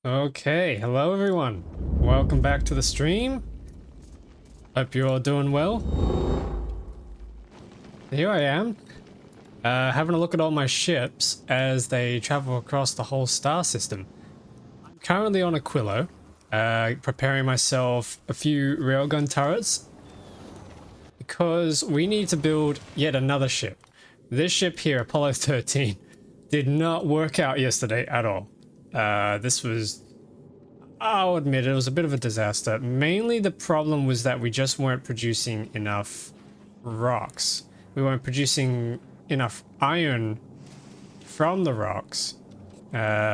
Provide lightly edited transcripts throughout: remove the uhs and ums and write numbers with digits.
Okay, hello everyone. Welcome back to the stream. Hope you're all doing well. Here I am, having a look at all my ships as they travel across the whole star system. I'm currently on Aquilo, preparing myself a few railgun turrets because we need to build yet another ship. This ship here, Apollo 13, did not work out yesterday at all. This was, I'll admit it was a bit of a disaster. Mainly the problem was that we just weren't producing enough rocks. We weren't producing enough iron from the rocks,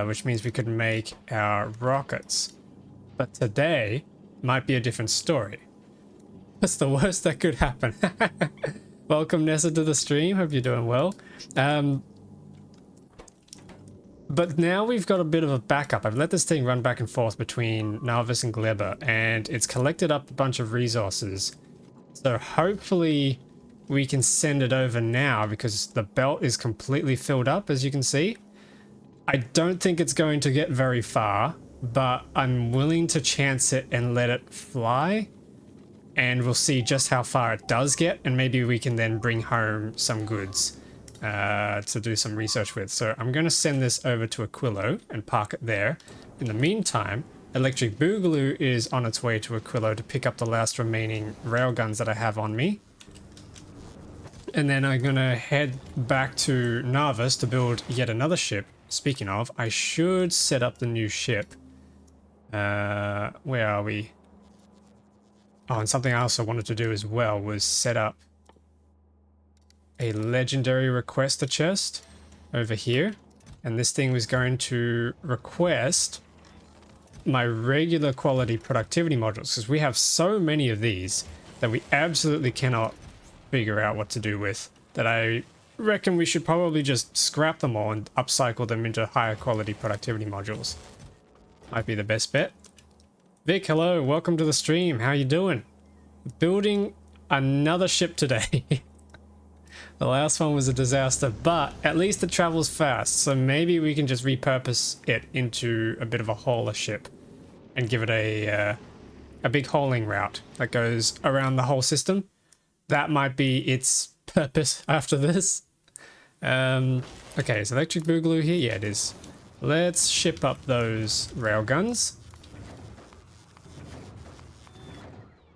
which means we could make our rockets. But today might be a different story. What's the worst that could happen? Welcome Nessa to the stream, hope you're doing well. But now we've got a bit of a backup. I've let this thing run back and forth between Narvis and Gleba, and it's collected up a bunch of resources. So hopefully we can send it over now because the belt is completely filled up, as you can see. I don't think it's going to get very far, but I'm willing to chance it and let it fly. And we'll see just how far it does get, and maybe we can then bring home some goods to do some research with. So I'm going to send this over to Aquilo and park it there. In the meantime, Electric Boogaloo is on its way to Aquilo to pick up the last remaining railguns that I have on me. And then I'm going to head back to Narvis to build yet another ship. Speaking of, I should set up the new ship. Where are we? Oh, and something I also wanted to do as well was set up a legendary requester chest over here, and this thing was going to request my regular quality productivity modules because we have so many of these that we absolutely cannot figure out what to do with, that I reckon we should probably just scrap them all and upcycle them into higher quality productivity modules. Might be the best bet. Vic, hello, welcome to the stream. How you doing? Building another ship today. The last one was a disaster, but at least it travels fast, so maybe we can just repurpose it into a bit of a hauler ship and give it a big hauling route that goes around the whole system. That might be its purpose after this. Okay, is Electric Boogaloo here? Yeah, it is. Let's ship up those railguns.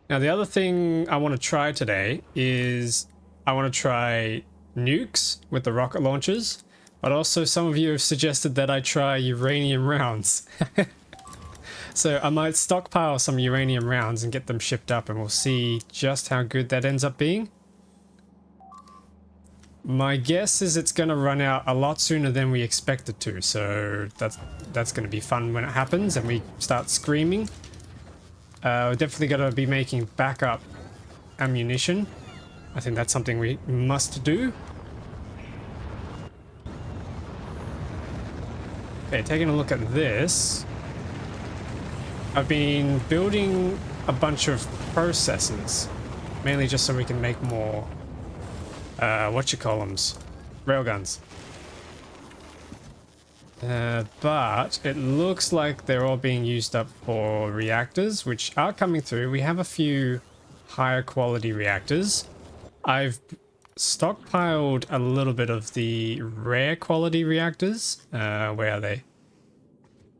Now, the other thing I want to try today is I want to try nukes with the rocket launchers, but also some of you have suggested that I try uranium rounds. So I might stockpile some uranium rounds and get them shipped up, and we'll see just how good that ends up being. My guess is it's going to run out a lot sooner than we expect it to, so that's going to be fun when it happens and we start screaming. We're definitely going to be making backup ammunition. I think that's something we must do. Okay, taking a look at this. I've been building a bunch of processes, mainly just so we can make more, railguns. But it looks like they're all being used up for reactors, which are coming through. We have a few higher quality reactors. I've stockpiled a little bit of the rare quality reactors. Where are they?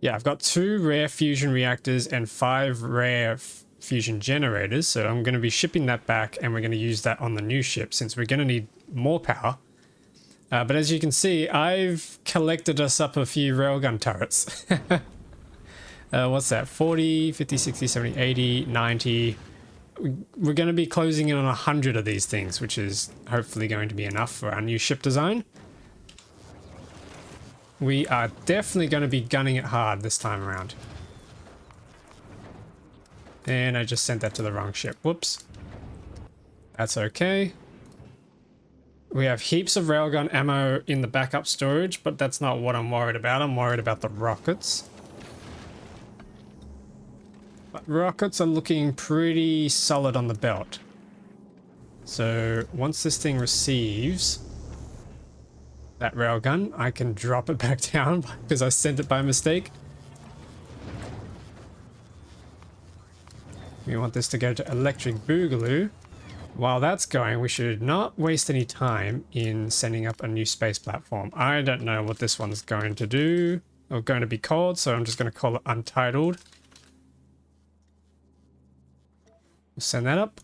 Yeah, I've got 2 rare fusion reactors and 5 rare fusion generators. So I'm going to be shipping that back, and we're going to use that on the new ship since we're going to need more power. But as you can see, I've collected us up a few railgun turrets. What's that? 40, 50, 60, 70, 80, 90. We're going to be closing in on 100 of these things, which is hopefully going to be enough for our new ship design. We are definitely going to be gunning it hard this time around. And I just sent that to the wrong ship. Whoops. That's okay. We have heaps of railgun ammo in the backup storage, but that's not what I'm worried about. I'm worried about the rockets. But rockets are looking pretty solid on the belt. So once this thing receives that railgun, I can drop it back down because I sent it by mistake. We want this to go to electric boogaloo. While that's going, we should not waste any time in sending up a new space platform. I don't know what this one's going to do or going to be called, so I'm just going to call it Untitled. Send that up.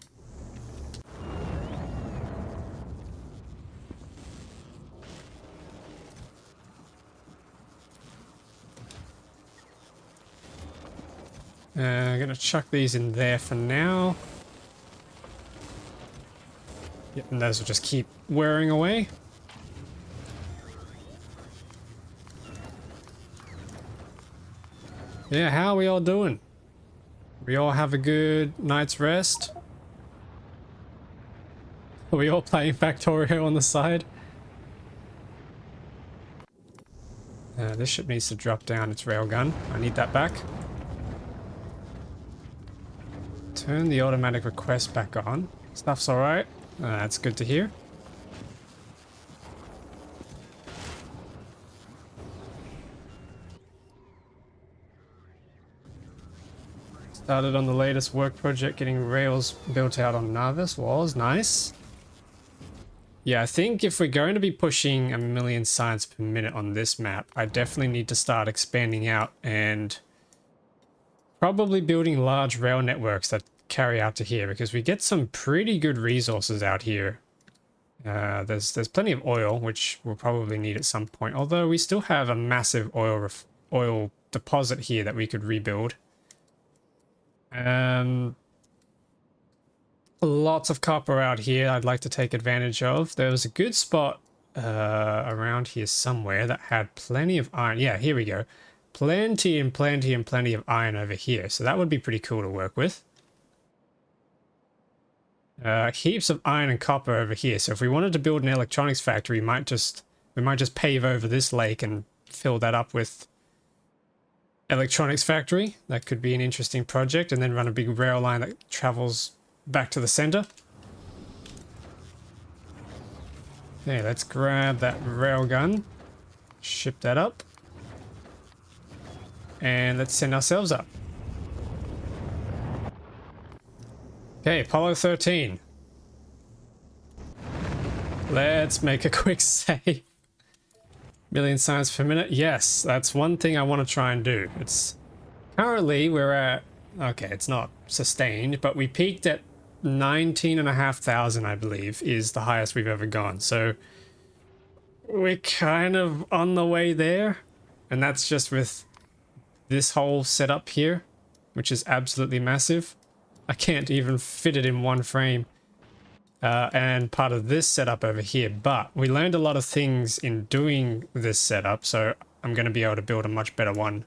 I'm going to chuck these in there for now. Yep, and those will just keep wearing away. Yeah, how are we all doing? We all have a good night's rest? Are we all playing Factorio on the side? This ship needs to drop down its railgun. I need that back. Turn the automatic request back on. Stuff's alright. That's good to hear. Started on the latest work project, getting rails built out on Narvis was nice. Yeah, I think if we're going to be pushing 1,000,000 science per minute on this map, I definitely need to start expanding out and probably building large rail networks that carry out to here, because we get some pretty good resources out here. There's plenty of oil, which we'll probably need at some point, although we still have a massive oil deposit here that we could rebuild. Lots of copper out here I'd like to take advantage of. There was a good spot around here somewhere that had plenty of iron. Yeah, here we go. Plenty and plenty and plenty of iron over here. So that would be pretty cool to work with. Heaps of iron and copper over here. So if we wanted to build an electronics factory, we might just pave over this lake and fill that up with electronics factory. That could be an interesting project, and then run a big rail line that travels back to the center. Okay, let's grab that rail gun, ship that up, and let's send ourselves up. Okay, Apollo 13. Let's make a quick save. 1,000,000 science per minute. Yes, that's one thing I want to try and do. It's currently we're at, okay, it's not sustained, but we peaked at 19,500, I believe, is the highest we've ever gone. So we're kind of on the way there, and that's just with this whole setup here, which is absolutely massive. I can't even fit it in one frame. And part of this setup over here, but we learned a lot of things in doing this setup, so I'm going to be able to build a much better one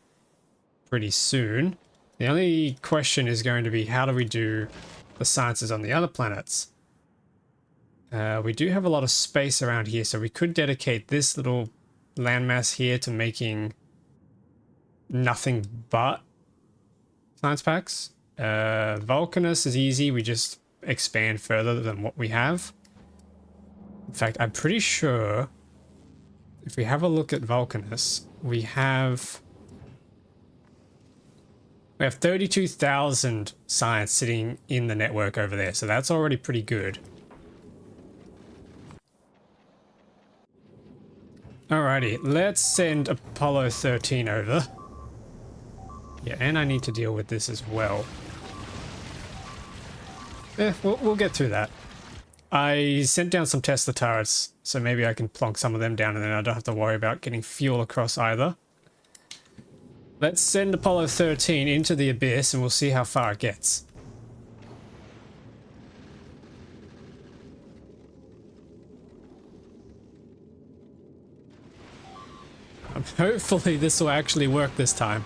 pretty soon. The only question is going to be, how do we do the sciences on the other planets? We do have a lot of space around here, so we could dedicate this little landmass here to making nothing but science packs. Vulcanus is easy, we just expand further than what we have. In fact, I'm pretty sure if we have a look at Vulcanus, we have 32,000 science sitting in the network over there, so that's already pretty good. Alrighty, let's send Apollo 13 over. Yeah, and I need to deal with this as well. We'll get through that. I sent down some Tesla turrets, so maybe I can plonk some of them down and then I don't have to worry about getting fuel across either. Let's send Apollo 13 into the abyss and we'll see how far it gets. Hopefully this will actually work this time.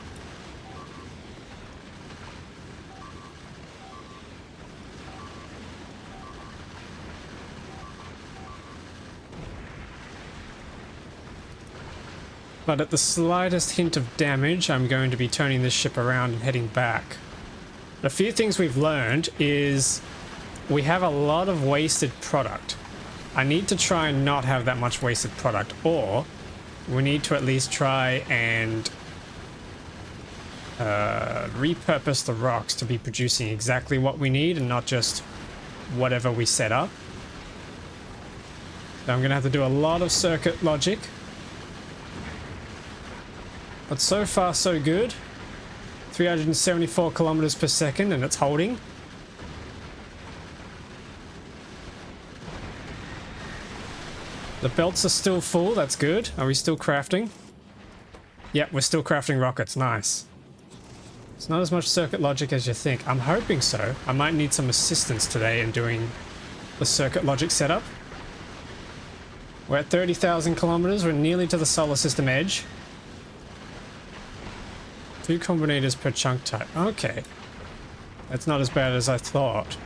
But at the slightest hint of damage, I'm going to be turning this ship around and heading back. A few things we've learned is we have a lot of wasted product. I need to try and not have that much wasted product, or we need to at least try and repurpose the rocks to be producing exactly what we need and not just whatever we set up. So I'm going to have to do a lot of circuit logic. But so far so good. 374 kilometers per second and it's holding. The belts are still full, that's good. Are we still crafting? Yep, we're still crafting rockets, nice. It's not as much circuit logic as you think. I'm hoping so. I might need some assistance today in doing the circuit logic setup. We're at 30,000 kilometers, we're nearly to the solar system edge. 2 combinators per chunk type, okay. That's not as bad as I thought.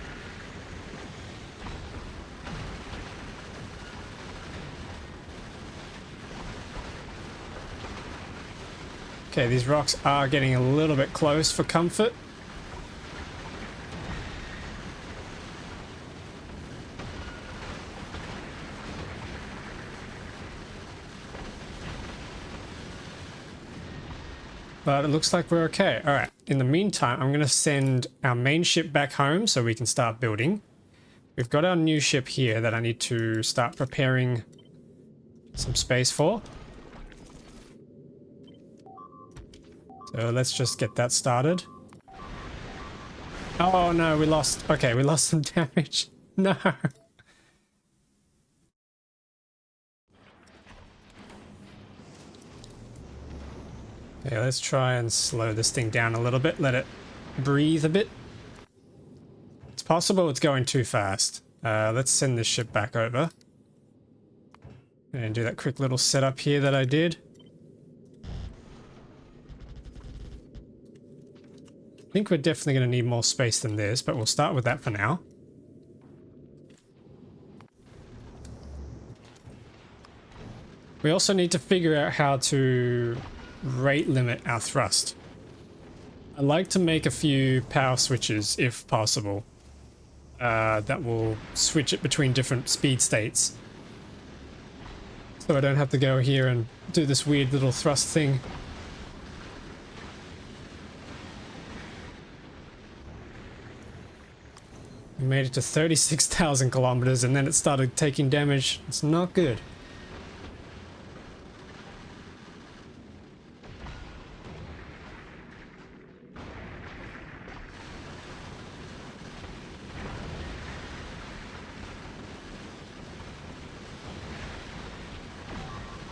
Okay, these rocks are getting a little bit close for comfort. But it looks like we're okay. All right, in the meantime, I'm going to send our main ship back home so we can start building. We've got our new ship here that I need to start preparing some space for. So let's just get that started. Oh no, we lost. Okay, we lost some damage. No. Okay, let's try and slow this thing down a little bit. Let it breathe a bit. It's possible it's going too fast. Let's send this ship back over. And do that quick little setup here that I did. I think we're definitely going to need more space than this, but we'll start with that for now. We also need to figure out how to rate limit our thrust. I like to make a few power switches if possible. That will switch it between different speed states. So I don't have to go here and do this weird little thrust thing. We made it to 36,000 kilometers and then it started taking damage. It's not good.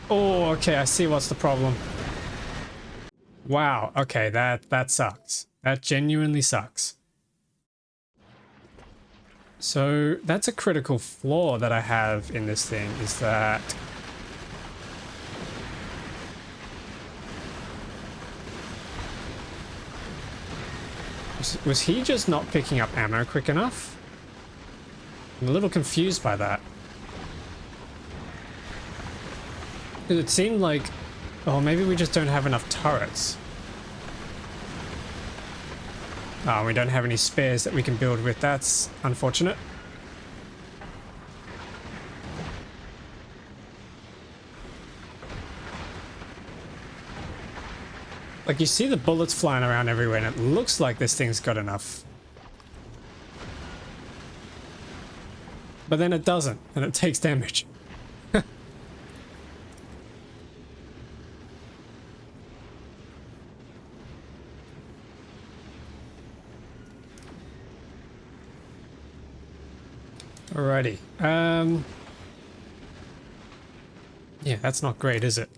Oh, okay, I see what's the problem. Wow, okay, that sucks. That genuinely sucks. So that's a critical flaw that I have in this thing, is that was he just not picking up ammo quick enough? I'm a little confused by that. It seemed like, oh, maybe we just don't have enough turrets. Oh, we don't have any spares that we can build with. That's unfortunate. Like, you see the bullets flying around everywhere, and it looks like this thing's got enough. But then it doesn't, and it takes damage. Alrighty. Yeah, that's not great, is it?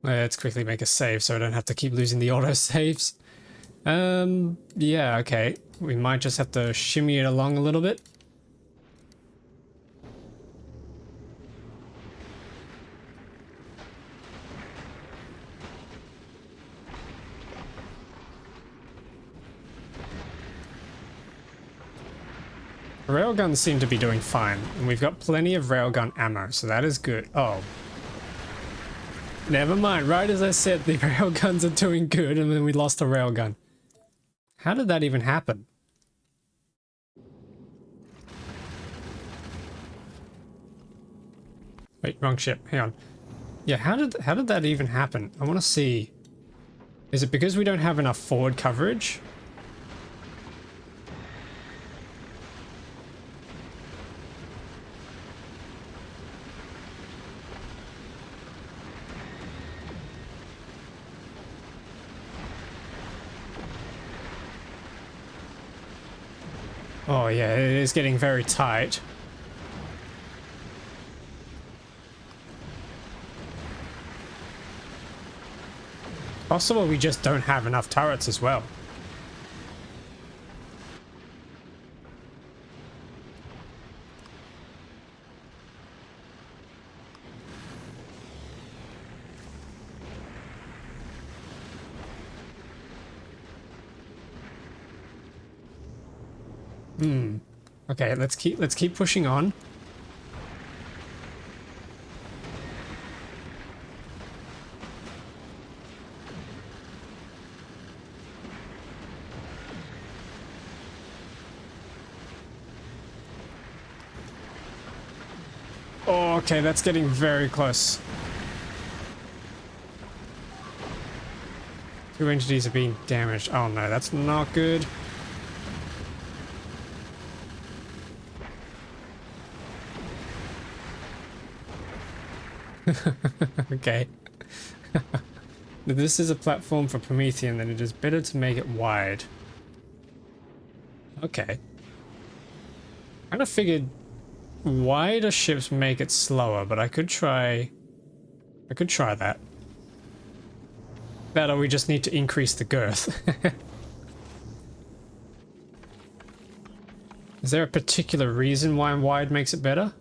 Let's quickly make a save so I don't have to keep losing the auto saves. Yeah, okay. We might just have to shimmy it along a little bit. Railguns seem to be doing fine, and we've got plenty of railgun ammo, so that is good. Oh. Never mind, right as I said, the railguns are doing good, and then we lost a railgun. How did that even happen? Wait, wrong ship. Hang on. Yeah, how did that even happen? I want to see. Is it because we don't have enough forward coverage? Oh yeah, it is getting very tight. Possible we just don't have enough turrets as well. Okay, let's keep pushing on. Oh, okay, that's getting very close. Two entities are being damaged. Oh no, that's not good. Okay. If this is a platform for Promethean, then it is better to make it wide. Okay. I kind of figured wider ships make it slower, but I could try that. That or we just need to increase the girth. Is there a particular reason why wide makes it better?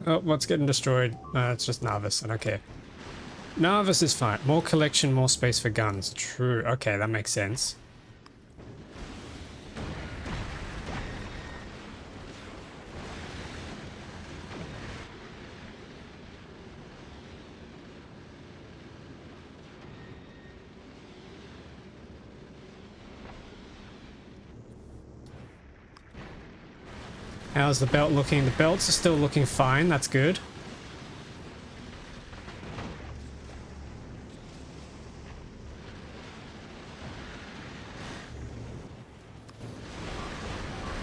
Oh, what's getting destroyed? It's just Narvis. I don't care. Narvis is fine. More collection, more space for guns. True. Okay, that makes sense. How's the belt looking? The belts are still looking fine. That's good.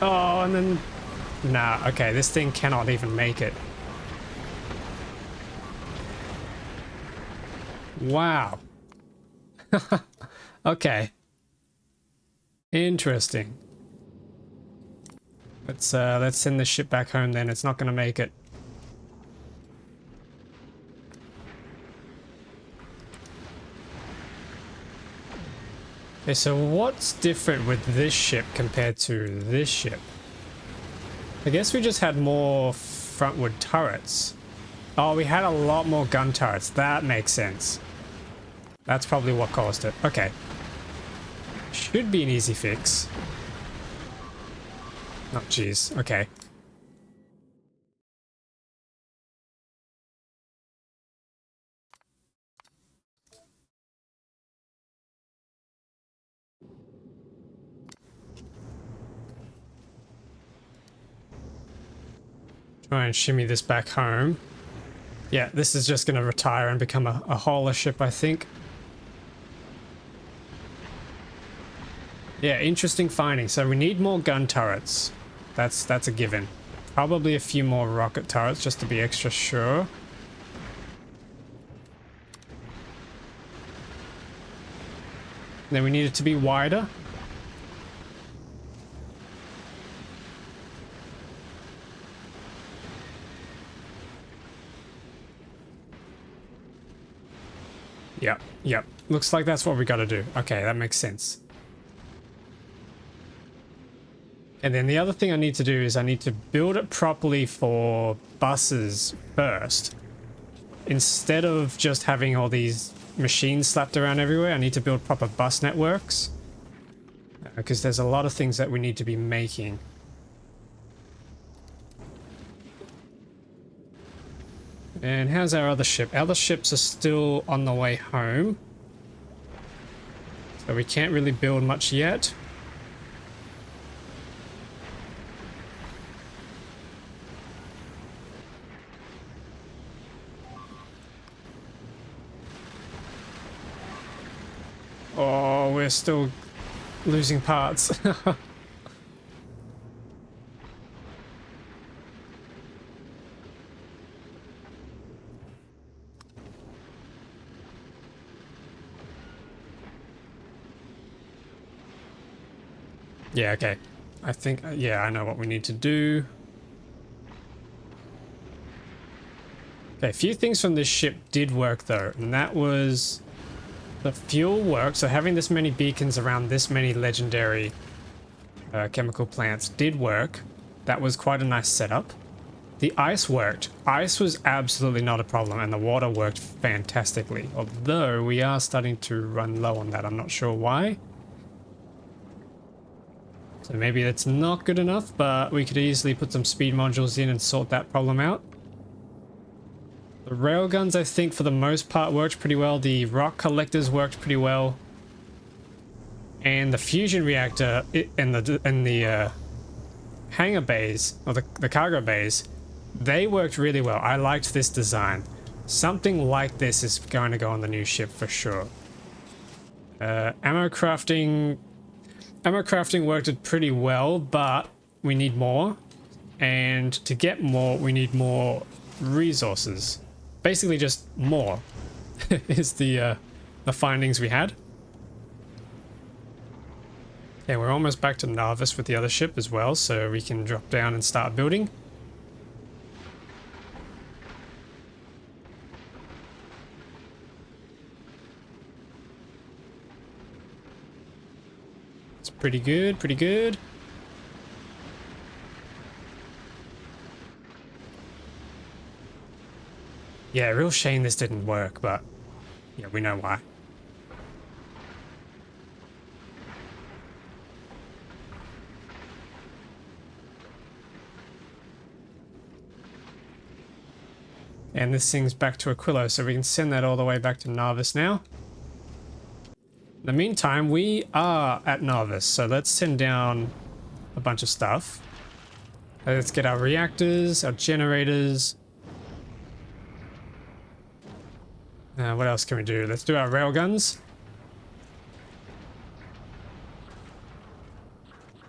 Oh, and then... Nah, okay, this thing cannot even make it. Wow. Okay. Interesting. Let's send this ship back home then. It's not gonna make it. Okay, so what's different with this ship compared to this ship? I guess we just had more frontward turrets. Oh, we had a lot more gun turrets. That makes sense. That's probably what caused it. Okay. Should be an easy fix. Oh, jeez. Okay. Try and shimmy this back home. Yeah, this is just going to retire and become a hauler ship, I think. Yeah, interesting finding. So we need more gun turrets. That's a given. Probably a few more rocket turrets just to be extra sure. Then we need it to be wider. Yep. Looks like that's what we got to do. Okay, that makes sense. And then the other thing I need to do is I need to build it properly for buses first. Instead of just having all these machines slapped around everywhere, I need to build proper bus networks. Because there's a lot of things that we need to be making. And how's our other ship? Our other ships are still on the way home. So we can't really build much yet. Oh, we're still losing parts. Yeah, okay. I think, yeah, I know what we need to do. Okay, a few things from this ship did work though, and that was the fuel work. So having this many beacons around this many legendary chemical plants did work. That was quite a nice setup. The ice worked. Ice was absolutely not a problem, and the water worked fantastically. Although we are starting to run low on that. I'm not sure why. So maybe that's not good enough, but we could easily put some speed modules in and sort that problem out. The railguns, I think, for the most part worked pretty well. The rock collectors worked pretty well. And the fusion reactor and the hangar bays, or the cargo bays, they worked really well. I liked this design. Something like this is going to go on the new ship for sure. Ammo crafting worked pretty well, but we need more. And to get more, we need more resources. Basically just more is the findings we had. Yeah, we're almost back to Narvis with the other ship as well, so we can drop down and start building. It's pretty good, pretty good. Yeah, real shame this didn't work, but yeah, we know why. And this thing's back to Aquilo, so we can send that all the way back to Narvis now. In the meantime, we are at Narvis, so let's send down a bunch of stuff. Let's get our reactors, our generators. What else can we do? Let's do our railguns.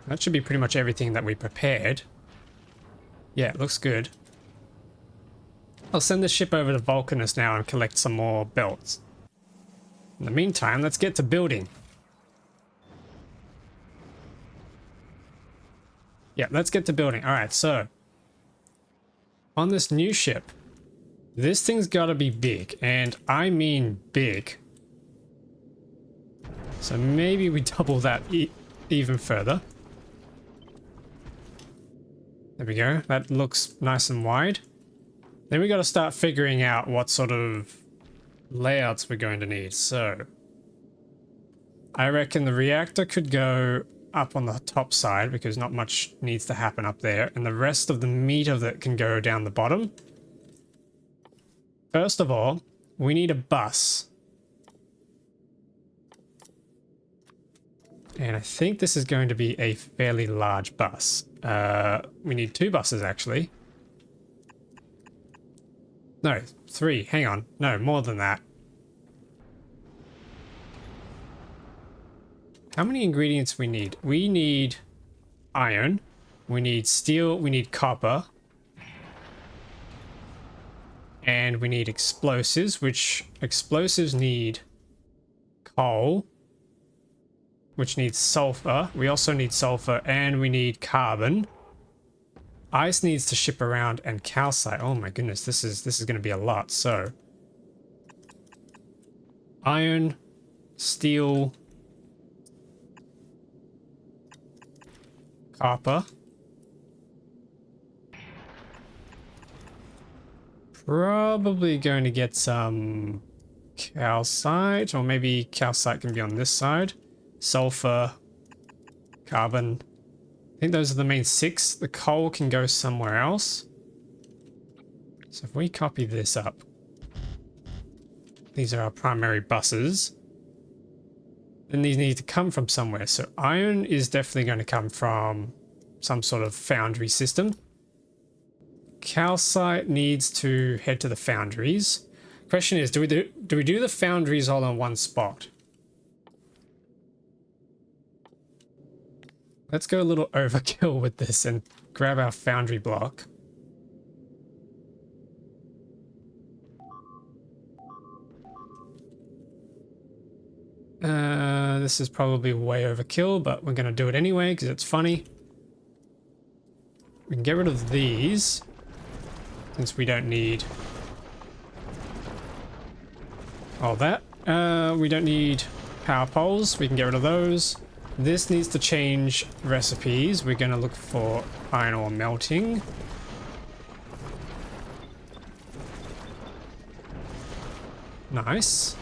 That should be pretty much everything that we prepared. Yeah, it looks good. I'll send this ship over to Vulcanus now and collect some more belts. In the meantime, let's get to building. Yeah, let's get to building. All right, so on this new ship, this thing's got to be big, and I mean big. So maybe we double that even further. There we go. That looks nice and wide. Then we got to start figuring out what sort of layouts we're going to need. So I reckon the reactor could go up on the top side because not much needs to happen up there, and the rest of the meat of it can go down the bottom. First of all, we need a bus. And I think this is going to be a fairly large bus. We need 2 buses actually. No, 3. Hang on. No, more than that. How many ingredients we need? We need iron. We need steel. We need copper. And we need explosives, which explosives need coal, which needs sulfur. We also need sulfur, and we need carbon. Ice needs to ship around, and calcite. Oh my goodness, this is going to be a lot. So iron, steel, copper. Probably going to get some calcite, or maybe calcite can be on this side. Sulfur, carbon. I think those are the main 6. The coal can go somewhere else. So if we copy this up, these are our primary buses. Then these need to come from somewhere. So iron is definitely going to come from some sort of foundry system. Calcite needs to head to the foundries. Question is, do we do the foundries all on one spot? Let's go a little overkill with this and grab our foundry block. This is probably way overkill, but we're going to do it anyway because it's funny. We can get rid of these since we don't need all that. We don't need power poles. We can get rid of those. This needs to change recipes. We're going to look for iron ore melting. Nice.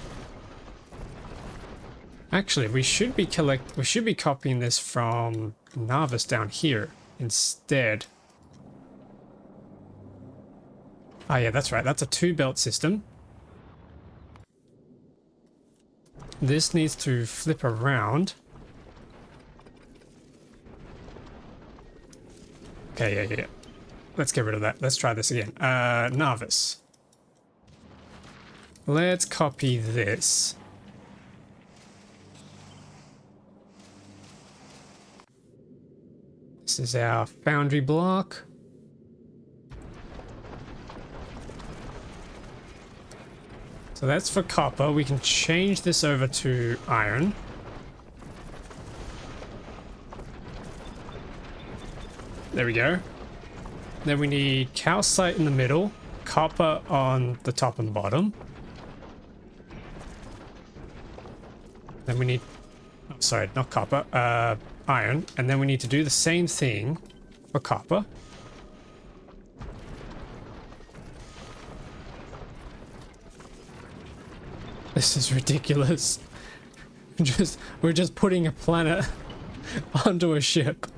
Actually, we should be copying this from Narvis down here instead. Ah, yeah, that's right. That's a 2-belt system. This needs to flip around. Okay, yeah. Let's get rid of that. Let's try this again. Narvis. Let's copy this. This is our foundry block. So that's for copper. We can change this over to iron. There we go. Then we need calcite in the middle, copper on the top and the bottom. Then we need, oh, sorry, not copper, iron. And then we need to do the same thing for copper. This is ridiculous. We're just putting a planet onto a ship.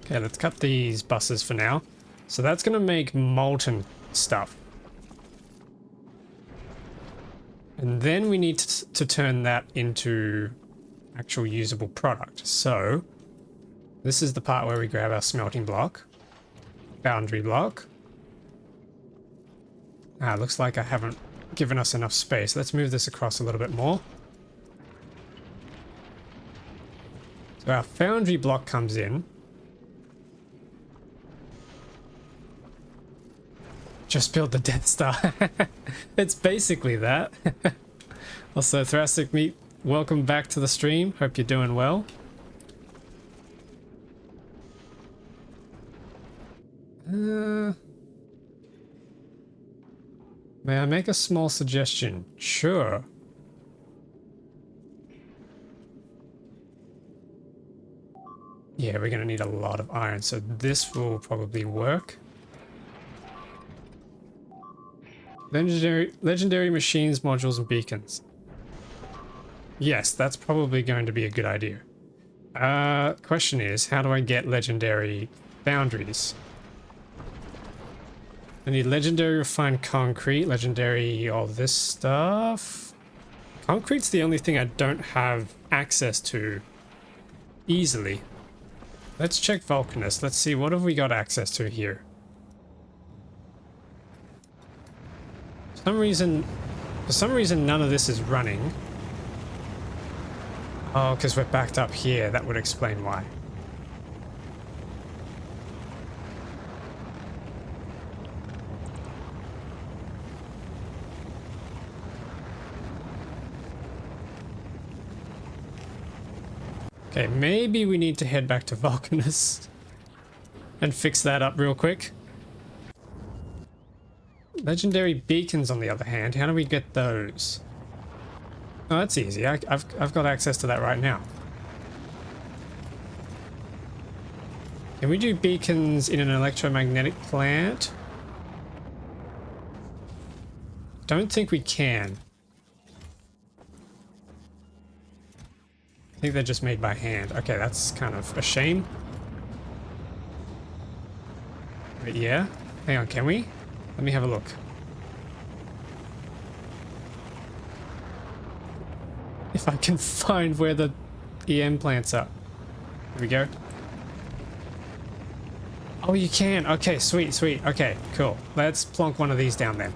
Okay, let's cut these buses for now. So that's going to make molten stuff. And then we need to turn that into actual usable product. So this is the part where we grab our smelting block, foundry block. Looks like I haven't given us enough space. Let's move this across a little bit more. So our foundry block comes in. Just build the Death Star. It's basically that. Also, Thoracic Meat, welcome back to the stream. Hope you're doing well. May I make a small suggestion? Sure. Yeah, we're gonna need a lot of iron, so this will probably work. Legendary machines, modules, and beacons. Yes, that's probably going to be a good idea. Question is, how do I get legendary foundries? I need legendary refined concrete, legendary all this stuff. Concrete's the only thing I don't have access to easily. Let's check Vulcanus. Let's see, what have we got access to here? For some reason none of this is running. Oh, because we're backed up here. That would explain why. Okay, maybe we need to head back to Vulcanus and fix that up real quick. Legendary beacons, on the other hand, how do we get those? Oh, that's easy. I've got access to that right now. Can we do beacons in an electromagnetic plant? Don't think we can. I think they're just made by hand. Okay, that's kind of a shame. But yeah. Hang on, can we? Let me have a look. If I can find where the EM plants are. Here we go. Oh, you can. Okay, sweet, sweet. Okay, cool. Let's plonk one of these down then.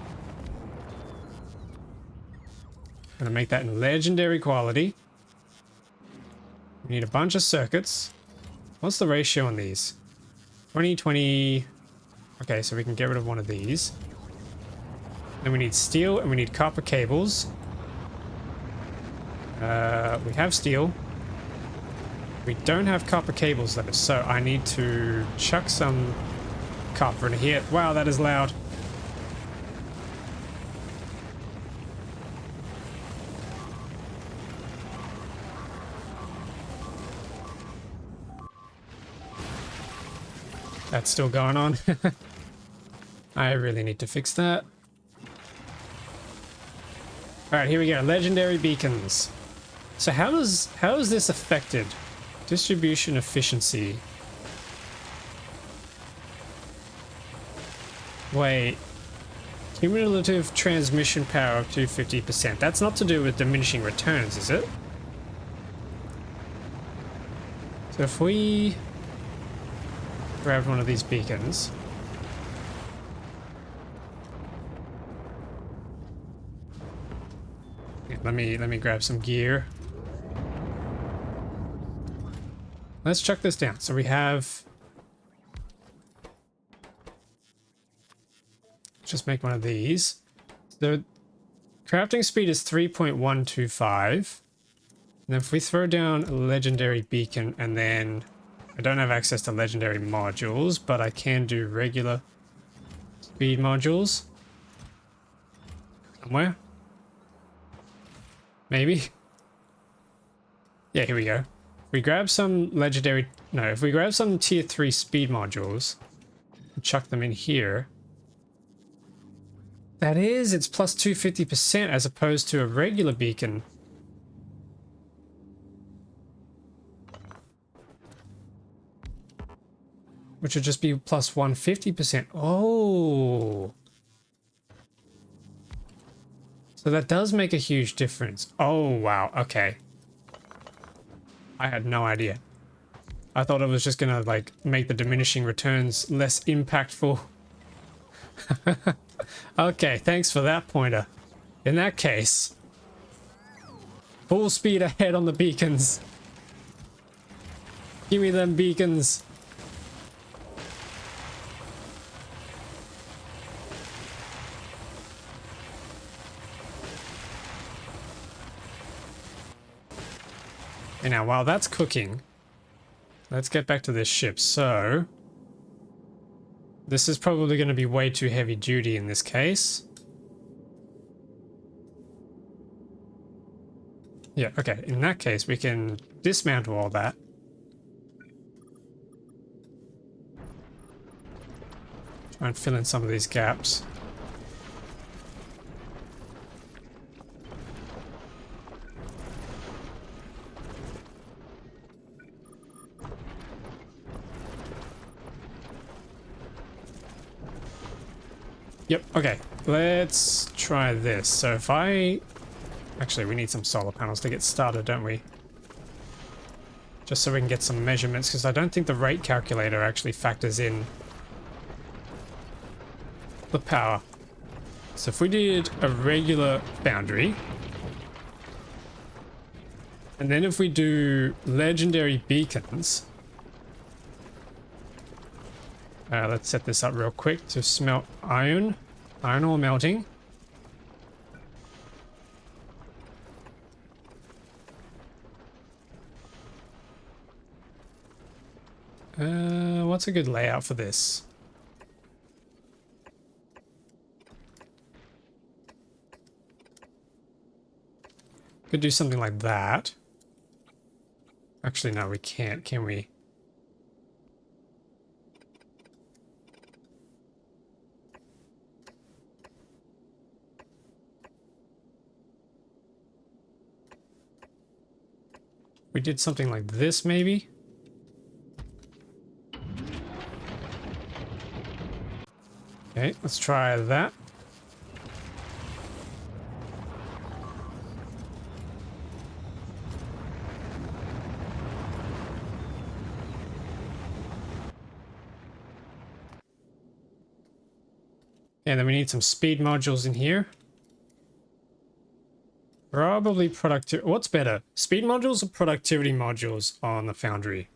Gonna make that in legendary quality. We need a bunch of circuits. What's the ratio on these? 20, 20. Okay, so we can get rid of one of these. Then we need steel and we need copper cables. We have steel. We don't have copper cables though, so I need to chuck some copper in here. Wow, that is loud. That's still going on. I really need to fix that. Alright, here we go. Legendary beacons. So how is this affected? Distribution efficiency. Wait. Cumulative transmission power up to 50%. That's not to do with diminishing returns, is it? So if we grab one of these beacons. Yeah, let me grab some gear. Let's check this down. So we have... just make one of these. The crafting speed is 3.125. And then if we throw down a legendary beacon and then... I don't have access to legendary modules, but I can do regular speed modules. Somewhere. Maybe. Yeah, here we go. We grab some legendary... no, if we grab some tier 3 speed modules and chuck them in here... that is, it's plus 250% as opposed to a regular beacon. Which would just be plus 150%. Oh! So that does make a huge difference. Oh, wow. Okay. I had no idea. I thought it was just gonna, like, make the diminishing returns less impactful. Okay, thanks for that pointer. In that case, full speed ahead on the beacons. Give me them beacons. And now, while that's cooking, let's get back to this ship. So, this is probably going to be way too heavy duty in this case. Yeah, okay. In that case, we can dismantle all that. Try and fill in some of these gaps. Yep, okay. Let's try this. So if I... actually, we need some solar panels to get started, don't we? Just so we can get some measurements, because I don't think the rate calculator actually factors in the power. So if we did a regular boundary, and then if we do legendary beacons, let's set this up real quick to smelt iron ore melting. What's a good layout for this? Could do something like that. Actually, no, we can't, can we? We did something like this, maybe? Okay, let's try that. And then we need some speed modules in here. Probably productivity. What's better? Speed modules or productivity modules on the Foundry?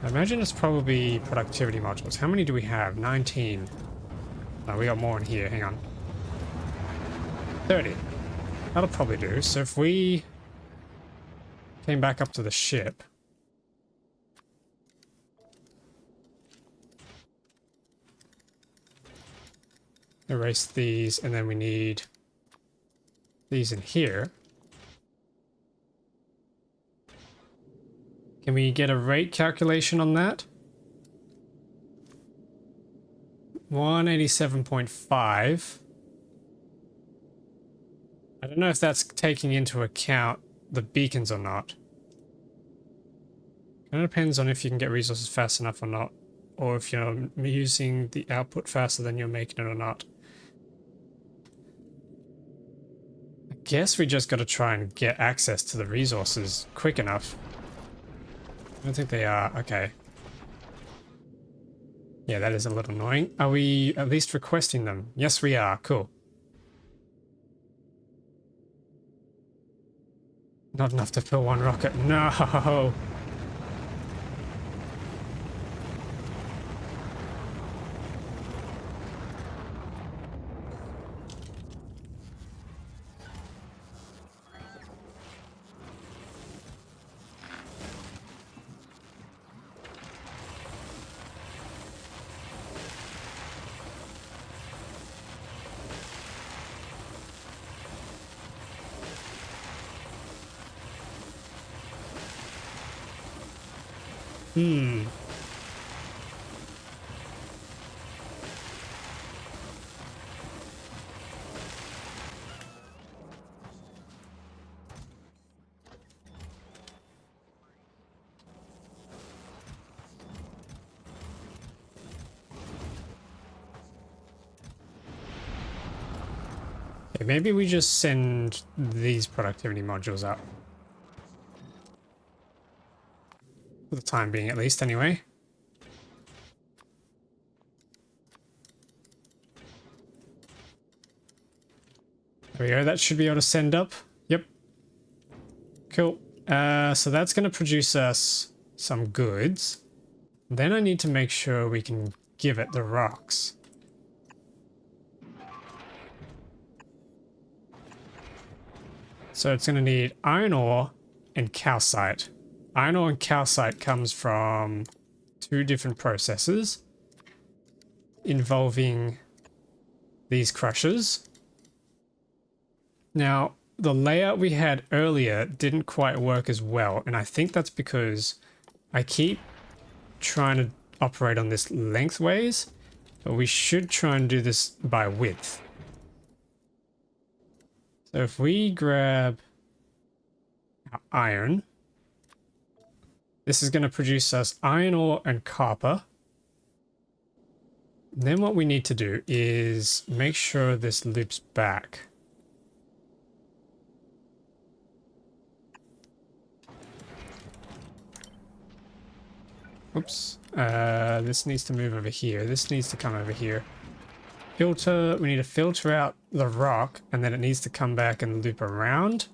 I imagine it's probably productivity modules. How many do we have? 19. No, we got more in here. Hang on. 30. That'll probably do. So if we came back up to the ship. Erase these, and then we need these in here. Can we get a rate calculation on that? 187.5. I don't know if that's taking into account the beacons or not. It depends on if you can get resources fast enough or not, or if you're using the output faster than you're making it or not. I guess we just got to try and get access to the resources quick enough. I don't think they are. Okay. Yeah, that is a little annoying. Are we at least requesting them? Yes, we are. Cool. Not enough to fill one rocket. No! Hmm. Okay, maybe we just send these productivity modules up. For the time being, at least, anyway. There we go, that should be able to send up. Yep. Cool. So that's going to produce us some goods. Then I need to make sure we can give it the rocks. So it's going to need iron ore and calcite. Iron ore and calcite comes from 2 different processes involving these crushers. Now, the layout we had earlier didn't quite work as well, and I think that's because I keep trying to operate on this lengthways, but we should try and do this by width. So if we grab our iron, this is going to produce us iron ore and copper. And then what we need to do is make sure this loops back. Oops. This needs to move over here. This needs to come over here. Filter. We need to filter out the rock, and then it needs to come back and loop around.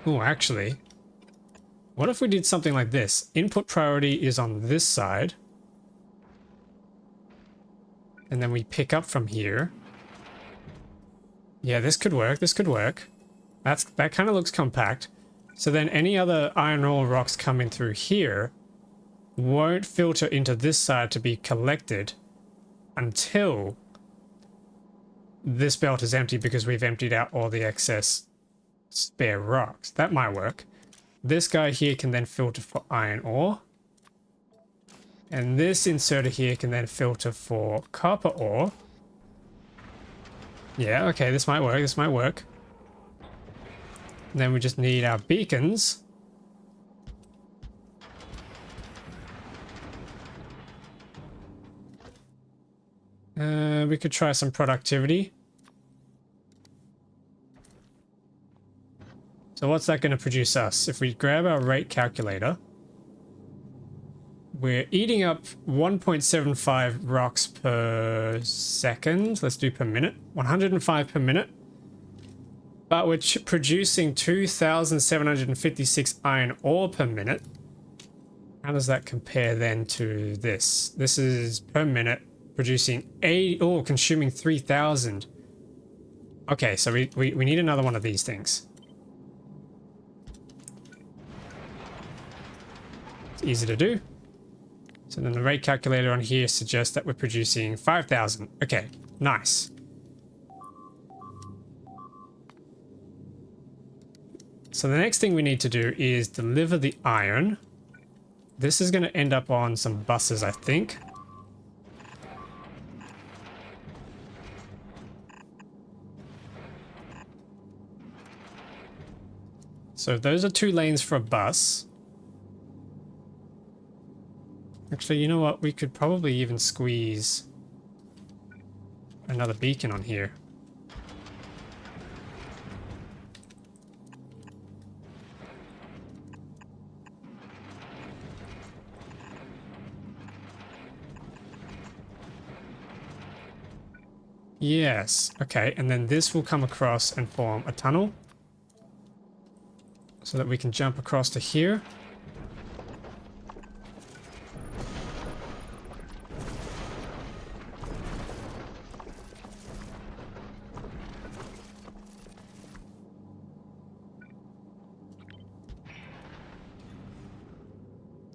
Oh, actually, what if we did something like this? Input priority is on this side. And then we pick up from here. Yeah, this could work. This could work. That kind of looks compact. So then any other iron ore rocks coming through here won't filter into this side to be collected until this belt is empty, because we've emptied out all the excess spare rocks. That might work. This guy here can then filter for iron ore. And this inserter here can then filter for copper ore. Yeah, okay, this might work, this might work. And then we just need our beacons. We could try some productivity. So what's that going to produce us? If we grab our rate calculator, we're eating up 1.75 rocks per second. Let's do per minute. 105 per minute. But we're producing 2,756 iron ore per minute. How does that compare then to this? This is per minute producing 8, oh, consuming 3,000. Okay, so we need another one of these things. It's easy to do. So then the rate calculator on here suggests that we're producing 5,000. Okay, nice. So the next thing we need to do is deliver the iron. This is going to end up on some buses, I think. So those are 2 lanes for a bus. Actually, you know what? We could probably even squeeze another beacon on here. Yes, okay, and then this will come across and form a tunnel so that we can jump across to here.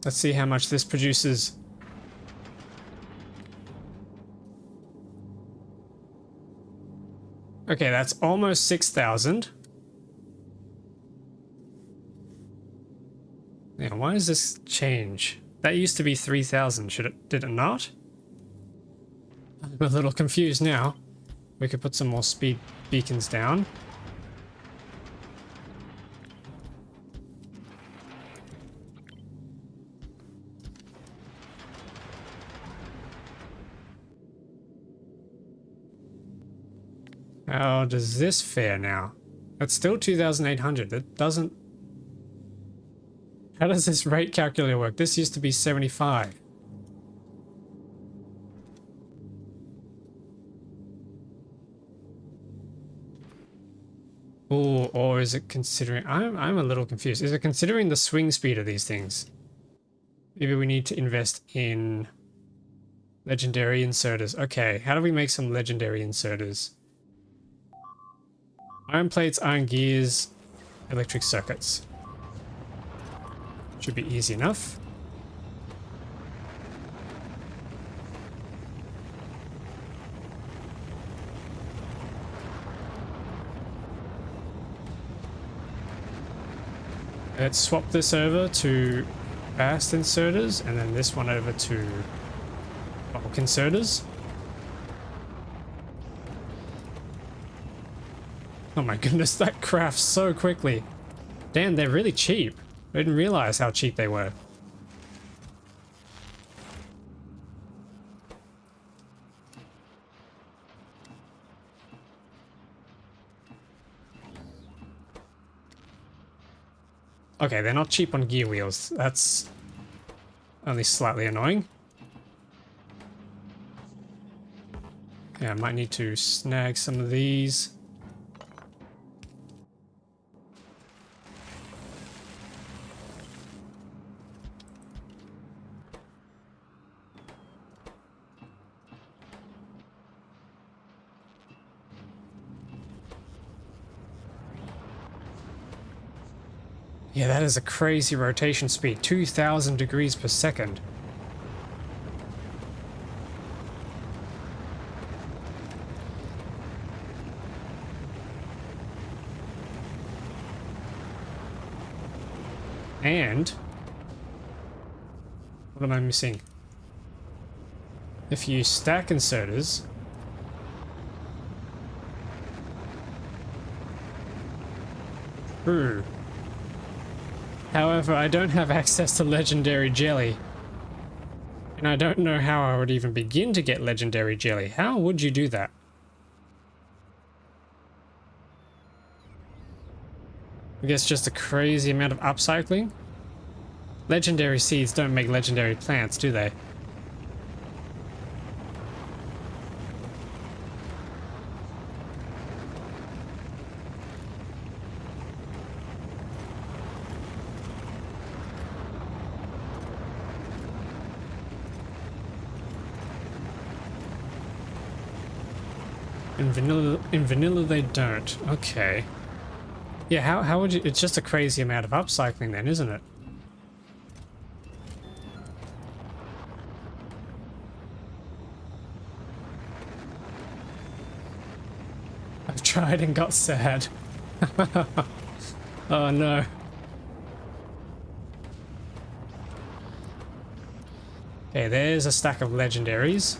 Let's see how much this produces. Okay, that's almost 6,000. Yeah, why does this change? That used to be 3,000. Did it not? I'm a little confused now. We could put some more speed beacons down. How does this fare now? That's still 2,800. That doesn't... How does this rate calculator work? This used to be 75. Oh, or is it considering... I'm a little confused. Is it considering the swing speed of these things? Maybe we need to invest in legendary inserters. Okay, how do we make some legendary inserters? Iron plates, iron gears, electric circuits. Should be easy enough. Let's swap this over to fast inserters, and then this one over to bulk inserters. Oh my goodness, that crafts so quickly. Damn, they're really cheap. I didn't realize how cheap they were. Okay, they're not cheap on gear wheels. That's only slightly annoying. Yeah, I might need to snag some of these. Yeah, that is a crazy rotation speed. 2,000 degrees per second. And what am I missing? If you stack inserters, true. However, I don't have access to legendary jelly. And I don't know how I would even begin to get legendary jelly. How would you do that? I guess just a crazy amount of upcycling? Legendary seeds don't make legendary plants, do they? In vanilla they don't. Okay. Yeah, how would you... It's just a crazy amount of upcycling then, isn't it? I've tried and got sad. Oh no. Okay, there's a stack of legendaries.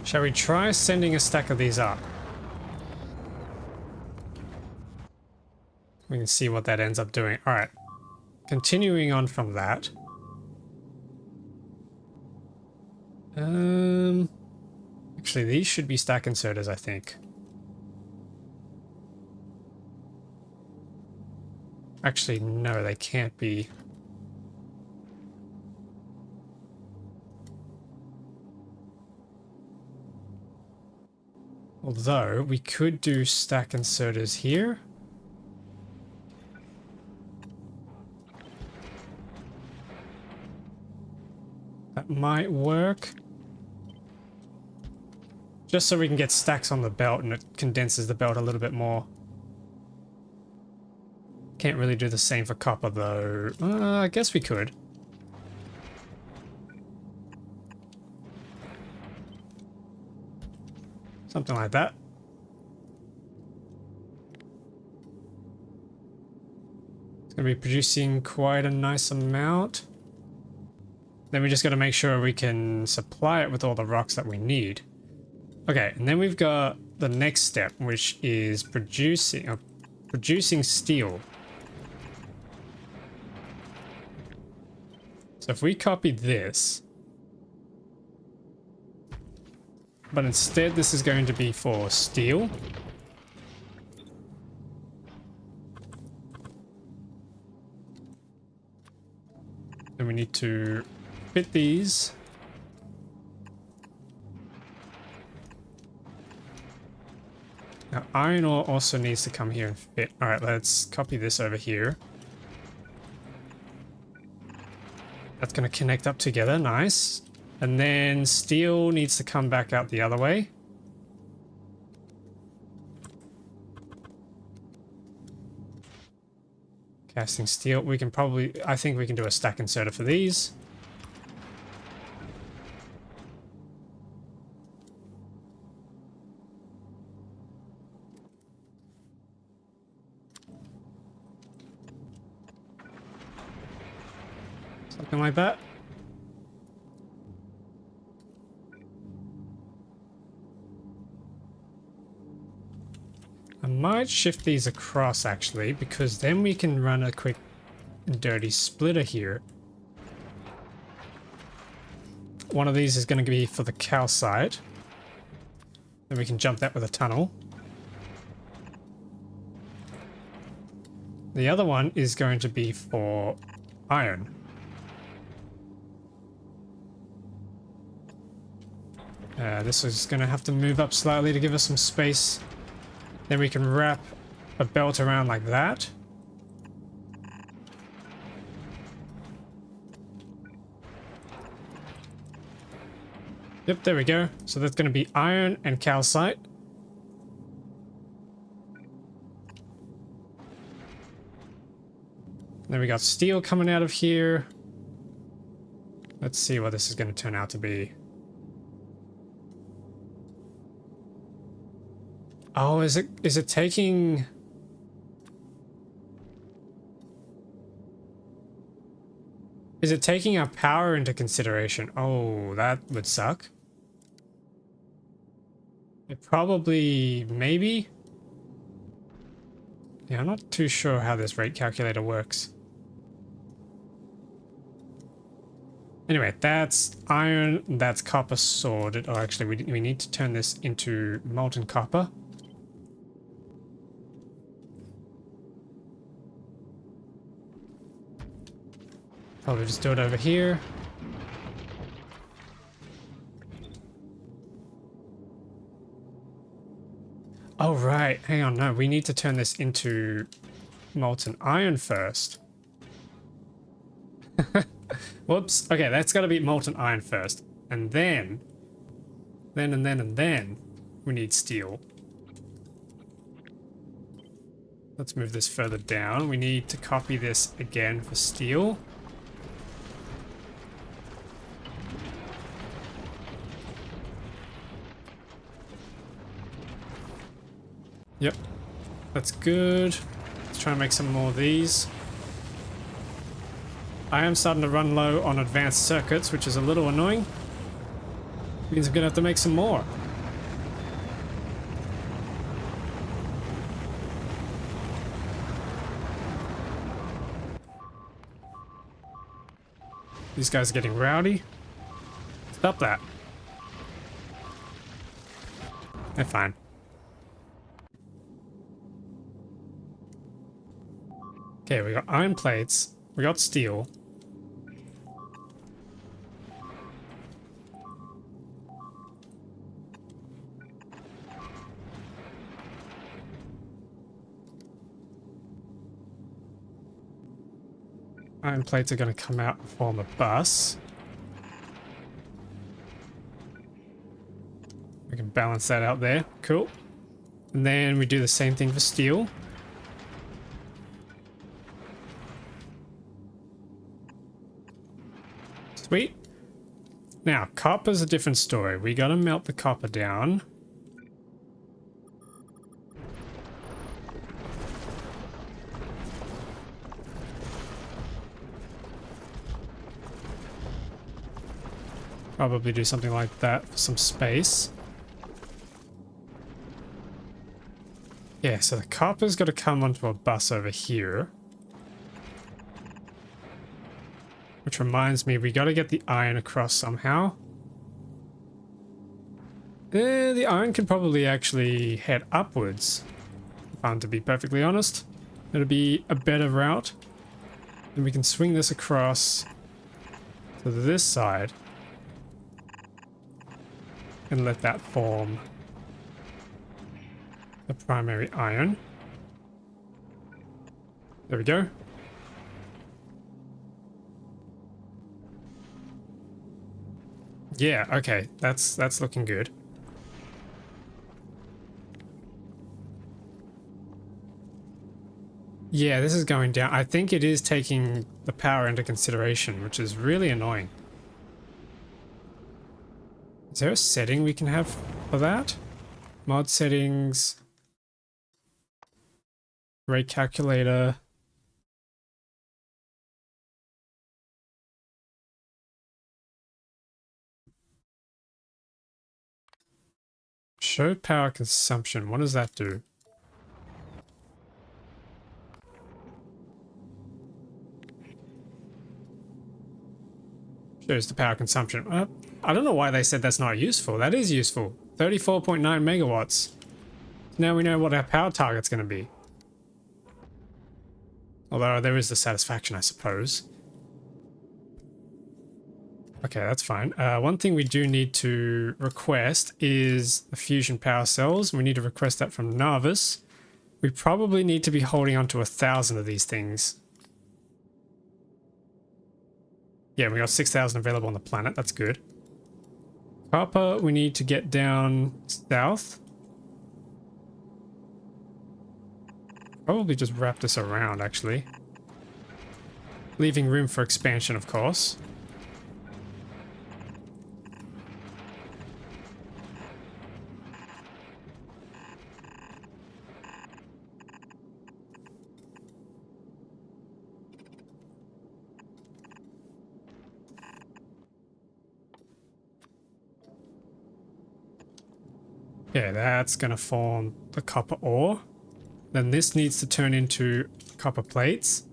Shall we try sending a stack of these up? We can see what that ends up doing. Alright. Continuing on from that. Actually, these should be stack inserters, I think. Actually, no, they can't be. Although, we could do stack inserters here. That might work. Just so we can get stacks on the belt and it condenses the belt a little bit more. Can't really do the same for copper though. I guess we could. Something like that. It's going to be producing quite a nice amount. Then we just got to make sure we can supply it with all the rocks that we need. Okay, and then we've got the next step, which is producing steel. So if we copy this, but instead this is going to be for steel. Then we need to fit these. Now iron ore also needs to come here and fit. Alright, let's copy this over here. That's going to connect up together, nice. And then steel needs to come back out the other way. Casting steel, we can probably, I think we can do a stack inserter for these. Something like that. I might shift these across actually, because then we can run a quick and dirty splitter here. One of these is going to be for the calcite. Then we can jump that with a tunnel. The other one is going to be for iron. This is going to have to move up slightly to give us some space. Then we can wrap a belt around like that. Yep, there we go. So that's going to be iron and calcite. Then we got steel coming out of here. Let's see what this is going to turn out to be. Oh, is it taking... Is it taking our power into consideration? Oh, that would suck. It probably... maybe? Yeah, I'm not too sure how this rate calculator works. Anyway, that's iron, that's copper sword. Oh, actually, we need to turn this into molten copper. Probably just do it over here. Oh, right. Hang on, no. We need to turn this into molten iron first. Whoops. Okay, that's got to be molten iron first. And then we need steel. Let's move this further down. We need to copy this again for steel. Yep, that's good. Let's try and make some more of these. I am starting to run low on advanced circuits, which is a little annoying. Means I'm gonna have to make some more. These guys are getting rowdy. Stop that. They're fine. Okay, we got iron plates. We got steel. Iron plates are going to come out and form a bus. We can balance that out there. Cool. And then we do the same thing for steel. Sweet. Now, copper's a different story. We got to melt the copper down. Probably do something like that for some space. Yeah, so the copper's got to come onto a bus over here. Which reminds me, we got to get the iron across somehow. The iron can probably actually head upwards. To be perfectly honest. It'll be a better route. And we can swing this across to this side. And let that form the primary iron. There we go. Yeah, okay, that's looking good. Yeah, this is going down. I think it is taking the power into consideration, which is really annoying. Is there a setting we can have for that? Mod settings. Rate calculator. Show power consumption. What does that do? Shows the power consumption. I don't know why they said that's not useful. That is useful. 34.9 megawatts. Now we know what our power target's going to be. Although there is the satisfaction, I suppose. Okay, that's fine. One thing we do need to request is the fusion power cells. We need to request that from Narvis. We probably need to be holding on to 1,000 of these things. Yeah, we got 6,000 available on the planet. That's good. Copper, we need to get down south. Probably just wrap this around, actually. Leaving room for expansion, of course. Yeah, that's gonna form the copper ore. Then this needs to turn into copper plates.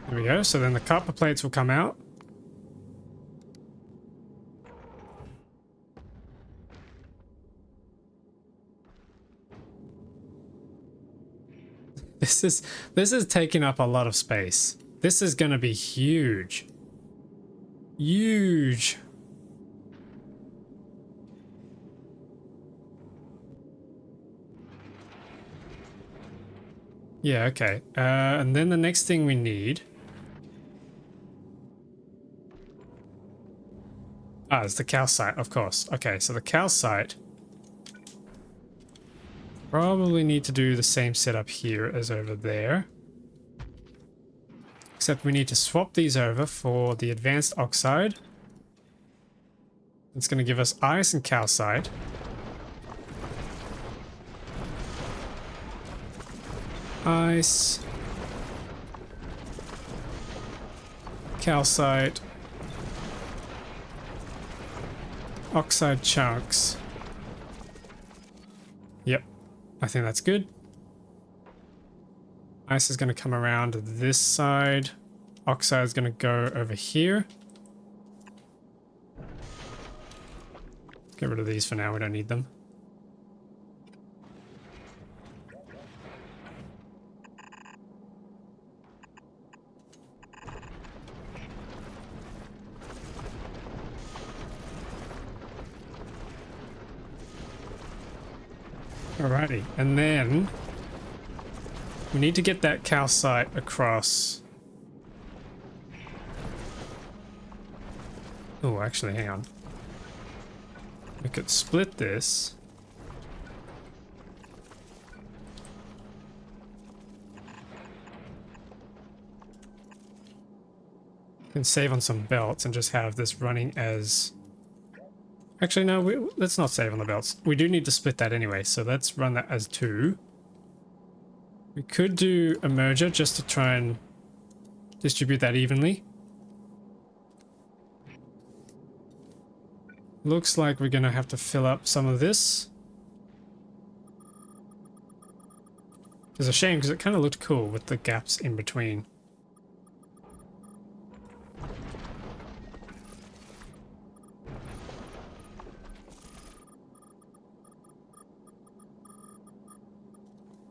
There we go. So then the copper plates will come out. This is taking up a lot of space. This is going to be huge. Huge. Yeah, okay. And then the next thing we need... Ah, it's the calcite, of course. Okay, so the calcite... Probably need to do the same setup here as over there. Except we need to swap these over for the advanced oxide. It's going to give us ice and calcite. Ice. Calcite. Oxide chunks. Yep. I think that's good. Ice is going to come around this side. Oxide is going to go over here. Get rid of these for now. We don't need them. Alrighty, and then we need to get that calcite across. Oh, actually, hang on. We could split this. We can save on some belts and just have this running as... Actually, no, let's not save on the belts. We do need to split that anyway, so let's run that as 2. We could do a merger just to try and distribute that evenly. Looks like we're going to have to fill up some of this. It's a shame because it kind of looked cool with the gaps in between.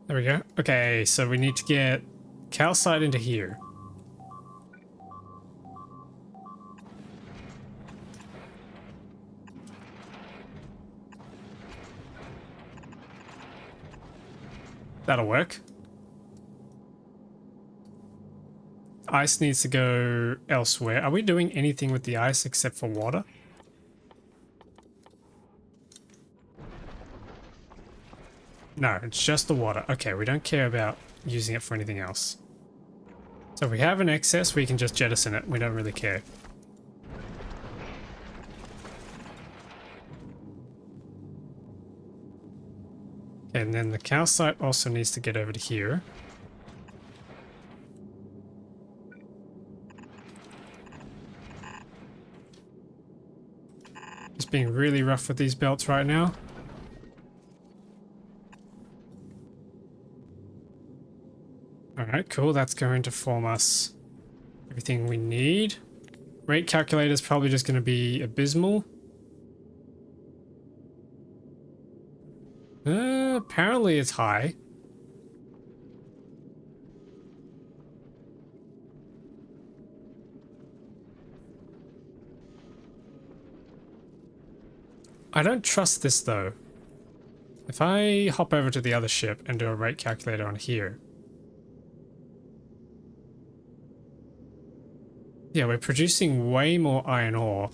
There we go. Okay, so we need to get calcite into here. That'll work. Ice needs to go elsewhere. Are we doing anything with the ice except for water? No, it's just the water. Okay, we don't care about using it for anything else. So if we have an excess, we can just jettison it. We don't really care. Okay, and then the calcite also needs to get over to here. Just being really rough with these belts right now. Alright, cool. That's going to form us everything we need. Rate calculator is probably just going to be abysmal. Apparently it's high. I don't trust this though. If I hop over to the other ship and do a rate calculator on here. Yeah, we're producing way more iron ore.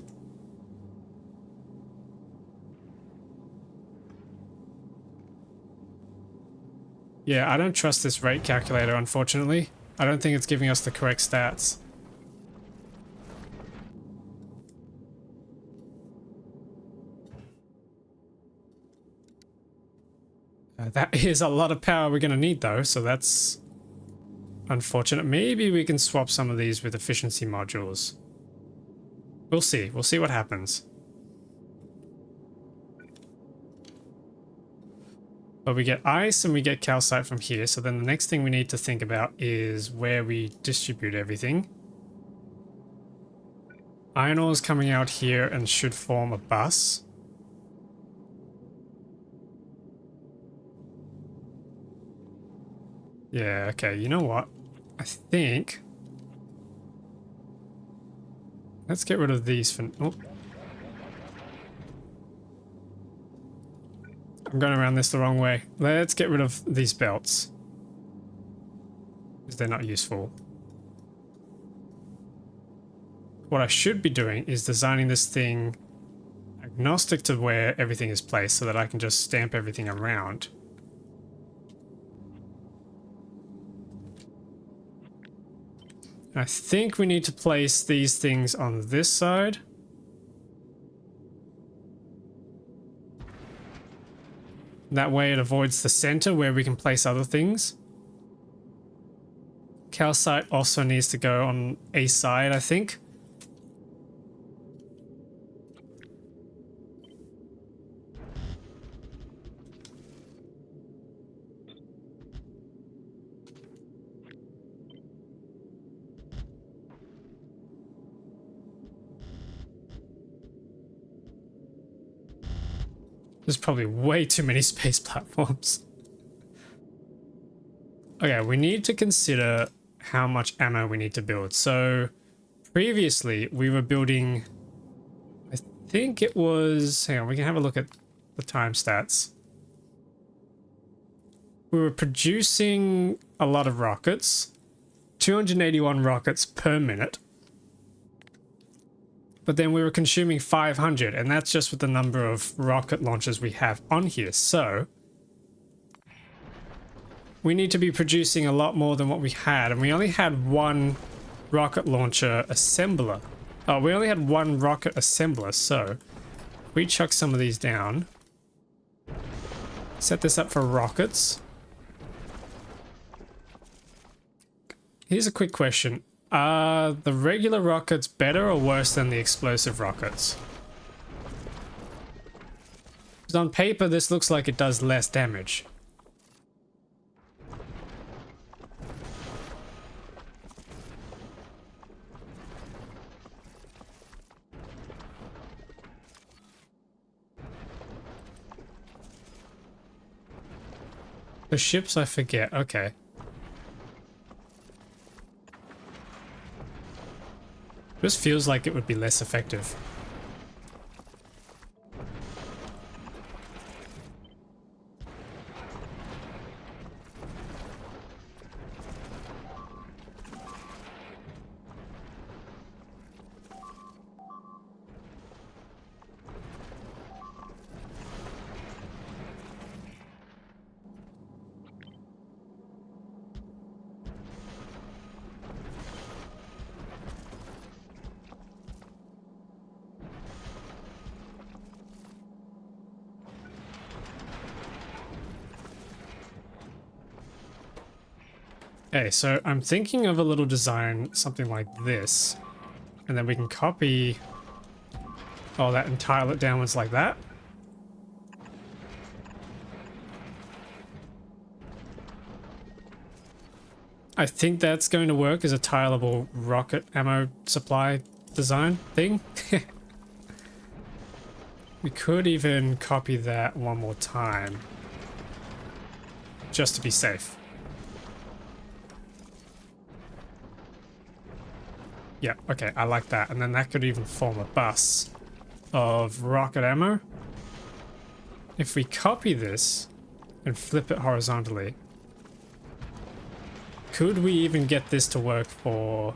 Yeah, I don't trust this rate calculator, unfortunately. I don't think it's giving us the correct stats. That is a lot of power we're going to need, though, so that's unfortunate. Maybe we can swap some of these with efficiency modules. We'll see. We'll see what happens. But we get ice and we get calcite from here, so then the next thing we need to think about is where we distribute everything. Iron ore is coming out here and should form a bus. Yeah, okay, you know what? I think... Let's get rid of these for... Oh. I'm going around this the wrong way. Let's get rid of these belts, because they're not useful. What I should be doing is designing this thing agnostic to where everything is placed so that I can just stamp everything around. I think we need to place these things on this side. That way it avoids the center where we can place other things. Calcite also needs to go on a side, I think. There's probably way too many space platforms. Okay, we need to consider how much ammo we need to build. So previously we were building, I think it was, hang on, we can have a look at the time stats. We were producing a lot of rockets, 281 rockets per minute. But then we were consuming 500, and that's just with the number of rocket launchers we have on here. So we need to be producing a lot more than what we had, and we only had one rocket launcher assembler. Oh, we only had one rocket assembler, so we chuck some of these down. Set this up for rockets. Here's a quick question. Are the regular rockets better or worse than the explosive rockets? Because on paper, this looks like it does less damage. The ships, I forget. Okay. This feels like it would be less effective. Okay, so I'm thinking of a little design, something like this, and then we can copy all that and tile it downwards like that. I think that's going to work as a tileable rocket ammo supply design thing. We could even copy that one more time, just to be safe. Yeah, okay, I like that. And then that could even form a bus of rocket ammo. if we copy this and flip it horizontally, could we even get this to work for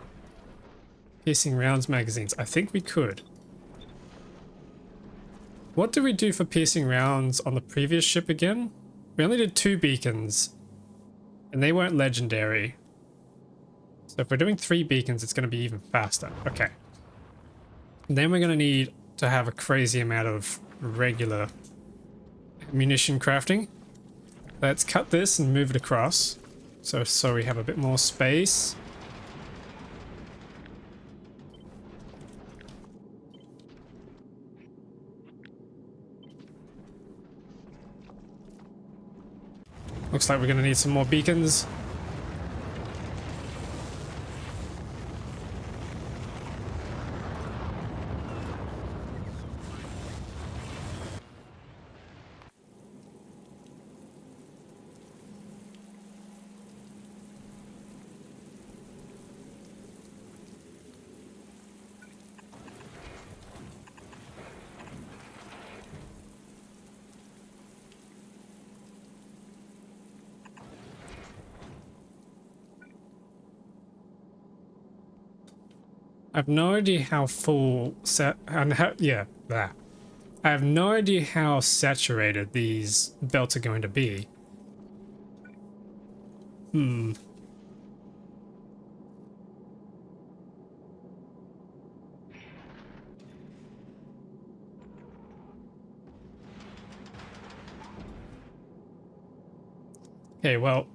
piercing rounds magazines? I think we could. What did we do for piercing rounds on the previous ship again? We only did 2 beacons, and they weren't legendary. So if we're doing 3 beacons, it's going to be even faster. Okay. And then we're going to need to have a crazy amount of regular munition crafting. Let's cut this and move it across. So we have a bit more space. Looks like we're going to need some more beacons. I have no idea how full set and how, yeah, that. I have no idea how saturated these belts are going to be. Okay, well.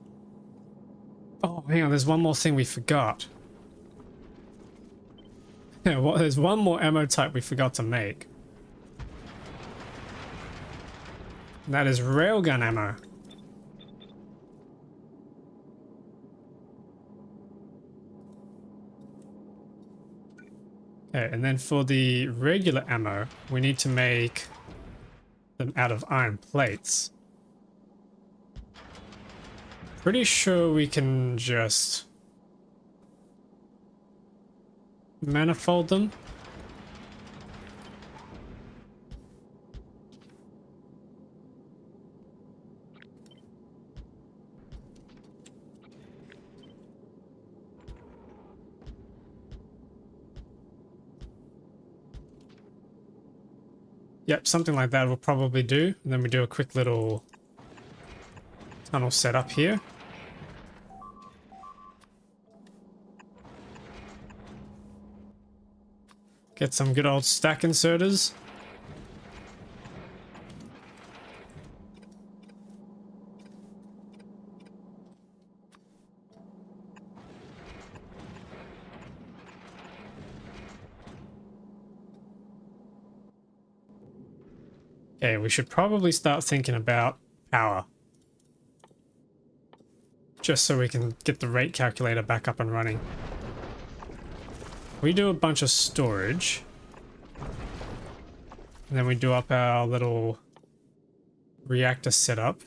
Oh, hang on, there's one more thing we forgot. Yeah, well, there's one more ammo type we forgot to make. And that is railgun ammo. Okay, and then for the regular ammo, we need to make them out of iron plates. Pretty sure we can just manifold them. Yep, something like that will probably do. And then we do a quick little tunnel setup here. Get some good old stack inserters. Okay, we should probably start thinking about power. Just so we can get the rate calculator back up and running. We do a bunch of storage. And then we do up our little reactor setup.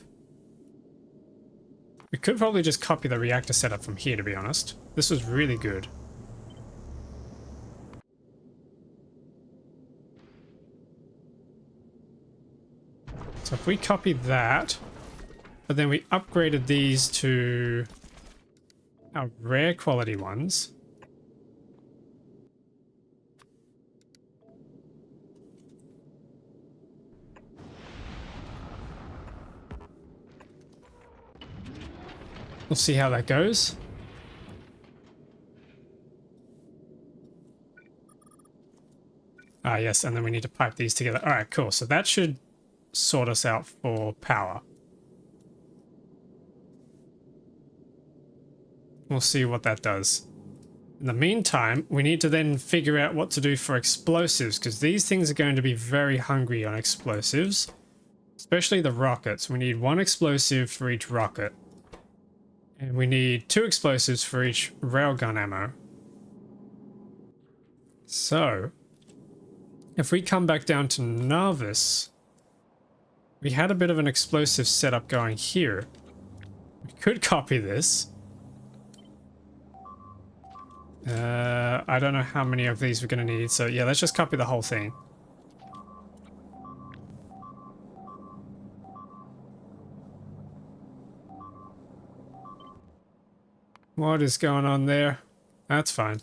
We could probably just copy the reactor setup from here, to be honest. This was really good. So if we copy that, but then we upgraded these to our rare quality ones. We'll see how that goes. Ah, yes, and then we need to pipe these together. All right, cool. So that should sort us out for power. We'll see what that does. In the meantime, we need to then figure out what to do for explosives, because these things are going to be very hungry on explosives, especially the rockets. We need 1 explosive for each rocket. And we need 2 explosives for each railgun ammo. So, if we come back down to Narvis, we had a bit of an explosive setup going here. We could copy this. I don't know how many of these we're going to need, so yeah, let's just copy the whole thing. What is going on there? That's fine.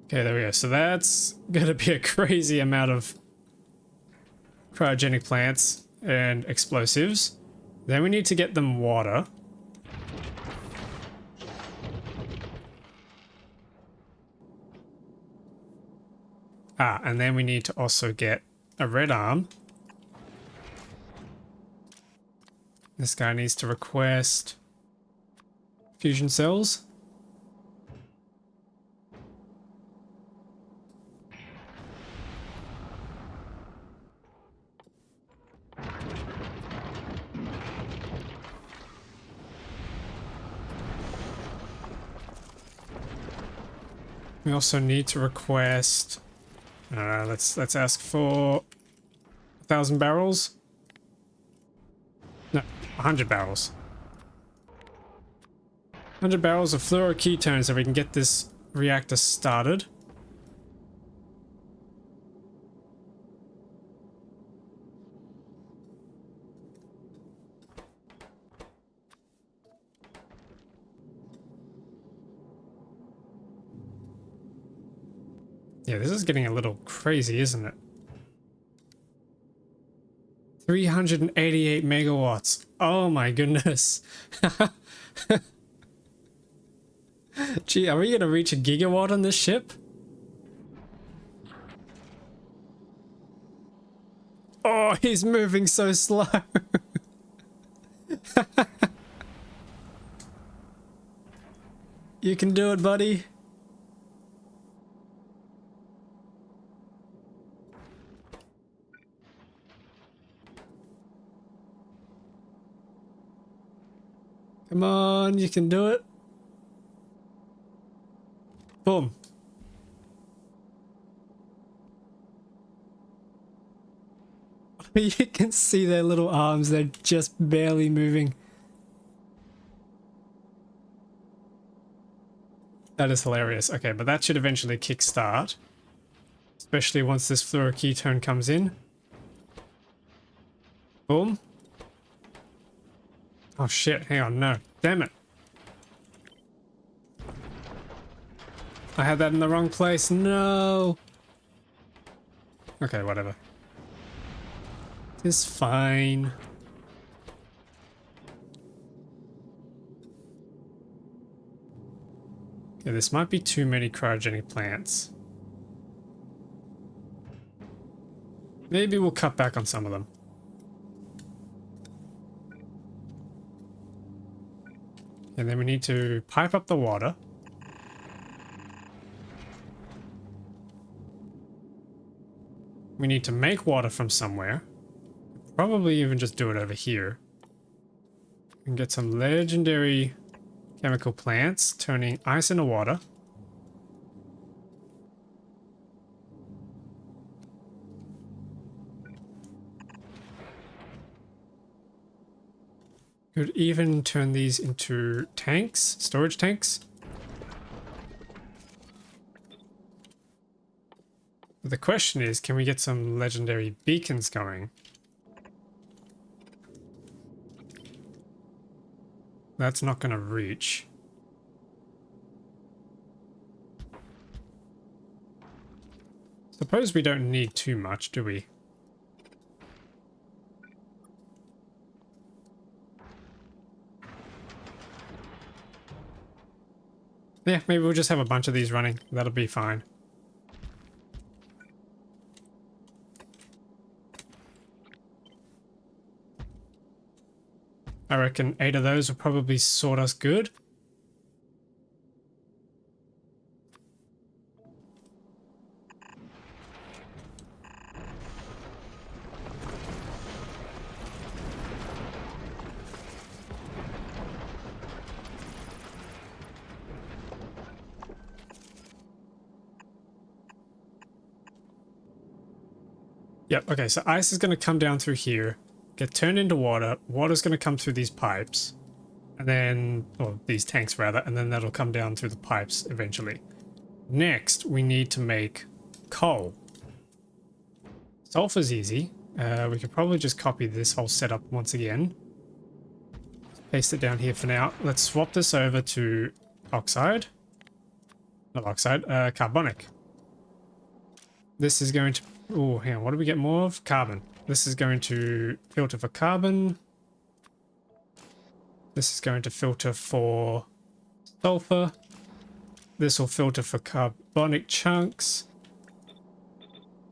Okay, there we go. So that's gonna be a crazy amount of cryogenic plants and explosives. Then we need to get them water. Ah, and then we need to also get a red arm. This guy needs to request fusion cells. We also need to request. Let's ask for 1,000 barrels. No, 100 barrels. 100 barrels of fluoroketones so we can get this reactor started. Yeah, this is getting a little crazy, isn't it? 388 megawatts. Oh my goodness. Gee, are we gonna reach a gigawatt on this ship? Oh, he's moving so slow. You can do it, buddy. Come on, you can do it. Boom. You can see their little arms, they're just barely moving. That is hilarious. Okay, but that should eventually kickstart. Especially once this fluoroketone comes in. Boom. Oh shit, hang on, no. Damn it. I had that in the wrong place, no. Okay, whatever. It's fine. Okay, this might be too many cryogenic plants. Maybe we'll cut back on some of them. And then we need to pipe up the water. We need to make water from somewhere. Probably even just do it over here. And get some legendary chemical plants, turning ice into water. Could even turn these into tanks, storage tanks. But the question is, can we get some legendary beacons going? That's not going to reach. Suppose we don't need too much, do we? Yeah, maybe we'll just have a bunch of these running. That'll be fine. I reckon 8 of those will probably sort us good. Yep, okay, so ice is going to come down through here, get turned into water. Water's going to come through these pipes. And then, or these tanks rather, and then that'll come down through the pipes eventually. Next, we need to make coal. Sulfur's easy. We could probably just copy this whole setup once again. Paste it down here for now. Let's swap this over to oxide. Not oxide, carbonic. This is going to... Oh, hang on. What do we get more of? Carbon. This is going to filter for carbon. This is going to filter for sulfur. This will filter for carbonic chunks.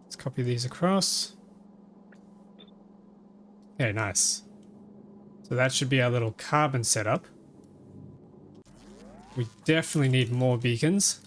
Let's copy these across. Okay, nice. So that should be our little carbon setup. We definitely need more beacons.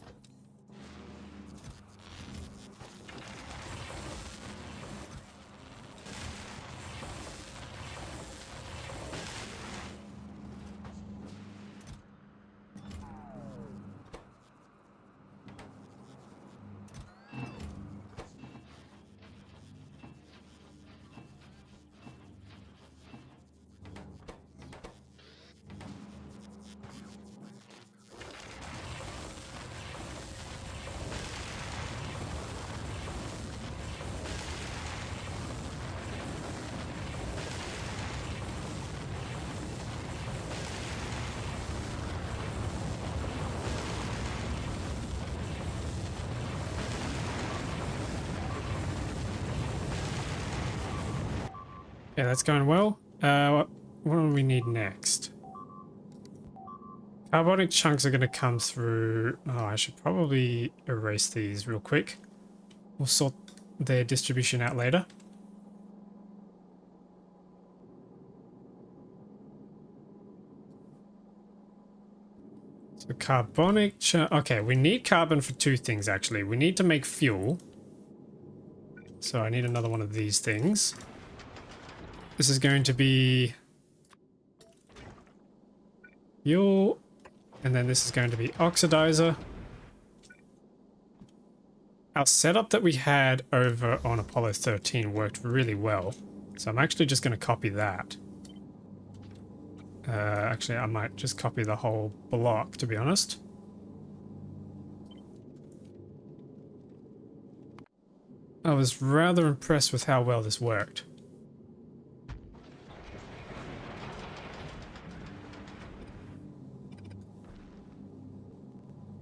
Yeah, that's going well. What do we need next? Carbonic chunks are going to come through. Oh, I should probably erase these real quick. We'll sort their distribution out later. So carbonic chunk. Okay, we need carbon for two things actually. We need to make fuel. So I need another one of these things. This is going to be fuel, and then this is going to be oxidizer. Our setup that we had over on Apollo 13 worked really well, so I'm actually just going to copy that. Actually, I might just copy the whole block, to be honest. I was rather impressed with how well this worked.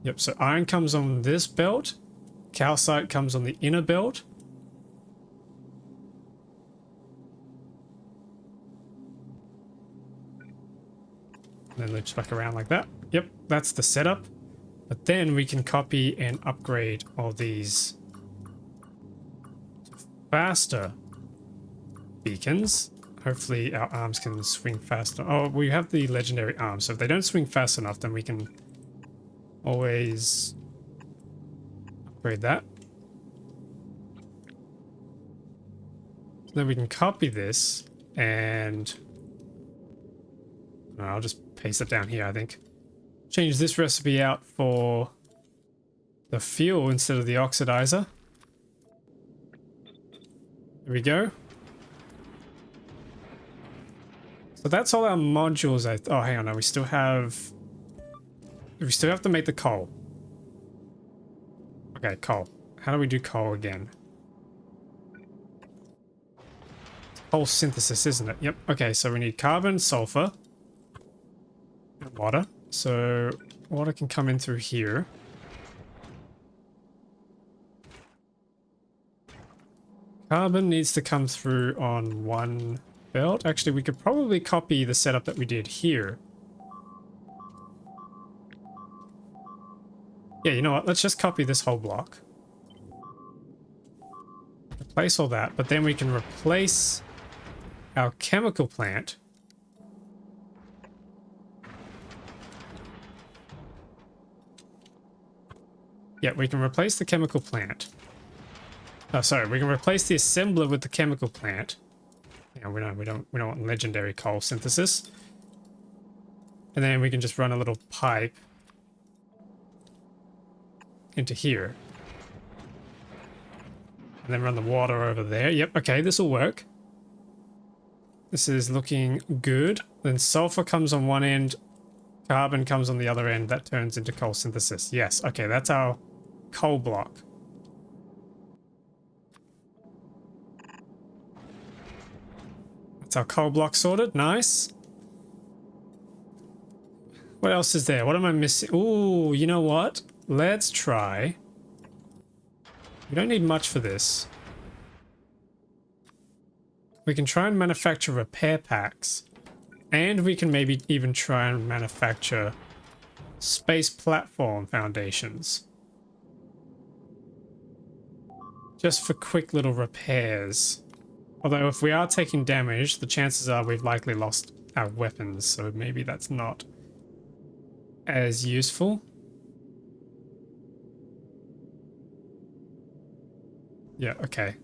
Yep, so iron comes on this belt, calcite comes on the inner belt. And then loops back around like that. Yep, that's the setup. But then we can copy and upgrade all these faster beacons. Hopefully our arms can swing faster. Oh, we have the legendary arms, so if they don't swing fast enough, then we can always upgrade that. Then we can copy this and I'll just paste it down here, I think. Change this recipe out for the fuel instead of the oxidizer. There we go. So that's all our modules. Oh, hang on, no, we still have to make the coal. Okay, coal. How do we do coal again? Coal synthesis, isn't it? Yep. Okay, so we need carbon, sulfur, and water. So water can come in through here. Carbon needs to come through on one belt. Actually, we could probably copy the setup that we did here. Yeah, you know what? Let's just copy this whole block. Replace all that, but then we can replace our chemical plant. Yeah, we can replace the chemical plant. Oh, sorry, we can replace the assembler with the chemical plant. Yeah, we don't want legendary coal synthesis. And then we can just run a little pipe into here. And then run the water over there. Yep, okay, this will work. This is looking good. Then sulfur comes on one end, carbon comes on the other end. That turns into coal synthesis. Yes, okay, that's our coal block. That's our coal block sorted. Nice. What else is there? What am I missing? Ooh, you know what? Let's try. We don't need much for this. We can try and manufacture repair packs. And we can maybe even try and manufacture space platform foundations. Just for quick little repairs. Although if we are taking damage, the chances are we've likely lost our weapons, so maybe that's not as useful. Yeah, okay.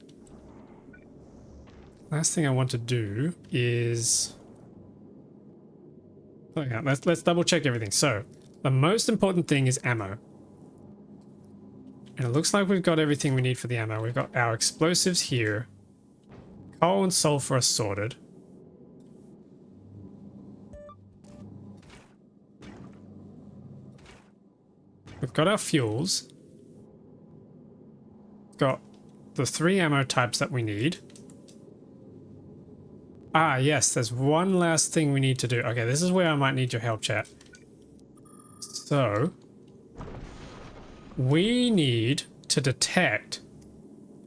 Last thing I want to do is... oh yeah, let's double check everything. So, the most important thing is ammo. And it looks like we've got everything we need for the ammo. We've got our explosives here. Coal and sulfur are sorted. We've got our fuels. Got the 3 ammo types that we need. Ah, yes, there's one last thing we need to do. Okay, this is where I might need your help, chat. So, we need to detect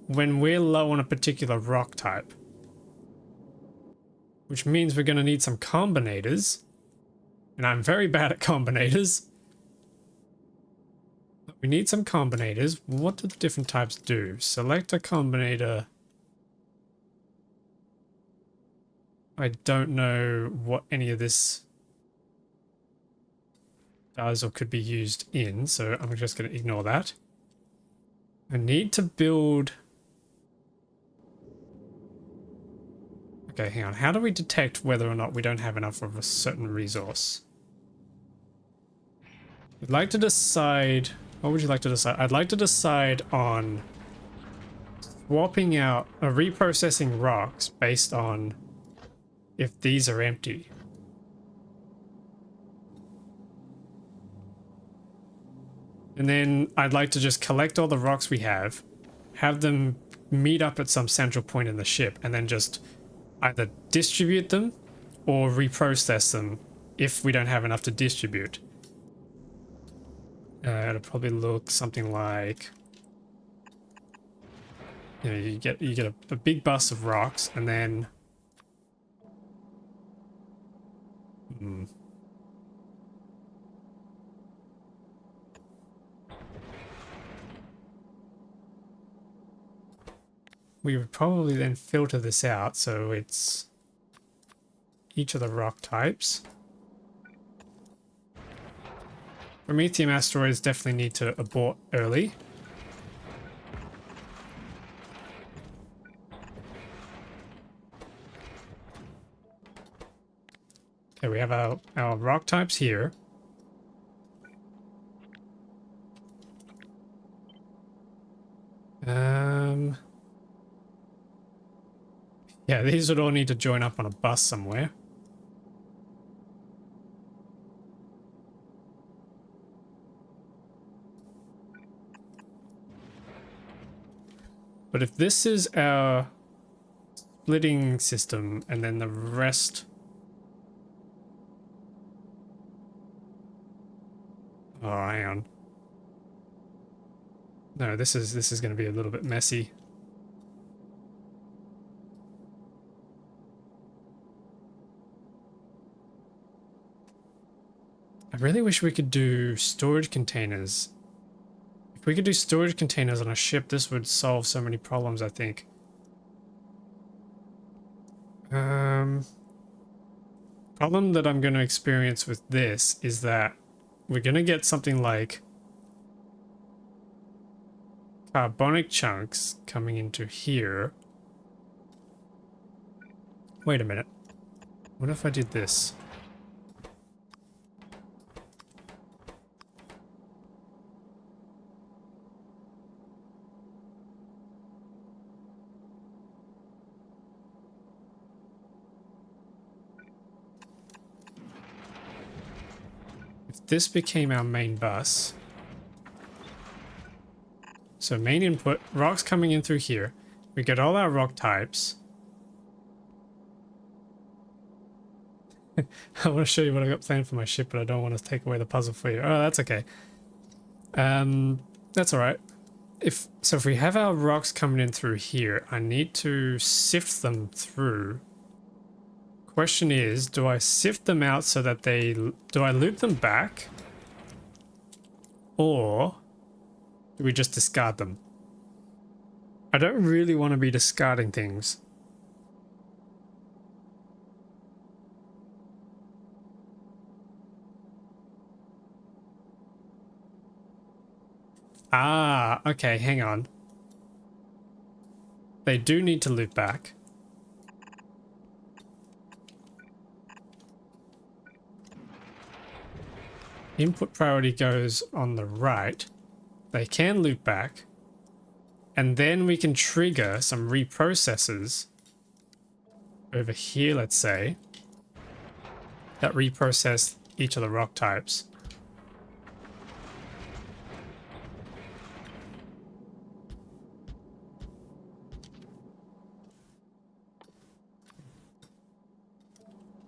when we're low on a particular rock type. Which means we're going to need some combinators. And I'm very bad at combinators. But we need some combinators. What do the different types do? Select a combinator. I don't know what any of this does or could be used in, so I'm just going to ignore that. I need to build... okay, hang on. How do we detect whether or not we don't have enough of a certain resource? I'd like to decide... what would you like to decide? I'd like to decide on swapping out or reprocessing rocks based on if these are empty. And then I'd like to just collect all the rocks we have them meet up at some central point in the ship, and then just either distribute them or reprocess them if we don't have enough to distribute. It'll probably look something like, you know, you get a big bus of rocks, and then we would probably then filter this out so it's each of the rock types. Promethium asteroids definitely need to abort early. Okay, we have our rock types here. Yeah, these would all need to join up on a bus somewhere. But if this is our splitting system and then the rest... oh, hang on. No, this is going to be a little bit messy. I really wish we could do storage containers. If we could do storage containers on a ship, this would solve so many problems, I think. Problem that I'm going to experience with this is that we're going to get something like carbonic chunks coming into here. Wait a minute. What if I did this? if this became our main bus, so main input, rocks coming in through here. We get all our rock types. I want to show you what I got planned for my ship, but I don't want to take away the puzzle for you. Oh, that's okay. That's all right. If we have our rocks coming in through here, I need to sift them through. Question is, do I sift them out so that do I loop them back? Or do we just discard them? I don't really want to be discarding things. Ah, okay, hang on. They do need to loop back. Input priority goes on the right. They can loop back. And then we can trigger some reprocessors over here, let's say, that reprocess each of the rock types.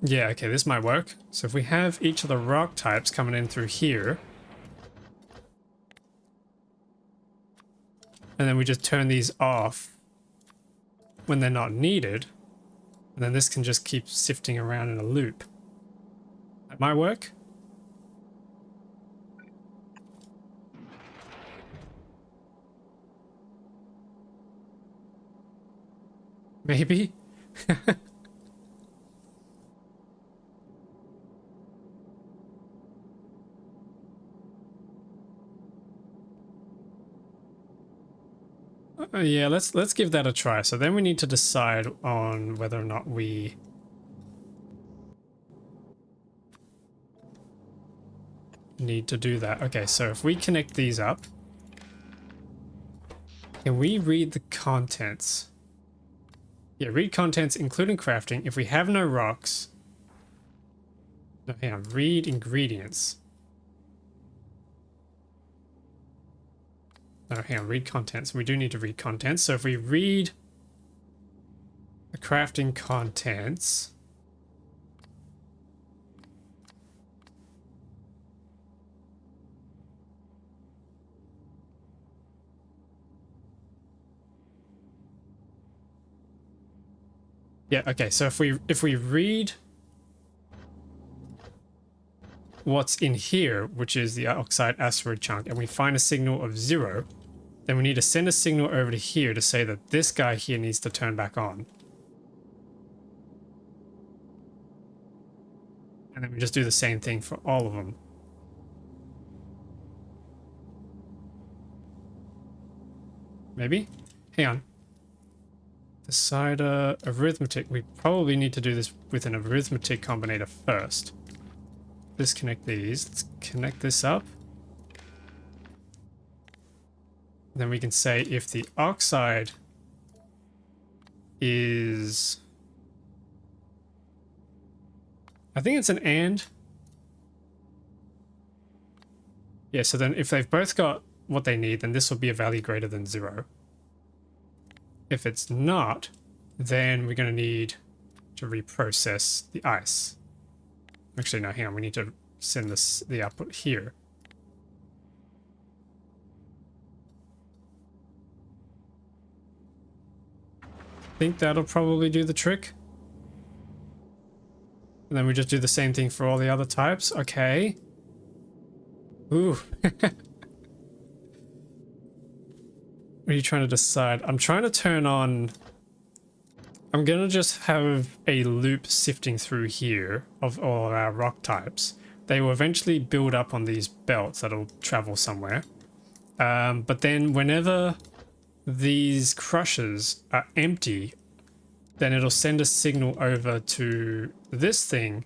Yeah, okay, this might work. So if we have each of the rock types coming in through here, and then we just turn these off when they're not needed, and then this can just keep sifting around in a loop. That might work. Maybe. Yeah, let's give that a try. So then we need to decide on whether or not we need to do that. Okay, so if we connect these up, can we read the contents? Yeah, read contents including crafting. If we have no rocks, no, hang on, read ingredients. No, hang on, read contents. We do need to read contents. So if we read the crafting contents, yeah, okay, so if we read what's in here, which is the oxide asteroid chunk, and we find a signal of 0, then we need to send a signal over to here to say that this guy here needs to turn back on. And then we just do the same thing for all of them. Maybe? Hang on. Decider, arithmetic. We probably need to do this with an arithmetic combinator first. Disconnect these. Let's connect this up. Then we can say if the oxide is... I think it's an and. Yeah, so then if they've both got what they need, then this will be a value greater than 0. If it's not, then we're going to need to reprocess the ice. Actually, no, hang on. We need to send the output here. I think that'll probably do the trick. And then we just do the same thing for all the other types. Okay. Ooh. What are you trying to decide? I'm trying to turn on... I'm going to just have a loop sifting through here of all of our rock types. They will eventually build up on these belts that'll travel somewhere. But then whenever these crushers are empty, then it'll send a signal over to this thing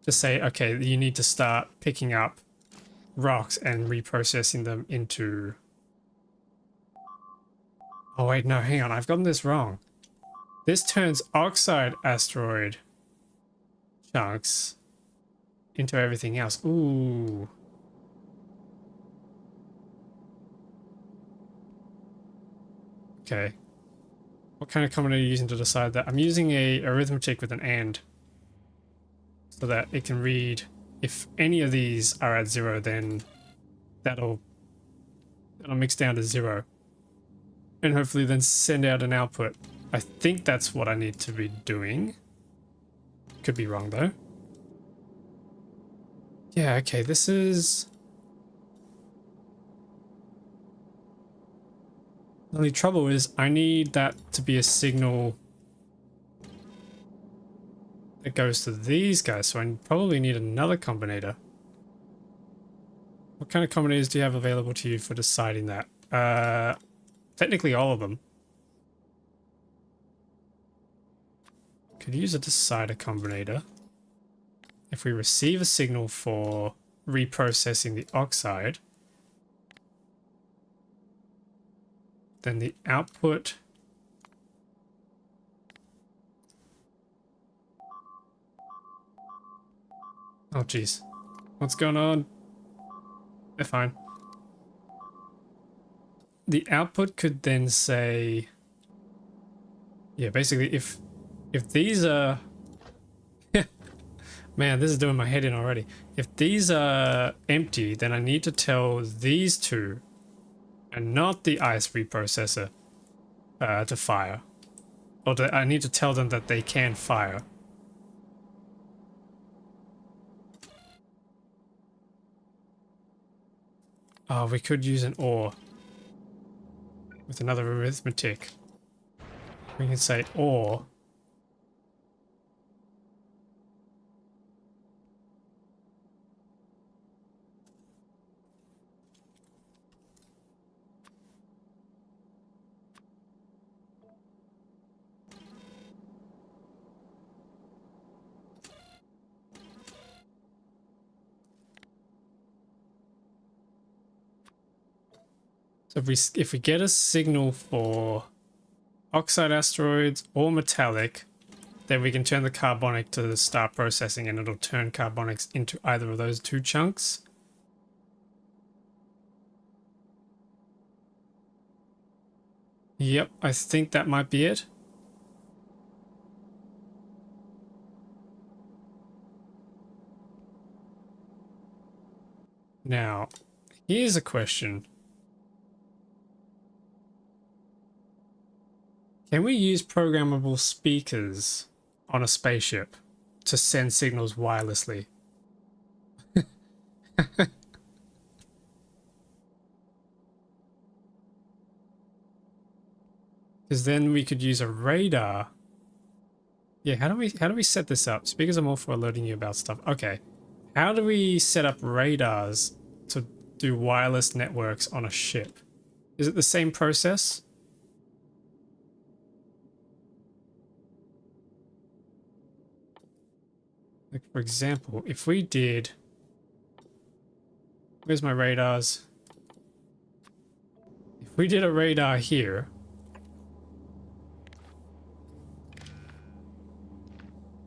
to say, okay, you need to start picking up rocks and reprocessing them into... Oh wait, no, hang on, I've gotten this wrong. This turns oxide asteroid chunks into everything else. Ooh. Okay. What kind of combinator are you using to decide that? I'm using a arithmetic with an AND so that it can read if any of these are at 0, then that'll mix down to 0 and hopefully then send out an output. I think that's what I need to be doing. Could be wrong though. Yeah, okay, this is... The only trouble is I need that to be a signal that goes to these guys, so I probably need another combinator. What kind of combinators do you have available to you for deciding that? Technically all of them. Could use a decider combinator. If we receive a signal for reprocessing the oxide, then the output... Oh, jeez. What's going on? They're fine. The output could then say... Yeah, basically, if these are... Man, this is doing my head in already. If these are empty, then I need to tell these two, and not the ice reprocessor, to fire. Or I need to tell them that they can fire. Oh, we could use an OR with another arithmetic. We can say OR. So if we get a signal for oxide asteroids or metallic, then we can turn the carbonic to start processing and it'll turn carbonics into either of those two chunks. Yep, I think that might be it. Now, here's a question. Can we use programmable speakers on a spaceship to send signals wirelessly? Because then we could use a radar. Yeah, how do we set this up? Speakers are more for alerting you about stuff. Okay. How do we set up radars to do wireless networks on a ship? Is it the same process? Like, for example, if we did... Where's my radars? If we did a radar here...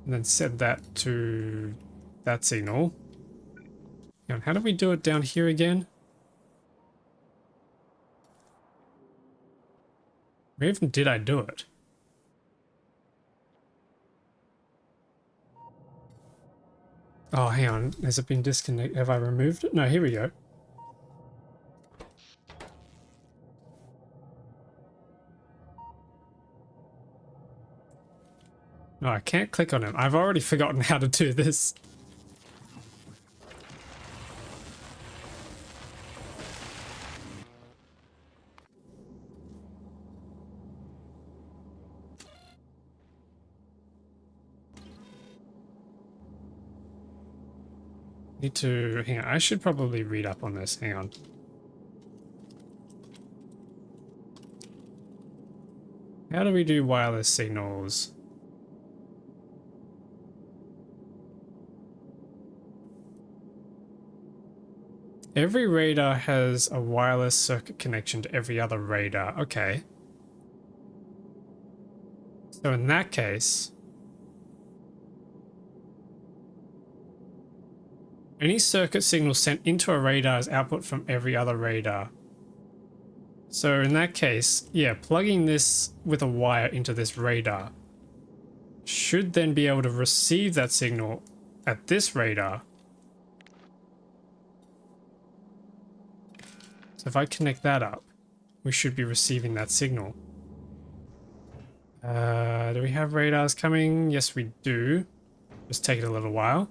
and then set that to that signal. And how do we do it down here again? Where even did I do it? Oh, hang on. Has it been disconnected? Have I removed it? No, here we go. No, I can't click on it. I've already forgotten how to do this. Need to... Hang on. I should probably read up on this. Hang on. How do we do wireless signals? Every radar has a wireless circuit connection to every other radar. Okay. So in that case... Any circuit signal sent into a radar is output from every other radar. So in that case, yeah, plugging this with a wire into this radar should then be able to receive that signal at this radar. So if I connect that up, we should be receiving that signal. Do we have radars coming? Yes, we do. Just take it a little while.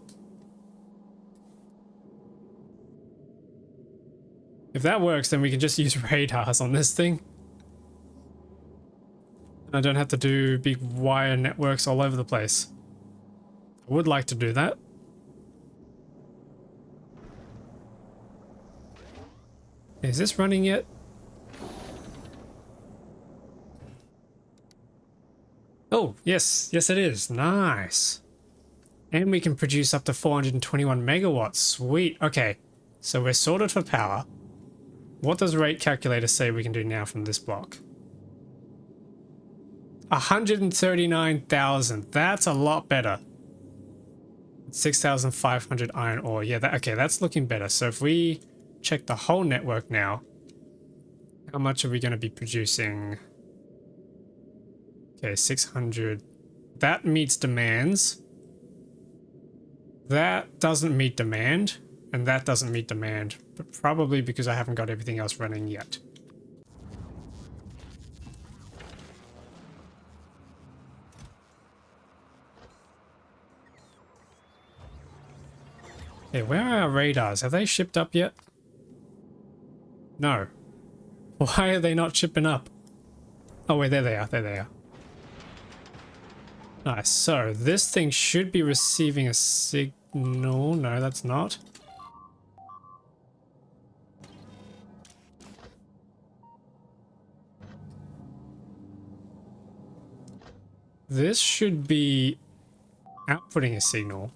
If that works, then we can just use radars on this thing. I don't have to do big wire networks all over the place. I would like to do that. Is this running yet? Oh, yes. Yes, it is. Nice. And we can produce up to 421 megawatts. Sweet. Okay. So we're sorted for power. What does rate calculator say we can do now from this block? 139,000. That's a lot better. 6,500 iron ore. Yeah, okay, that's looking better. So if we check the whole network now, how much are we going to be producing? Okay, 600. That meets demands. That doesn't meet demand. And that doesn't meet demand. But probably because I haven't got everything else running yet. Hey, where are our radars? Have they shipped up yet? No. Why are they not shipping up? Oh wait, there they are. There they are. Nice. So this thing should be receiving a signal. No, that's not. This should be outputting a signal.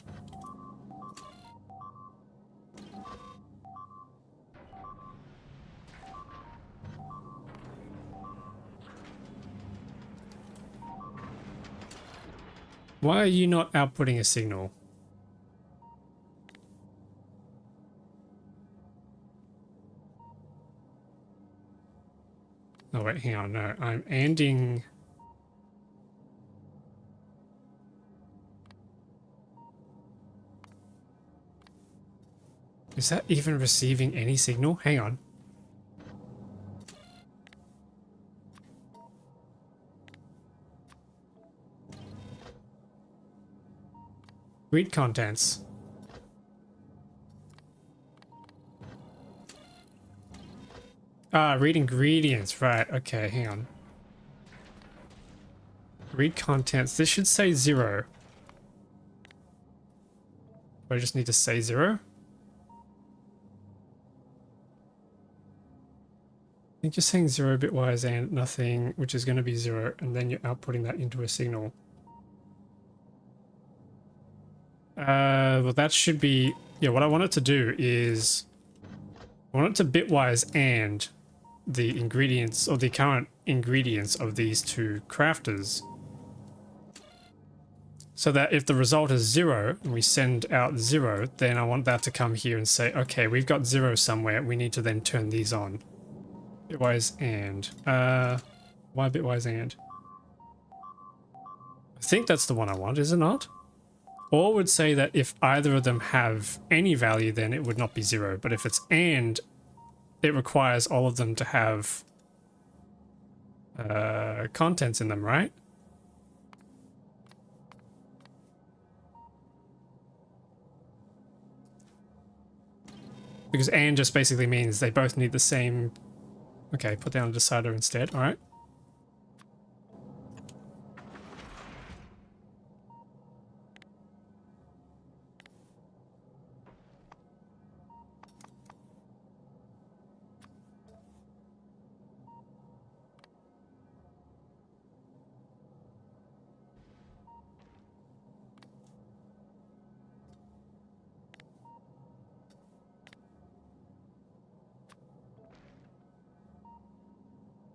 Why are you not outputting a signal? Oh wait, hang on, no, I'm ending. Is that even receiving any signal? Hang on. Read contents. Ah, read ingredients. Right, okay, hang on. Read contents. This should say 0. I just need to say 0. I think you're saying 0 bitwise and nothing, which is going to be 0, and then you're outputting that into a signal. Well, that should be... Yeah, what I want it to do is... I want it to bitwise and the ingredients, or the current ingredients of these two crafters. So that if the result is 0, and we send out 0, then I want that to come here and say, okay, we've got 0 somewhere, we need to then turn these on. Bitwise and... why bitwise and? I think that's the one I want, is it not? Or would say that if either of them have any value, then it would not be 0. But if it's and, it requires all of them to have contents in them, right? Because and just basically means they both need the same... Okay, put down a decider instead, alright.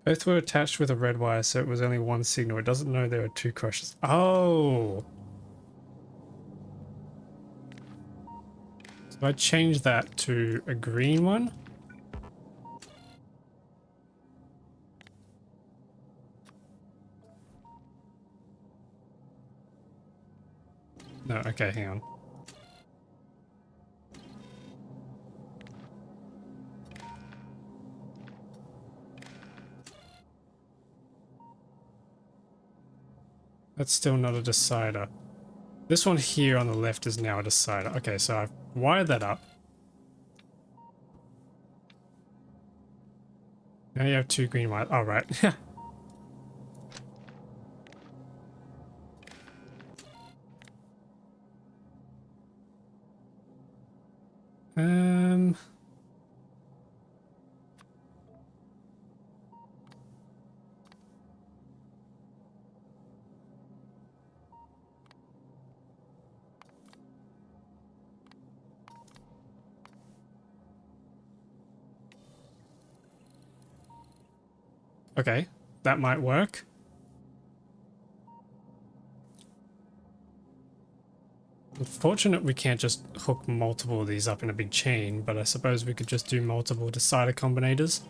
Both were attached with a red wire, so it was only one signal. It doesn't know there are 2 crushers. Oh! So If I change that to a green one. No, okay, hang on. That's still not a decider. This one here on the left is now a decider. Okay, so I've wired that up. Now you have two green wires. Oh, right. um... Okay, that might work. Unfortunate we can't just hook multiple of these up in a big chain, but I suppose we could just do multiple decider combinators.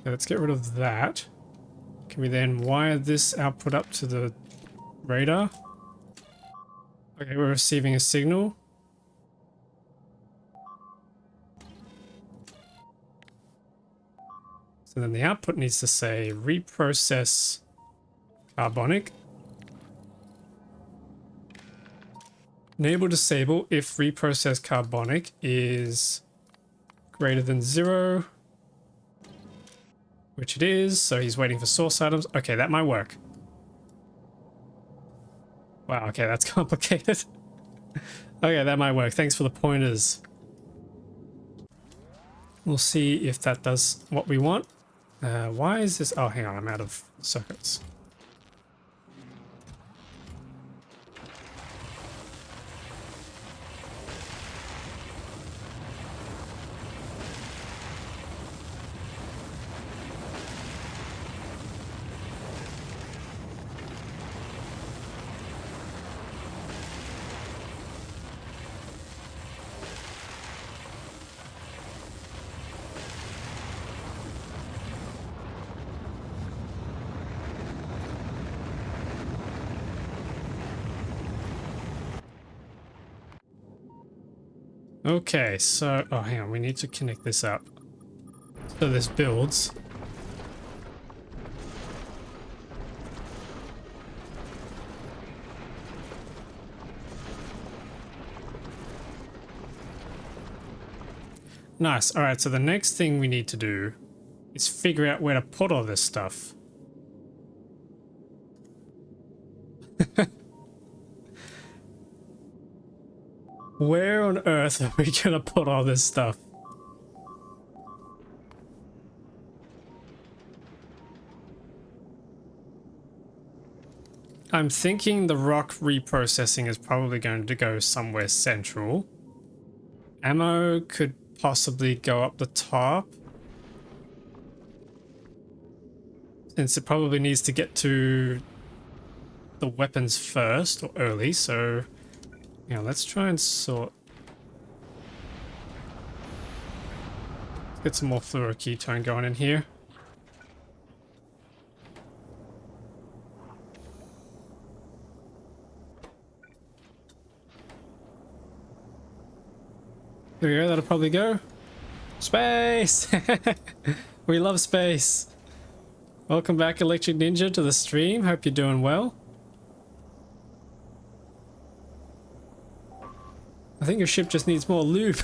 Okay, let's get rid of that. Can we then wire this output up to the radar? Okay, we're receiving a signal. So then the output needs to say reprocess carbonic. Enable disable if reprocess carbonic is greater than 0, which it is, so he's waiting for source items. Okay, that might work. Wow, okay, that's complicated. Okay, that might work. Thanks for the pointers. We'll see if that does what we want. Why is this? Oh, hang on, I'm out of circuits. Okay, so, oh, hang on, we need to connect this up. So this builds. Nice. All right, so the next thing we need to do is figure out where to put all this stuff. Where on earth are we gonna put all this stuff? I'm thinking the rock reprocessing is probably going to go somewhere central. Ammo could possibly go up the top, since it probably needs to get to the weapons first or early, so yeah, let's try and sort. Let's get some more fluoroketone going in here. There we go, that'll probably go. Space! We love space. Welcome back, Electric Ninja, to the stream. Hope you're doing well. I think your ship just needs more lube.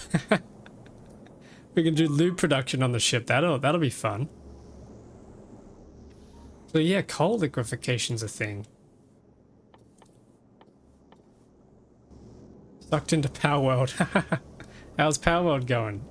We can do lube production on the ship. That'll be fun. So yeah, coal liquefation's a thing. Sucked into Power World. How's Power World going?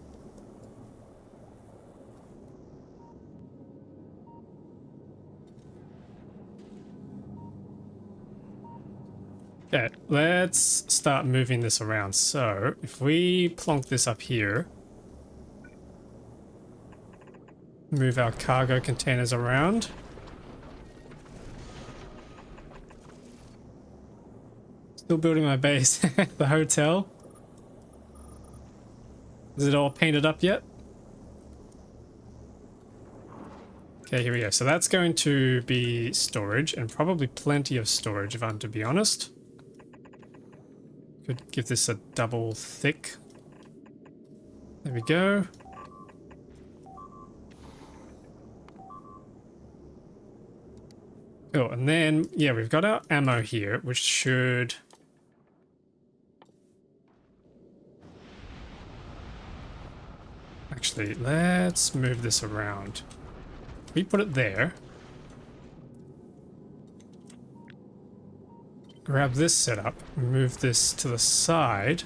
Okay, let's start moving this around. So if we plonk this up here, move our cargo containers around. Still building my base. The hotel. Is it all painted up yet? Okay, here we go. So that's going to be storage, and probably plenty of storage if I'm to be honest. Could give this a double thick. There we go. Cool, and then, yeah, we've got our ammo here, which should... Actually, let's move this around. We put it there. Grab this setup, move this to the side.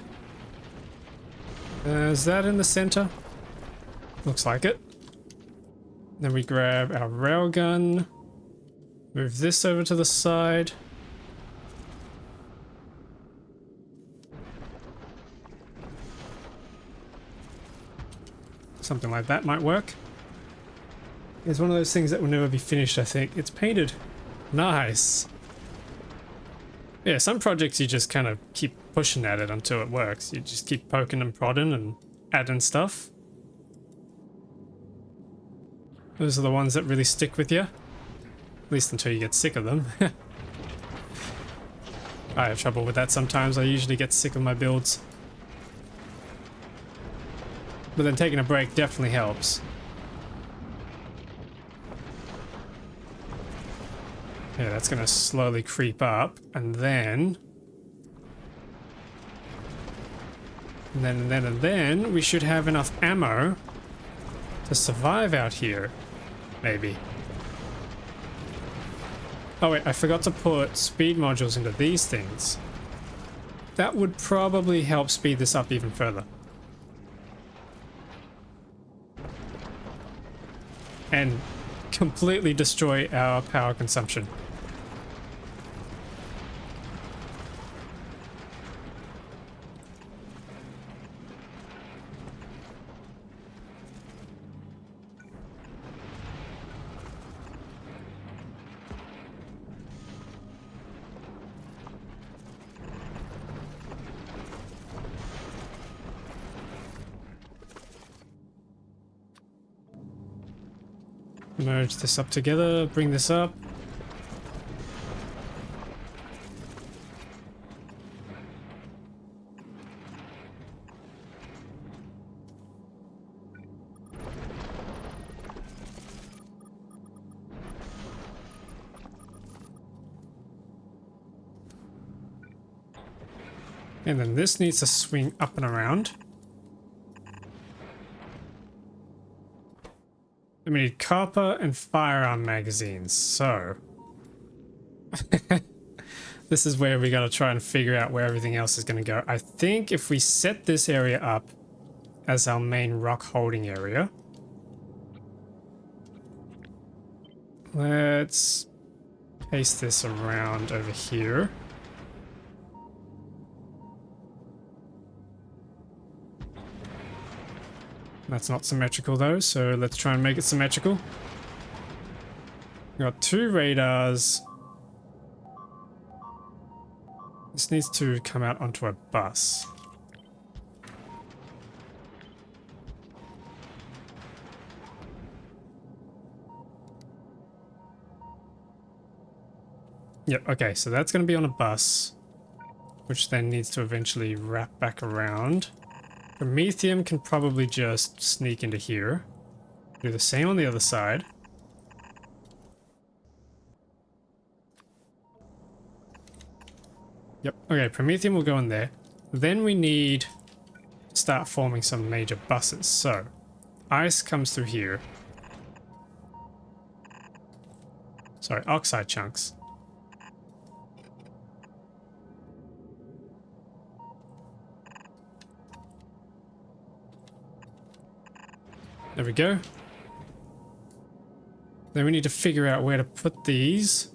Is that in the center? Looks like it. Then we grab our railgun, move this over to the side. Something like that might work. It's one of those things that will never be finished, I think. It's painted. Nice. Yeah, some projects you just kind of keep pushing at it until it works. You just keep poking and prodding and adding stuff. Those are the ones that really stick with you. At least until you get sick of them. I have trouble with that sometimes. I usually get sick of my builds. But then taking a break definitely helps. Yeah, that's going to slowly creep up, and then we should have enough ammo to survive out here, maybe. Oh wait, I forgot to put speed modules into these things. That would probably help speed this up even further. And completely destroy our power consumption. Merge this up together, bring this up. And then this needs to swing up and around. We need copper and firearm magazines, so... This is where we gotta try and figure out where everything else is gonna go. I think if we set this area up as our main rock holding area... Let's paste this around over here. That's not symmetrical though, so let's try and make it symmetrical. We've got 2 radars. This needs to come out onto a bus. Yep, okay, so that's going to be on a bus, which then needs to eventually wrap back around. Promethium can probably just sneak into here. Do the same on the other side. Yep, okay, Promethium will go in there. Then we need to start forming some major buses. So, ice comes through here. Sorry, oxide chunks. There we go. Then we need to figure out where to put these.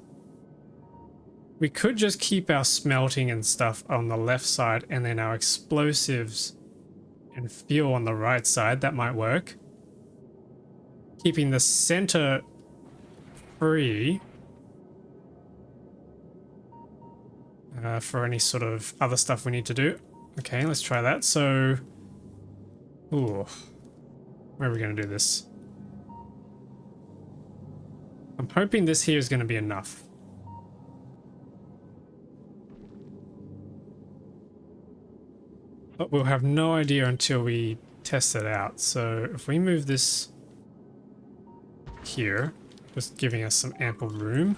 We could just keep our smelting and stuff on the left side and then our explosives and fuel on the right side. That might work. Keeping the center free. for any sort of other stuff we need to do. Okay, let's try that. So, ooh, where are we going to do this? I'm hoping this here is going to be enough. But we'll have no idea until we test it out. So if we move this here, just giving us some ample room.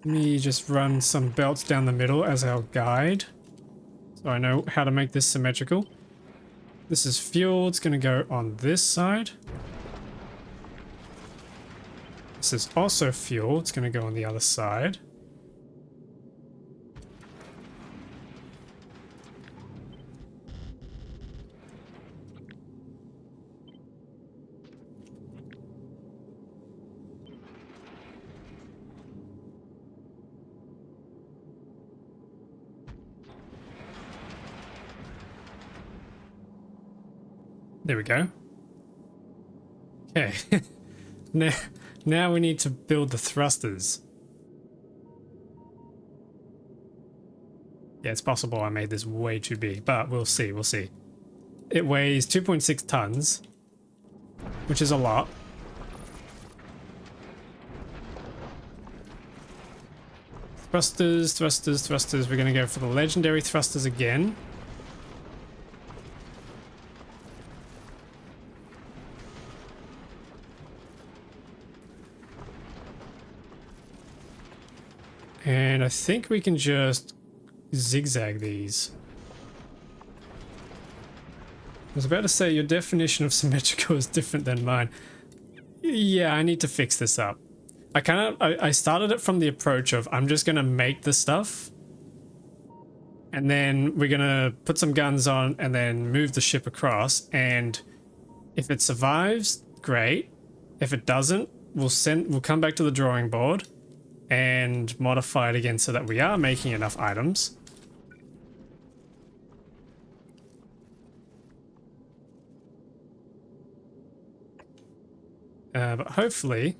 Let me just run some belts down the middle as our guide, so I know how to make this symmetrical. This is fuel, it's going to go on this side. This is also fuel, it's going to go on the other side. There we go. Okay. Now we need to build the thrusters. Yeah, it's possible I made this way too big, but we'll see, we'll see. It weighs 2.6 tons, which is a lot. Thrusters, thrusters, thrusters. We're going to go for the legendary thrusters again. And I think we can just zigzag these. I was about to say your definition of symmetrical is different than mine. Yeah, I need to fix this up. I started it from the approach of I'm just gonna make the stuff and then we're gonna put some guns on and then move the ship across, and if it survives, great. If it doesn't, we'll come back to the drawing board and modify it again so that we are making enough items. But hopefully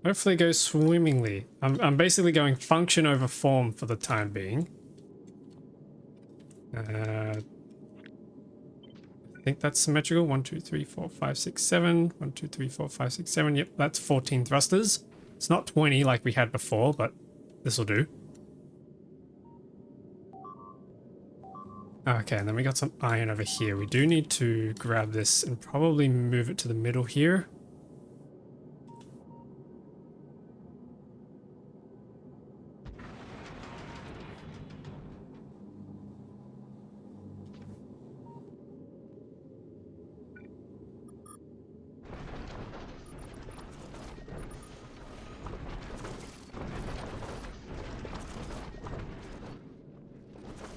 it goes swimmingly. I'm basically going function over form for the time being. I think that's symmetrical. 1, 2, 3, 4, 5, 6, 7. 1, 2, 3, 4, 5, 6, 7. Yep, that's 14 thrusters. It's not 20 like we had before, but this will do. Okay, and then we got some iron over here. We do need to grab this and probably move it to the middle here.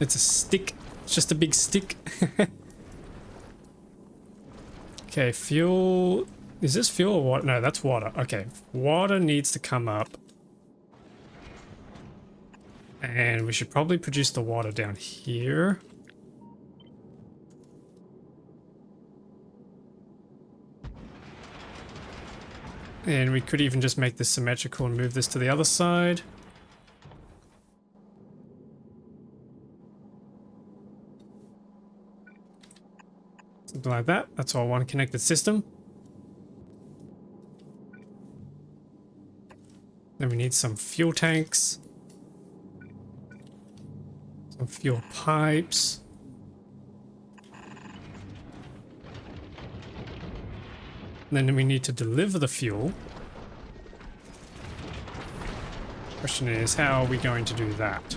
It's a stick. It's just a big stick. Okay, fuel. Is this fuel or water? No, that's water. Okay, water needs to come up. And we should probably produce the water down here. And we could even just make this symmetrical and move this to the other side. Something like that. That's all one connected system. Then we need some fuel tanks. Some fuel pipes. And then we need to deliver the fuel. Question is, how are we going to do that?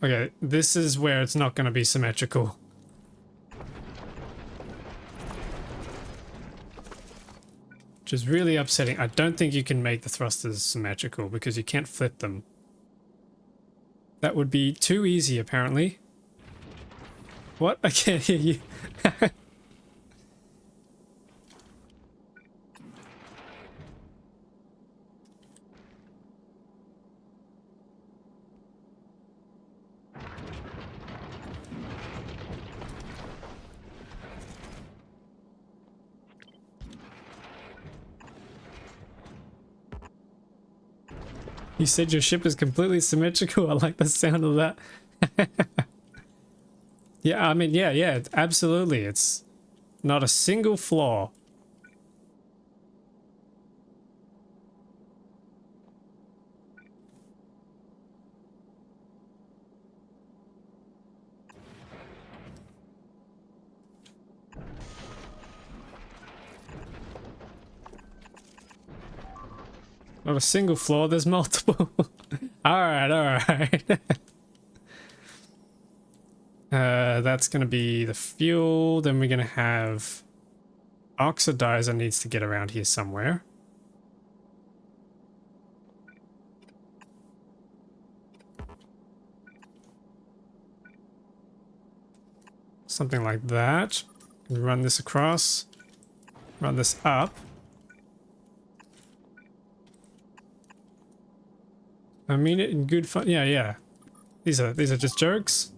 Okay, this is where it's not going to be symmetrical. which is really upsetting. I don't think you can make the thrusters symmetrical because you can't flip them. That would be too easy, apparently. What? I can't hear you. You said your ship is completely symmetrical. I like the sound of that. Yeah, I mean, yeah, absolutely. It's not a single flaw. Not a single flaw, there's multiple. Alright. That's gonna be the fuel. Then we're gonna have oxidizer needs to get around here somewhere. Something like that. Run this across. Run this up. I mean it in good fun. Yeah. These are just jokes.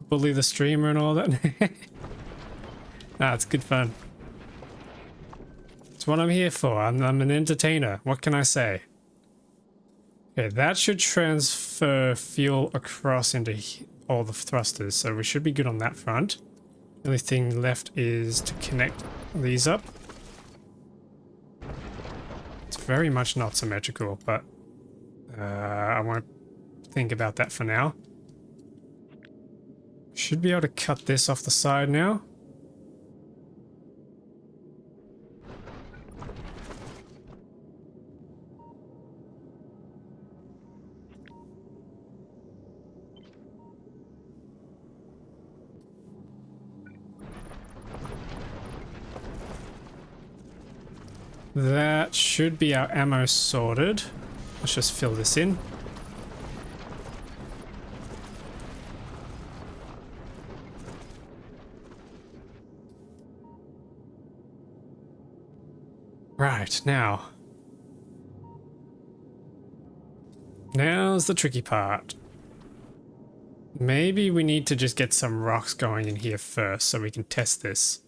Bully the streamer and all that. Nah, it's good fun. It's what I'm here for. I'm an entertainer. What can I say? Okay, that should transfer fuel across into all the thrusters, so we should be good on that front. The only thing left is to connect these up. It's very much not symmetrical, but I won't think about that for now. Should be able to cut this off the side now. That should be our ammo sorted. Let's just fill this in. Right, now's the tricky part. Maybe we need to just get some rocks going in here first so we can test this.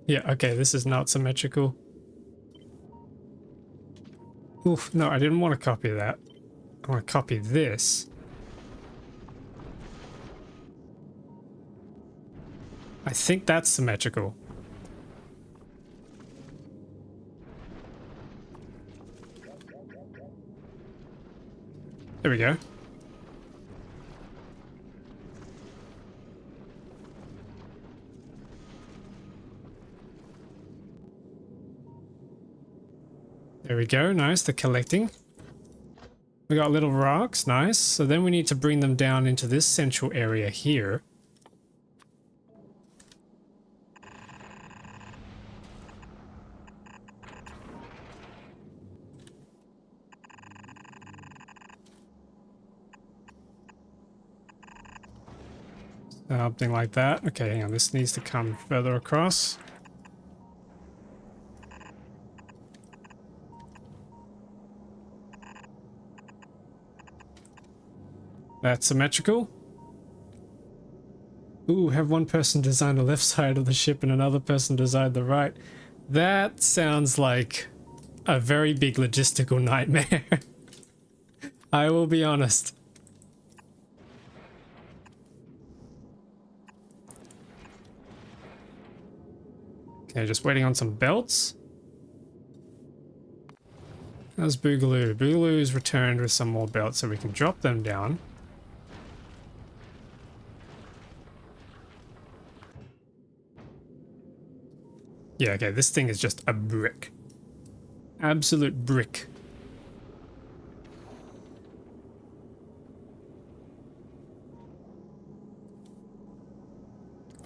Yeah, okay, this is not symmetrical. Oof, no, I didn't want to copy that. I want to copy this. I think that's symmetrical. There we go. There we go, nice, the collecting. We got little rocks, nice. So then we need to bring them down into this central area here. Something like that. Okay, hang on, this needs to come further across. That's symmetrical. Ooh, have one person design the left side of the ship and another person design the right. That sounds like a very big logistical nightmare. I will be honest. Okay, just waiting on some belts. How's Boogaloo? Boogaloo's returned with some more belts so we can drop them down. Yeah, okay, this thing is just a brick. Absolute brick.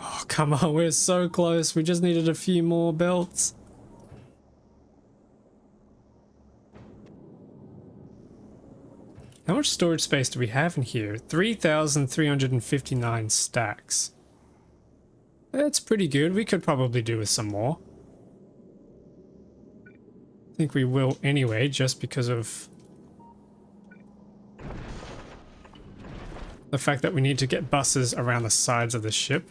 Oh, come on, we're so close. We just needed a few more belts. How much storage space do we have in here? 3,359 stacks. That's pretty good. We could probably do with some more. I think we will anyway, just because of the fact that we need to get buses around the sides of the ship.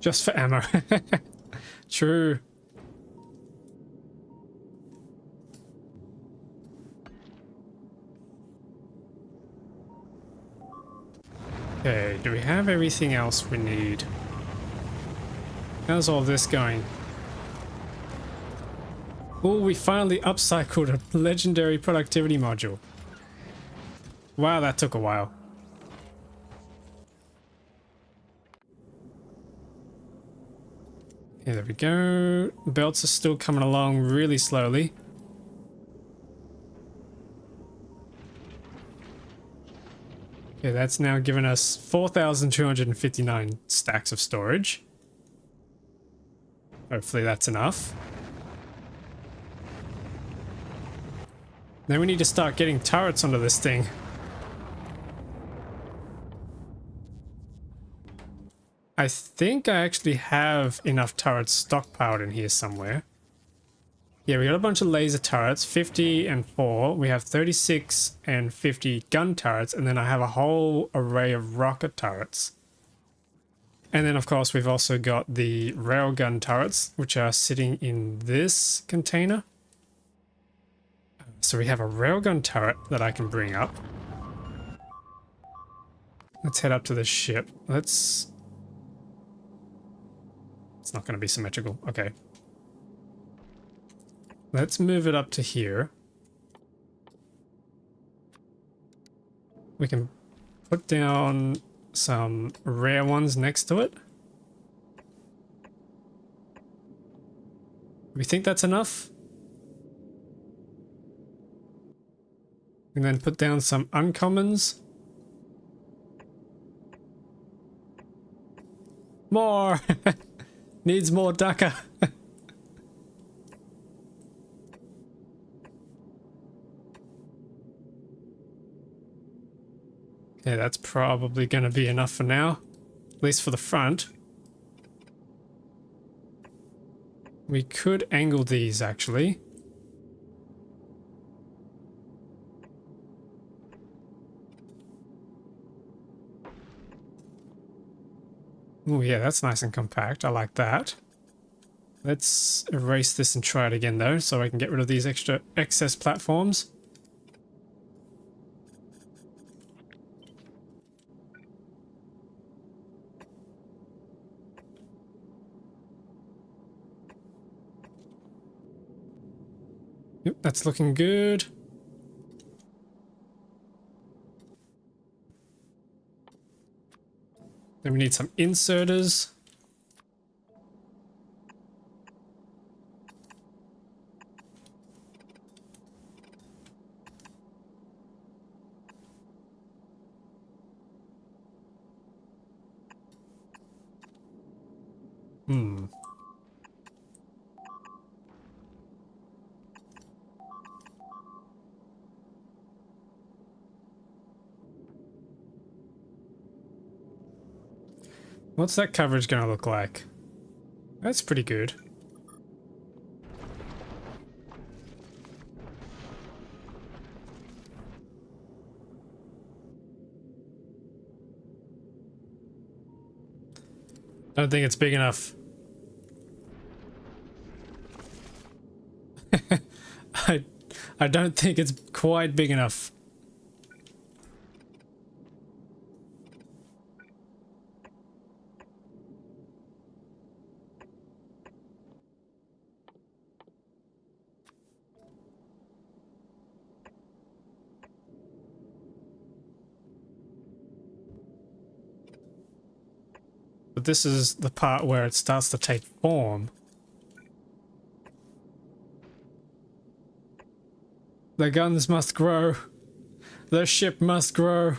Just for ammo. True. Okay, do we have everything else we need? How's all this going? Oh, we finally upcycled a legendary productivity module. Wow, that took a while. Okay, there we go. Belts are still coming along really slowly. Okay, that's now given us 4,259 stacks of storage. Hopefully that's enough. Then we need to start getting turrets onto this thing. I think I actually have enough turrets stockpiled in here somewhere. Yeah, we got a bunch of laser turrets, 50 and 4. We have 36 and 50 gun turrets, and then I have a whole array of rocket turrets. And then, of course, we've also got the railgun turrets, which are sitting in this container. So we have a railgun turret that I can bring up. Let's head up to the ship. It's not going to be symmetrical. Okay. Let's move it up to here. We can put down some rare ones next to it. We think that's enough? And then put down some uncommons. More! Needs more ducker. Okay, that's probably going to be enough for now. At least for the front. We could angle these, actually. Oh yeah, that's nice and compact. I like that. Let's erase this and try it again, though, so I can get rid of these extra excess platforms. Yep, that's looking good. Then we need some inserters. What's that coverage going to look like? That's pretty good. Don't think it's big enough. I don't think it's quite big enough. that this is the part where it starts to take form. The guns must grow. The ship must grow.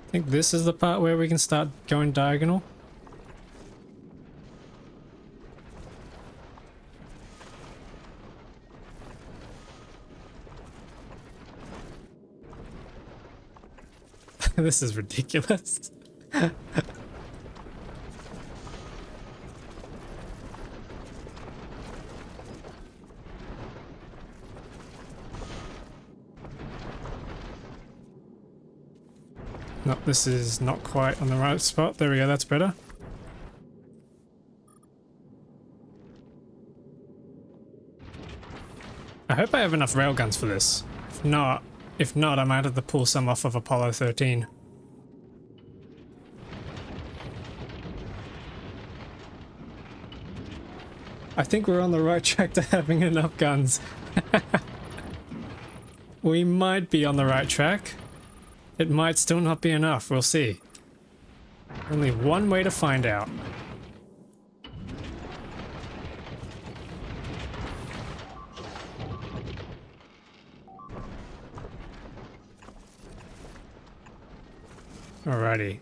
I think this is the part where we can start going diagonal. This is ridiculous. No, this is not quite on the right spot. There we go, that's better. I hope I have enough railguns for this. If not, I might have to pull some off of Apollo 13. I think we're on the right track to having enough guns. We might be on the right track. It might still not be enough, we'll see. Only one way to find out. Alrighty.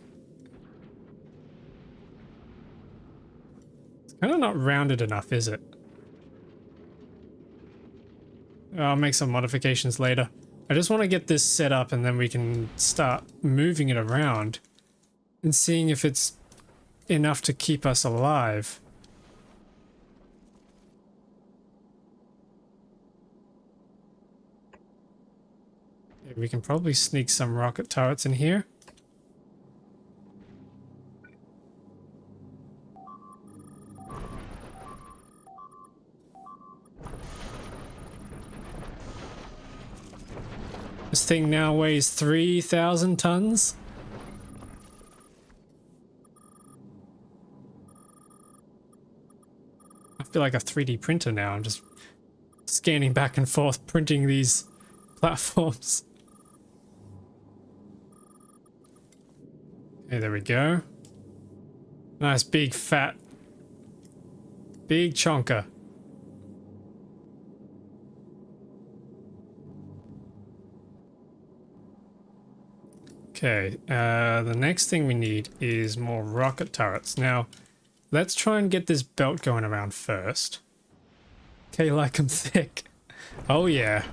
It's kind of not rounded enough, is it? I'll make some modifications later. I just want to get this set up and then we can start moving it around and seeing if it's enough to keep us alive. Yeah, we can probably sneak some rocket turrets in here. This thing now weighs 3,000 tons. I feel like a 3D printer now. I'm just scanning back and forth, printing these platforms. Okay, there we go. Nice big fat, big chonker. Okay, the next thing we need is more rocket turrets. Now, let's try and get this belt going around first. Okay, like 'em thick. Oh yeah,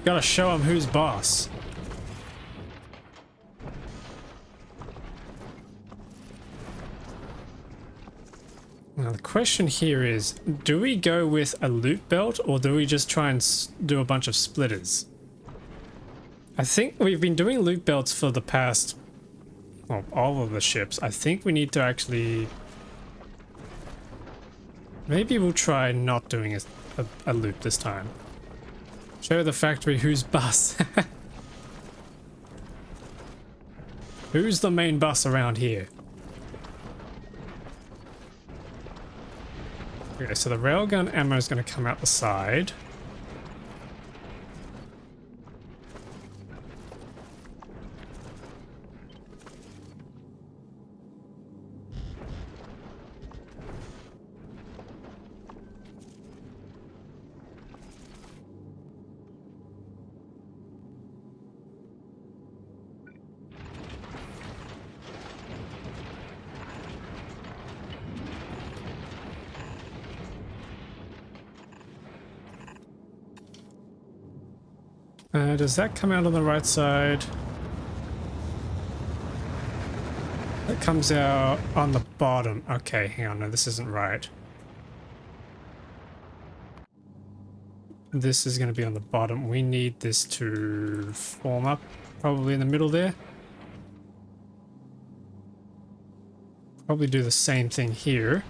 gotta show 'em who's boss. Now the question here is, do we go with a loot belt or do we just try and do a bunch of splitters? I think we've been doing loot belts for the past, well, all of the ships. I think we need to actually... Maybe we'll try not doing a loop this time. Show the factory who's boss. Who's the main boss around here? Okay, so the railgun ammo is going to come out the side. Does that come out on the right side? That comes out on the bottom. Okay, hang on, no, this isn't right. This is going to be on the bottom. We need this to form up, probably in the middle there. Probably do the same thing here.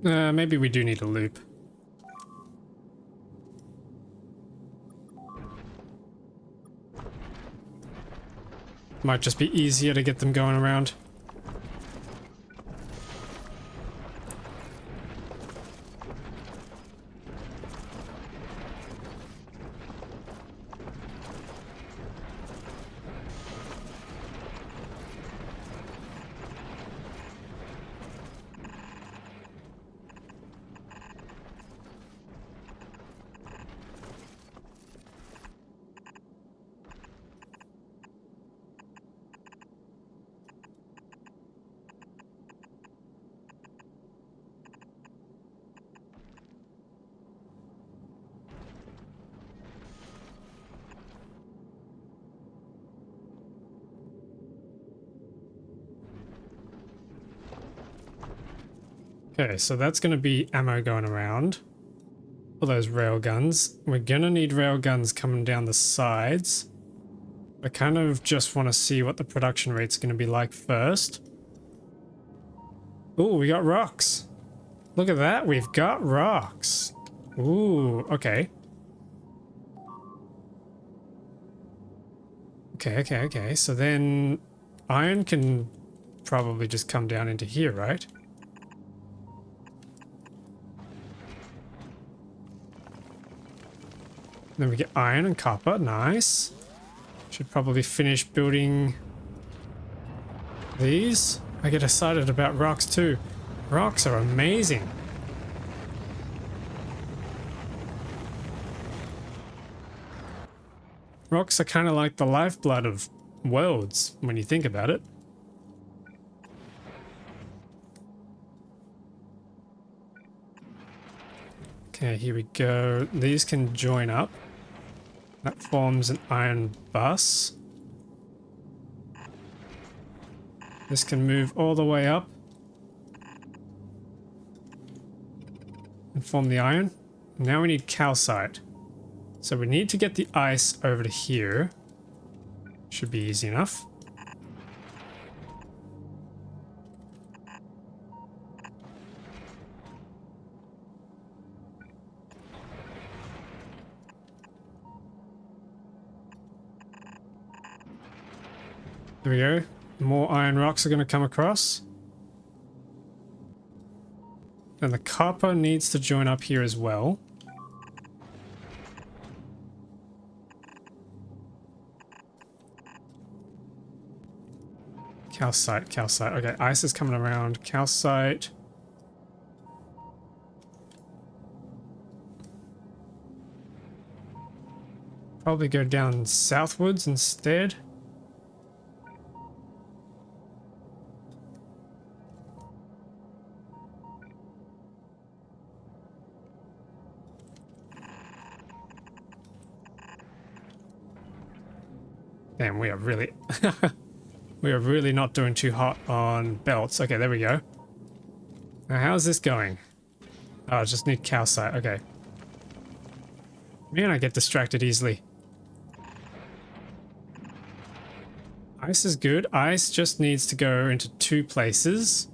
Maybe we do need a loop. Might just be easier to get them going around. Okay, so that's going to be ammo going around for those railguns. We're going to need railguns coming down the sides. I kind of just want to see what the production rate's going to be like first. Ooh, we got rocks. Look at that, we've got rocks. Ooh, okay. Okay. So then iron can probably just come down into here, right? Then we get iron and copper. Nice. Should probably finish building these. I get excited about rocks too. Rocks are amazing. Rocks are kind of like the lifeblood of worlds when you think about it. Okay, here we go. These can join up. That forms an iron bus. This can move all the way up and form the iron. Now we need calcite. So we need to get the ice over to here. Should be easy enough. There we go. More iron rocks are going to come across. And the copper needs to join up here as well. Calcite. Okay, ice is coming around. Calcite. Probably go down southwards instead. Damn, we are really we are really not doing too hot on belts. Okay, there we go. Now how's this going? Oh, I just need calcite. Okay. Man, I get distracted easily. Ice is good. Ice just needs to go into two places.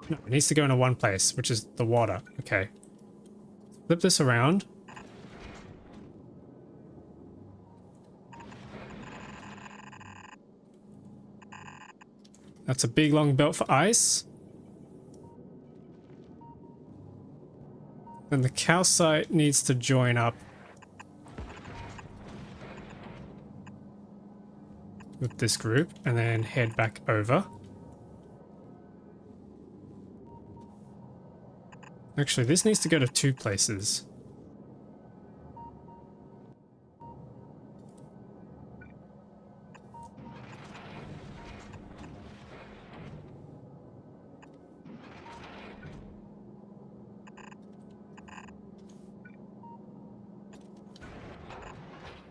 No, it needs to go into one place, which is the water. Okay. Flip this around. That's a big long belt for ice. Then the calcite needs to join up with this group and then head back over. Actually, this needs to go to two places.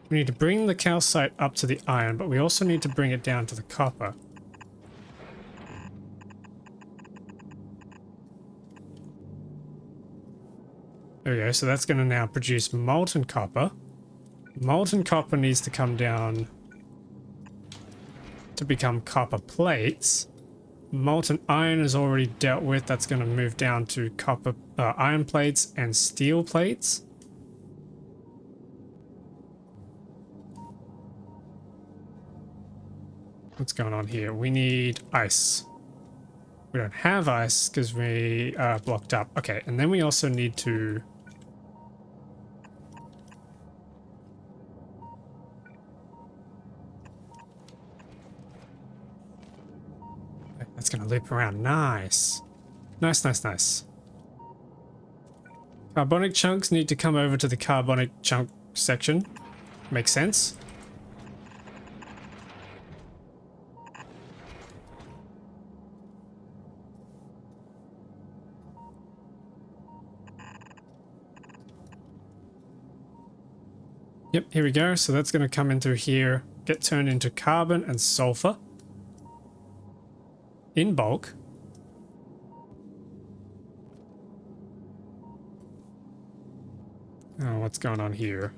We need to bring the calcite up to the iron, but we also need to bring it down to the copper. There we go, so that's going to now produce molten copper. Molten copper needs to come down to become copper plates. Molten iron is already dealt with. That's going to move down to copper, iron plates and steel plates. What's going on here? We need ice. We don't have ice because we are blocked up. Okay, and then we also need to... That's going to loop around. Nice. Nice, nice, nice. Carbonic chunks need to come over to the carbonic chunk section. Makes sense. Yep, here we go. So that's going to come in through here, get turned into carbon and sulfur in bulk. Oh, what's going on here?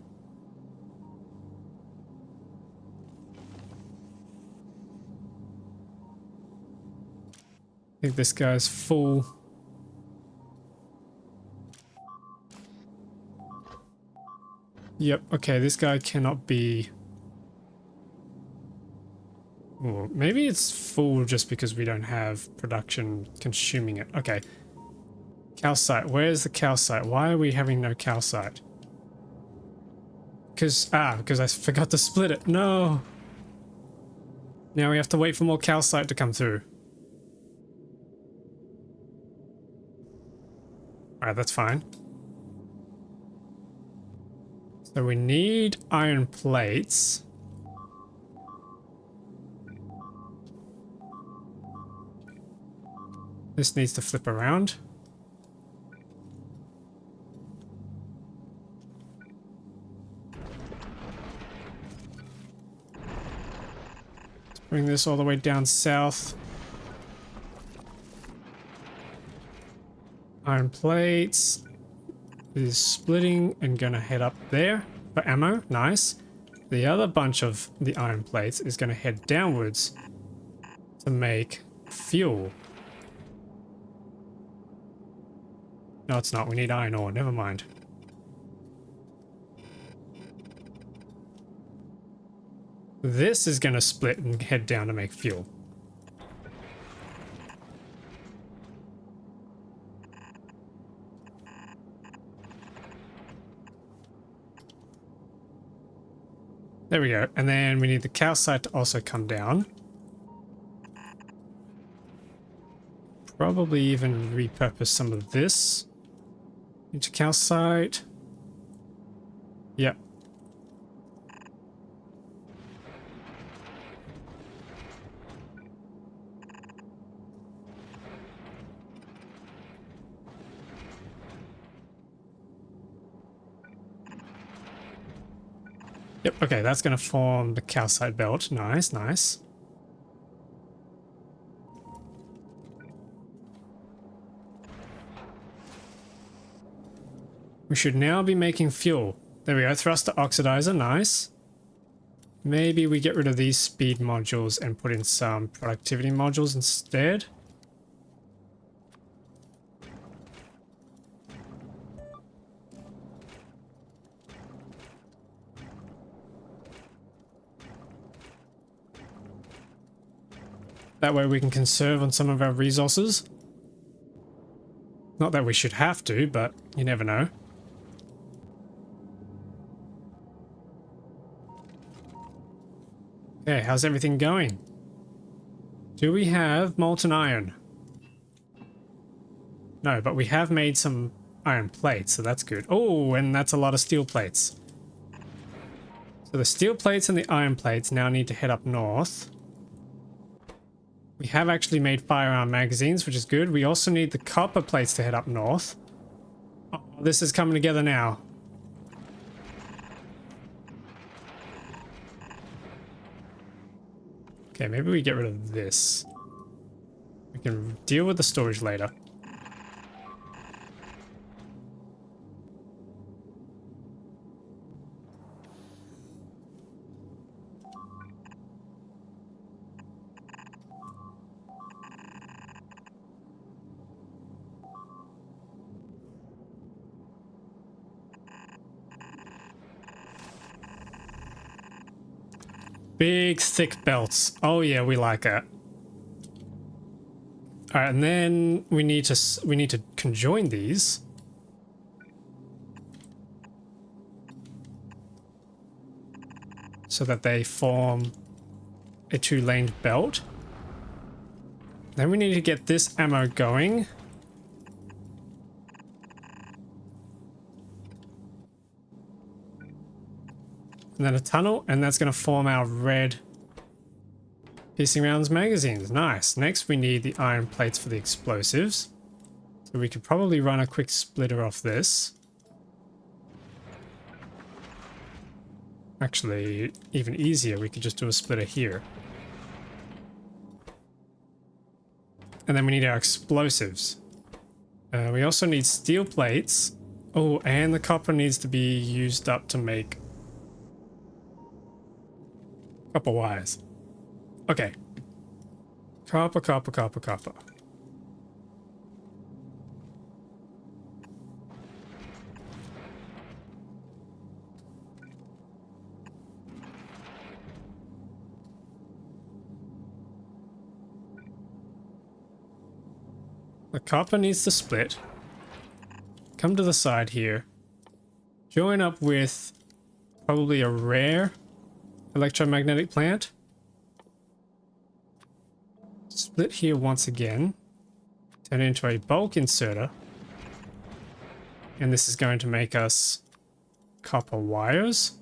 I think this guy's full. Yep, okay, this guy cannot be... Ooh, maybe it's full just because we don't have production consuming it. Okay. Calcite, where's the calcite? Why are we having no calcite? Because I forgot to split it. No! Now we have to wait for more calcite to come through. Alright, that's fine. So we need iron plates. This needs to flip around. Let's bring this all the way down south. Iron plates is splitting and gonna head up there for ammo. Nice. The other bunch of the iron plates is gonna head downwards to make fuel. No, it's not. We need iron ore. Never mind. This is gonna split and head down to make fuel. There we go. And then we need the calcite to also come down. Probably even repurpose some of this into calcite. Yep. Yep, okay, that's going to form the calcite belt. Nice, nice. We should now be making fuel. There we go, thruster oxidizer, nice. Maybe we get rid of these speed modules and put in some productivity modules instead. That way we can conserve on some of our resources. Not that we should have to, but you never know. Okay, how's everything going? Do we have molten iron? No, but we have made some iron plates, so that's good. Oh, and that's a lot of steel plates. So the steel plates and the iron plates now need to head up north. We have actually made firearm magazines, which is good. We also need the copper plates to head up north. Oh, this is coming together now. Okay, maybe we get rid of this. We can deal with the storage later. Big, thick belts. Oh yeah, we like that. All right, and then we need to conjoin these. So that they form a two-laned belt. Then we need to get this ammo going. And then a tunnel, and that's going to form our red piercing rounds magazines. Nice. Next, we need the iron plates for the explosives. So we could probably run a quick splitter off this. Actually, even easier, we could just do a splitter here. And then we need our explosives. We also need steel plates. Oh, and the copper needs to be used up to make copper wires. Okay. Copper, copper, copper, copper. The copper needs to split. Come to the side here. Join up with probably a rare electromagnetic plant. Split here once again. Turn it into a bulk inserter. And this is going to make us copper wires.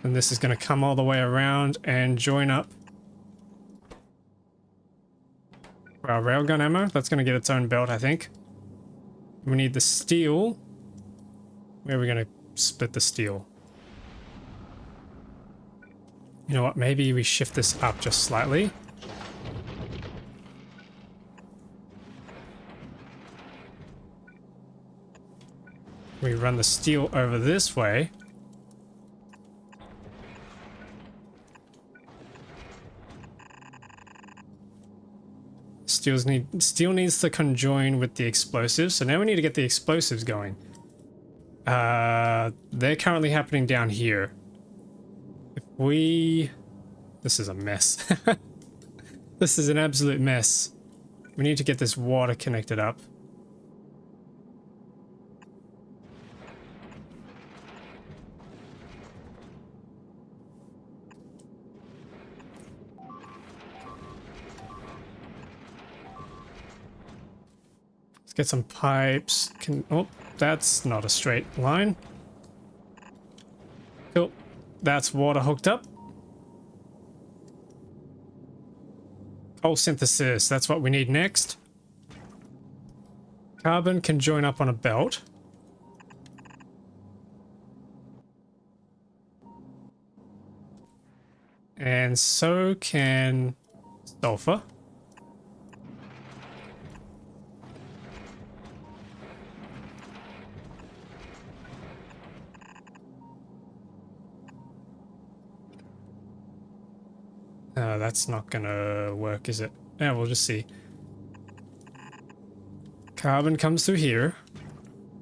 And this is going to come all the way around and join up for our railgun ammo. That's going to get its own belt, I think. We need the steel. Where are we going to split the steel? You know what? Maybe we shift this up just slightly. We run the steel over this way. Steel needs to conjoin with the explosives, so now we need to get the explosives going. They're currently happening down here. If we... This is a mess. This is an absolute mess. We need to get this water connected up. Get some pipes. Oh, that's not a straight line. Cool. That's water hooked up. Coal synthesis. That's what we need next. Carbon can join up on a belt. And so can sulfur. That's not gonna work, is it? Yeah, we'll just see. Carbon comes through here.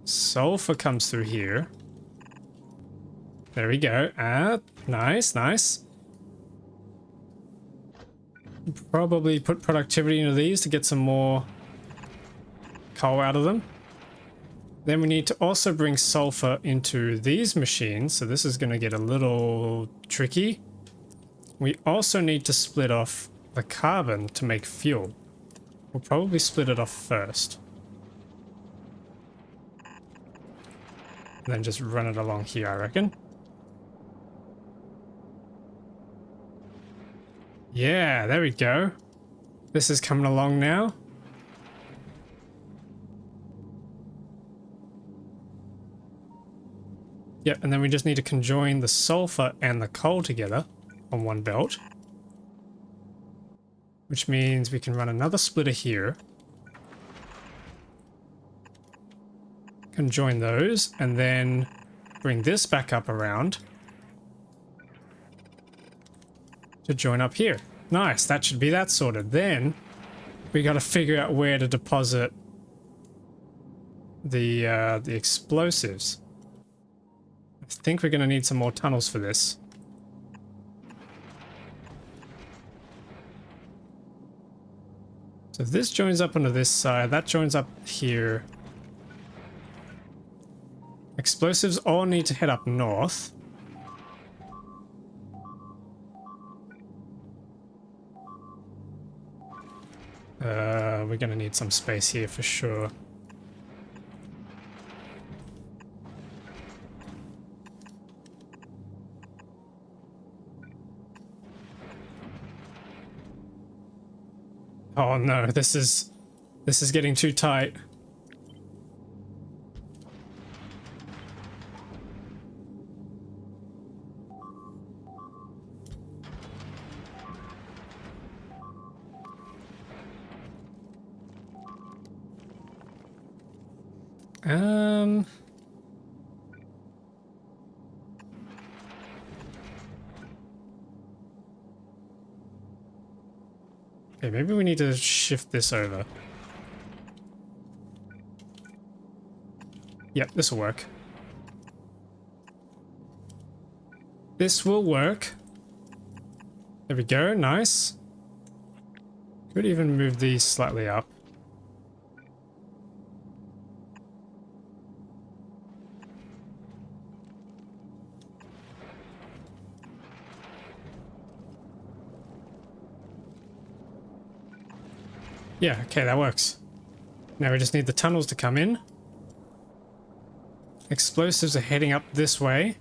Sulfur comes through here. There we go. Nice, nice. Probably put productivity into these to get some more coal out of them. Then we need to also bring sulfur into these machines, so this is going to get a little tricky. We also need to split off the carbon to make fuel. We'll probably split it off first. And then just run it along here, I reckon. Yeah, there we go. This is coming along now. Yep, and then we just need to conjoin the sulfur and the coal together on one belt. Which means we can run another splitter here. Conjoin those, and then bring this back up around to join up here. Nice, that should be that sorted. Then we got to figure out where to deposit the explosives. I think we're going to need some more tunnels for this. So if this joins up onto this side, that joins up here. Explosives all need to head up north. We're gonna need some space here for sure. Oh no, this is getting too tight. Okay, maybe we need to shift this over. Yep, this will work. This will work. There we go, nice. Could even move these slightly up. Yeah, okay, that works. Now we just need the tunnels to come in. Explosives are heading up this way.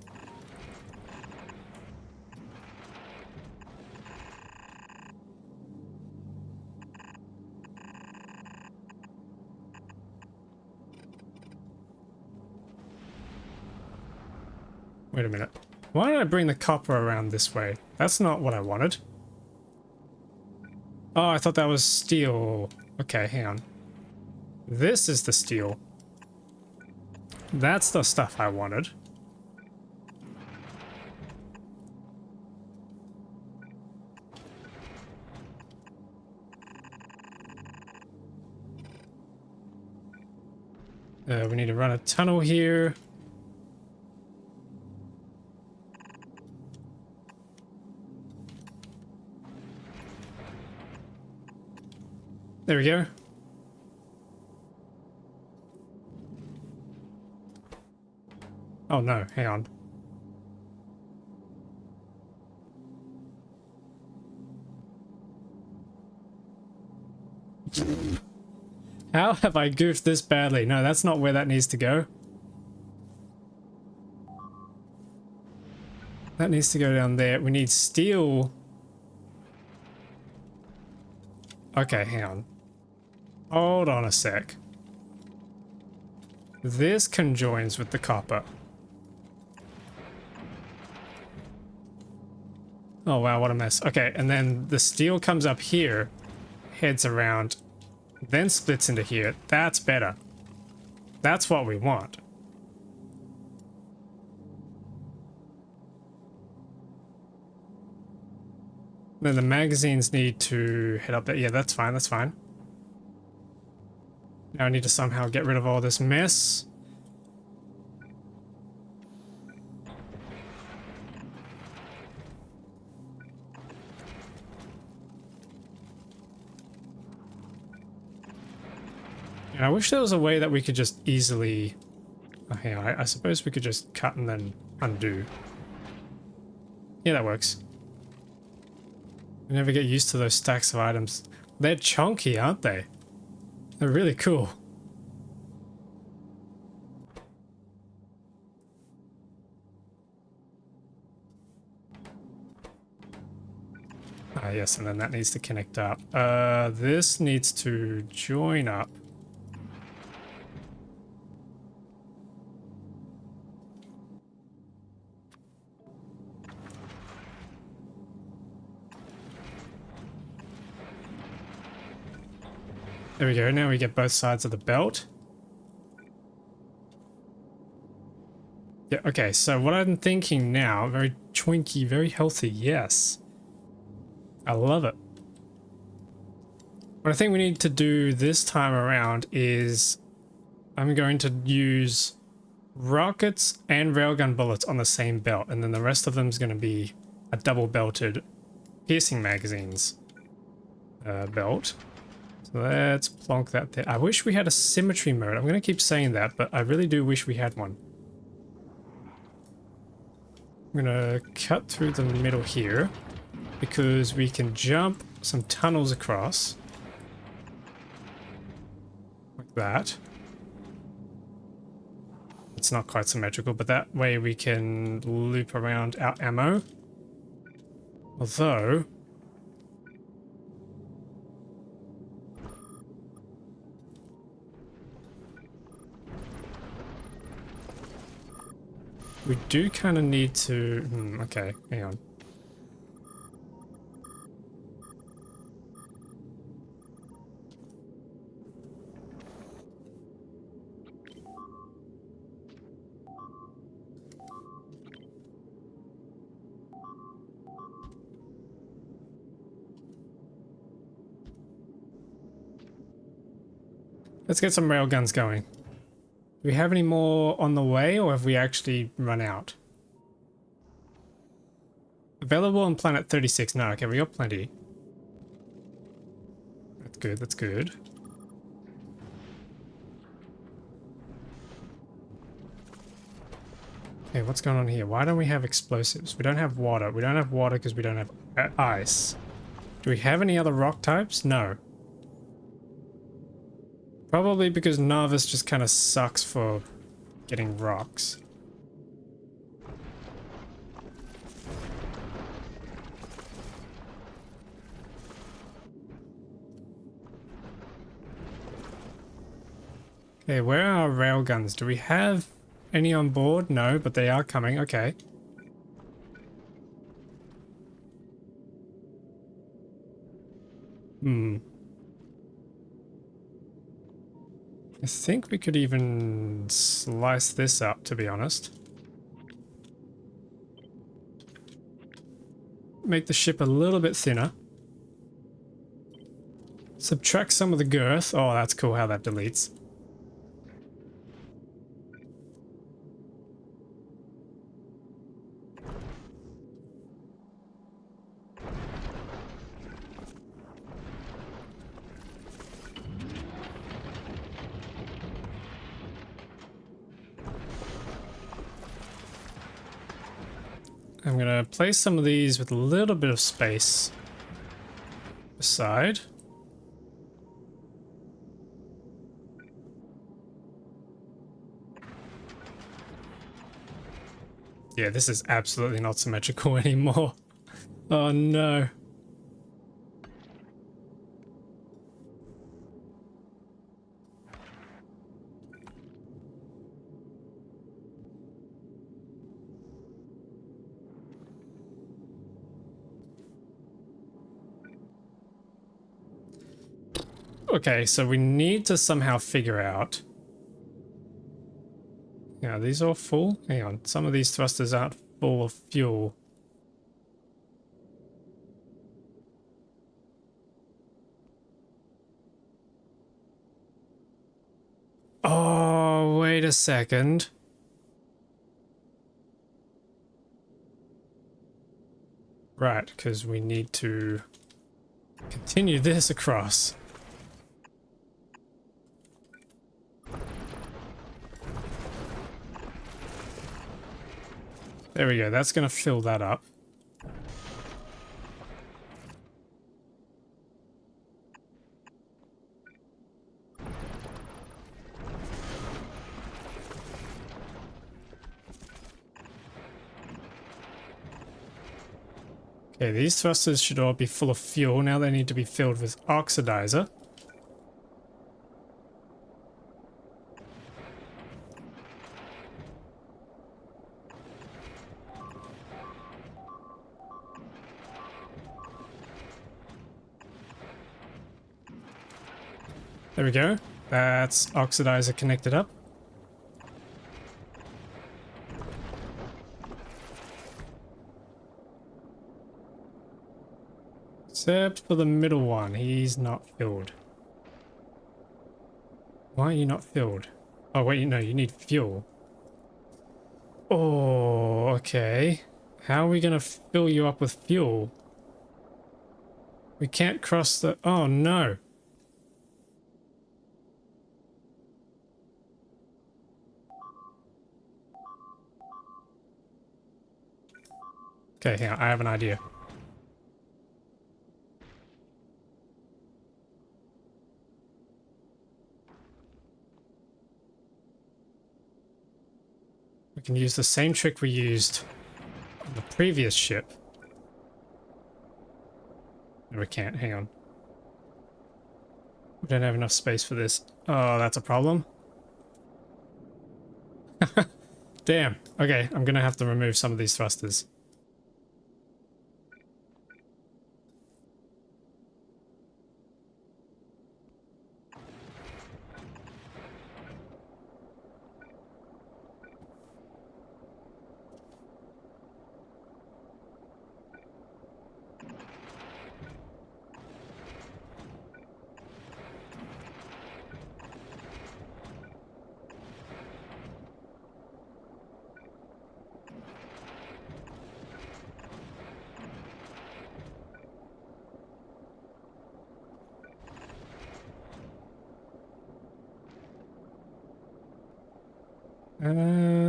Wait a minute. Why did I bring the copper around this way? That's not what I wanted. Oh, I thought that was steel. Okay, hang on. This is the steel. That's the stuff I wanted. We need to run a tunnel here. There we go. Oh no, hang on. How have I goofed this badly? No, that's not where that needs to go. That needs to go down there. We need steel. Okay, hang on. Hold on a sec. This conjoins with the copper. Oh wow, what a mess. Okay, and then the steel comes up here, heads around, then splits into here. That's better. That's what we want. Then the magazines need to head up there. Yeah, that's fine, that's fine. Now I need to somehow get rid of all this mess. And I wish there was a way that we could just easily... Oh, hang on, I suppose we could just cut and then undo. Yeah, that works. I never get used to those stacks of items. They're chunky, aren't they? They're really cool. Ah, yes, and then that needs to connect up. This needs to join up. There we go, now we get both sides of the belt. Yeah, okay, so what I'm thinking now, very twinky, very healthy, yes. I love it. What I think we need to do this time around is I'm going to use rockets and railgun bullets on the same belt, and then the rest of them is going to be a double belted piercing magazines belt. So let's plonk that there. I wish we had a symmetry mode. I'm going to keep saying that, but I really do wish we had one. I'm going to cut through the middle here because we can jump some tunnels across. Like that. It's not quite symmetrical, but that way we can loop around our ammo. Although... we do kind of need to... okay, hang on. Let's get some railguns going. Do we have any more on the way, or have we actually run out? Available on planet 36. No, okay, we got plenty. That's good, that's good. Okay, what's going on here? Why don't we have explosives? We don't have water. We don't have water because we don't have ice. Do we have any other rock types? No. Probably because Narvis just kind of sucks for getting rocks. Okay, where are our railguns? Do we have any on board? No, but they are coming. Okay. I think we could even slice this up, to be honest. Make the ship a little bit thinner. Subtract some of the girth. Oh, that's cool how that deletes. I'm gonna place some of these with a little bit of space beside. Yeah, this is absolutely not symmetrical anymore. Oh no. Okay, so we need to somehow figure out... yeah, are these all full? Hang on, some of these thrusters aren't full of fuel. Oh, wait a second. Right, because we need to continue this across. There we go, that's going to fill that up. Okay, these thrusters should all be full of fuel. Now they need to be filled with oxidizer. There we go. That's oxidizer connected up. Except for the middle one, he's not filled. Why are you not filled? Oh, wait, no, you need fuel. Oh, okay. How are we gonna fill you up with fuel? We can't cross the... Oh, no. Okay, hang on, I have an idea. We can use the same trick we used on the previous ship. No, we can't. Hang on. We don't have enough space for this. Oh, that's a problem. Damn. Okay, I'm gonna have to remove some of these thrusters.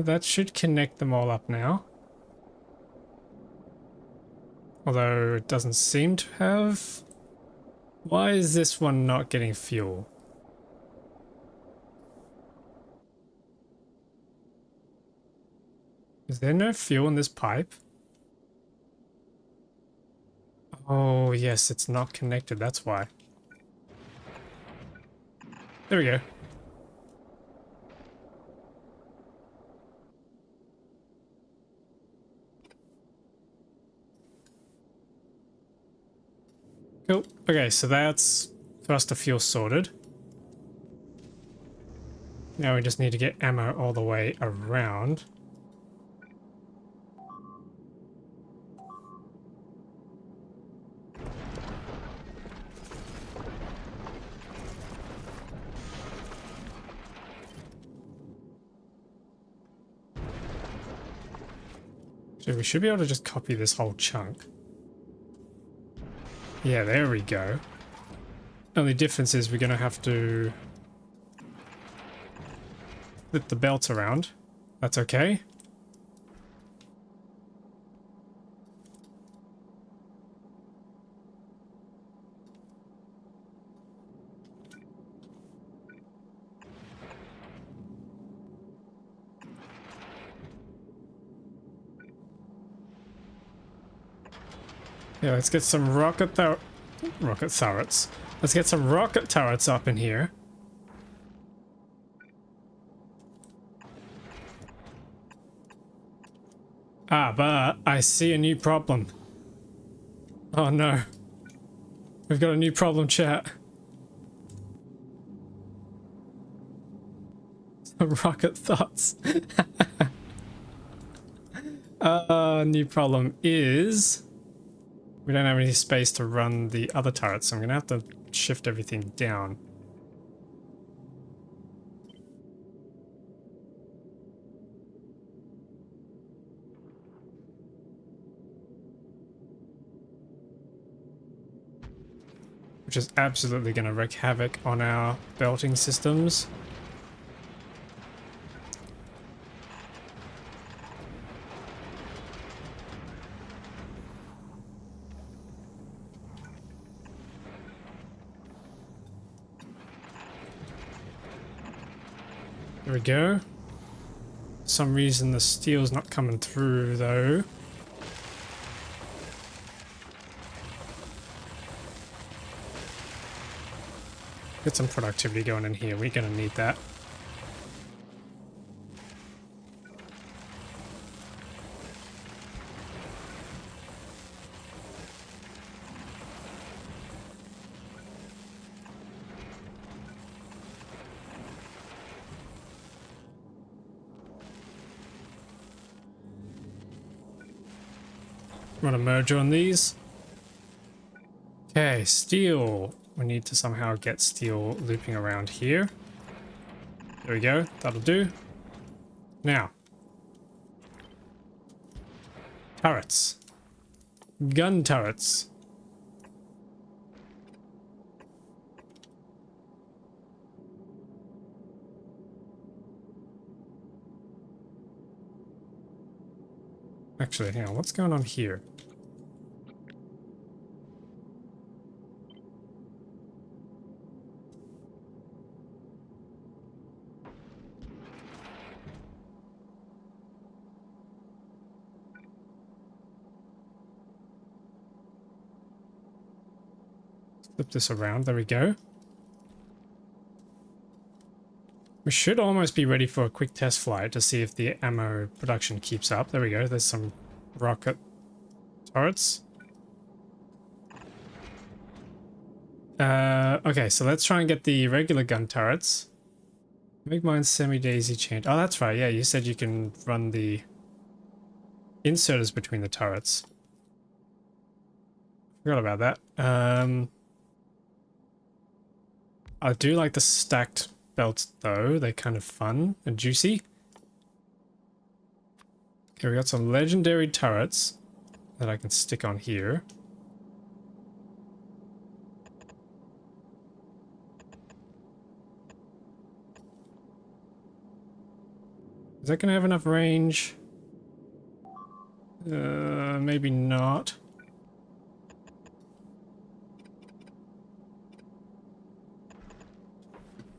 That should connect them all up now. Although it doesn't seem to have. Why is this one not getting fuel? Is there no fuel in this pipe? Oh, yes, it's not connected. That's why. There we go. Cool. Okay, so that's thruster fuel sorted. Now we just need to get ammo all the way around. So we should be able to just copy this whole chunk. Yeah, there we go. Only difference is we're going to have to flip the belt around. That's okay. Yeah, let's get some rocket turrets. Let's get some rocket turrets up in here. Ah, but I see a new problem. Oh no. We've got a new problem, chat. Rocket thoughts. New problem is we don't have any space to run the other turrets, so I'm gonna have to shift everything down. Which is absolutely gonna wreak havoc on our belting systems. There we go. For some reason the steel's not coming through though. Get some productivity going in here. We're gonna need that. Want to merge on these? Okay, steel. We need to somehow get steel looping around here. There we go. That'll do. Now. Turrets. Gun turrets. Actually, hang on. What's going on here? Flip this around. There we go. We should almost be ready for a quick test flight to see if the ammo production keeps up. There we go. There's some rocket turrets. Okay, so let's try and get the regular gun turrets. Make mine semi-daisy chain. Oh, that's right. Yeah, you said you can run the inserters between the turrets. Forgot about that. I do like the stacked belts though. They're kind of fun and juicy. Okay, we got some legendary turrets that I can stick on here. Is that gonna have enough range? Maybe not.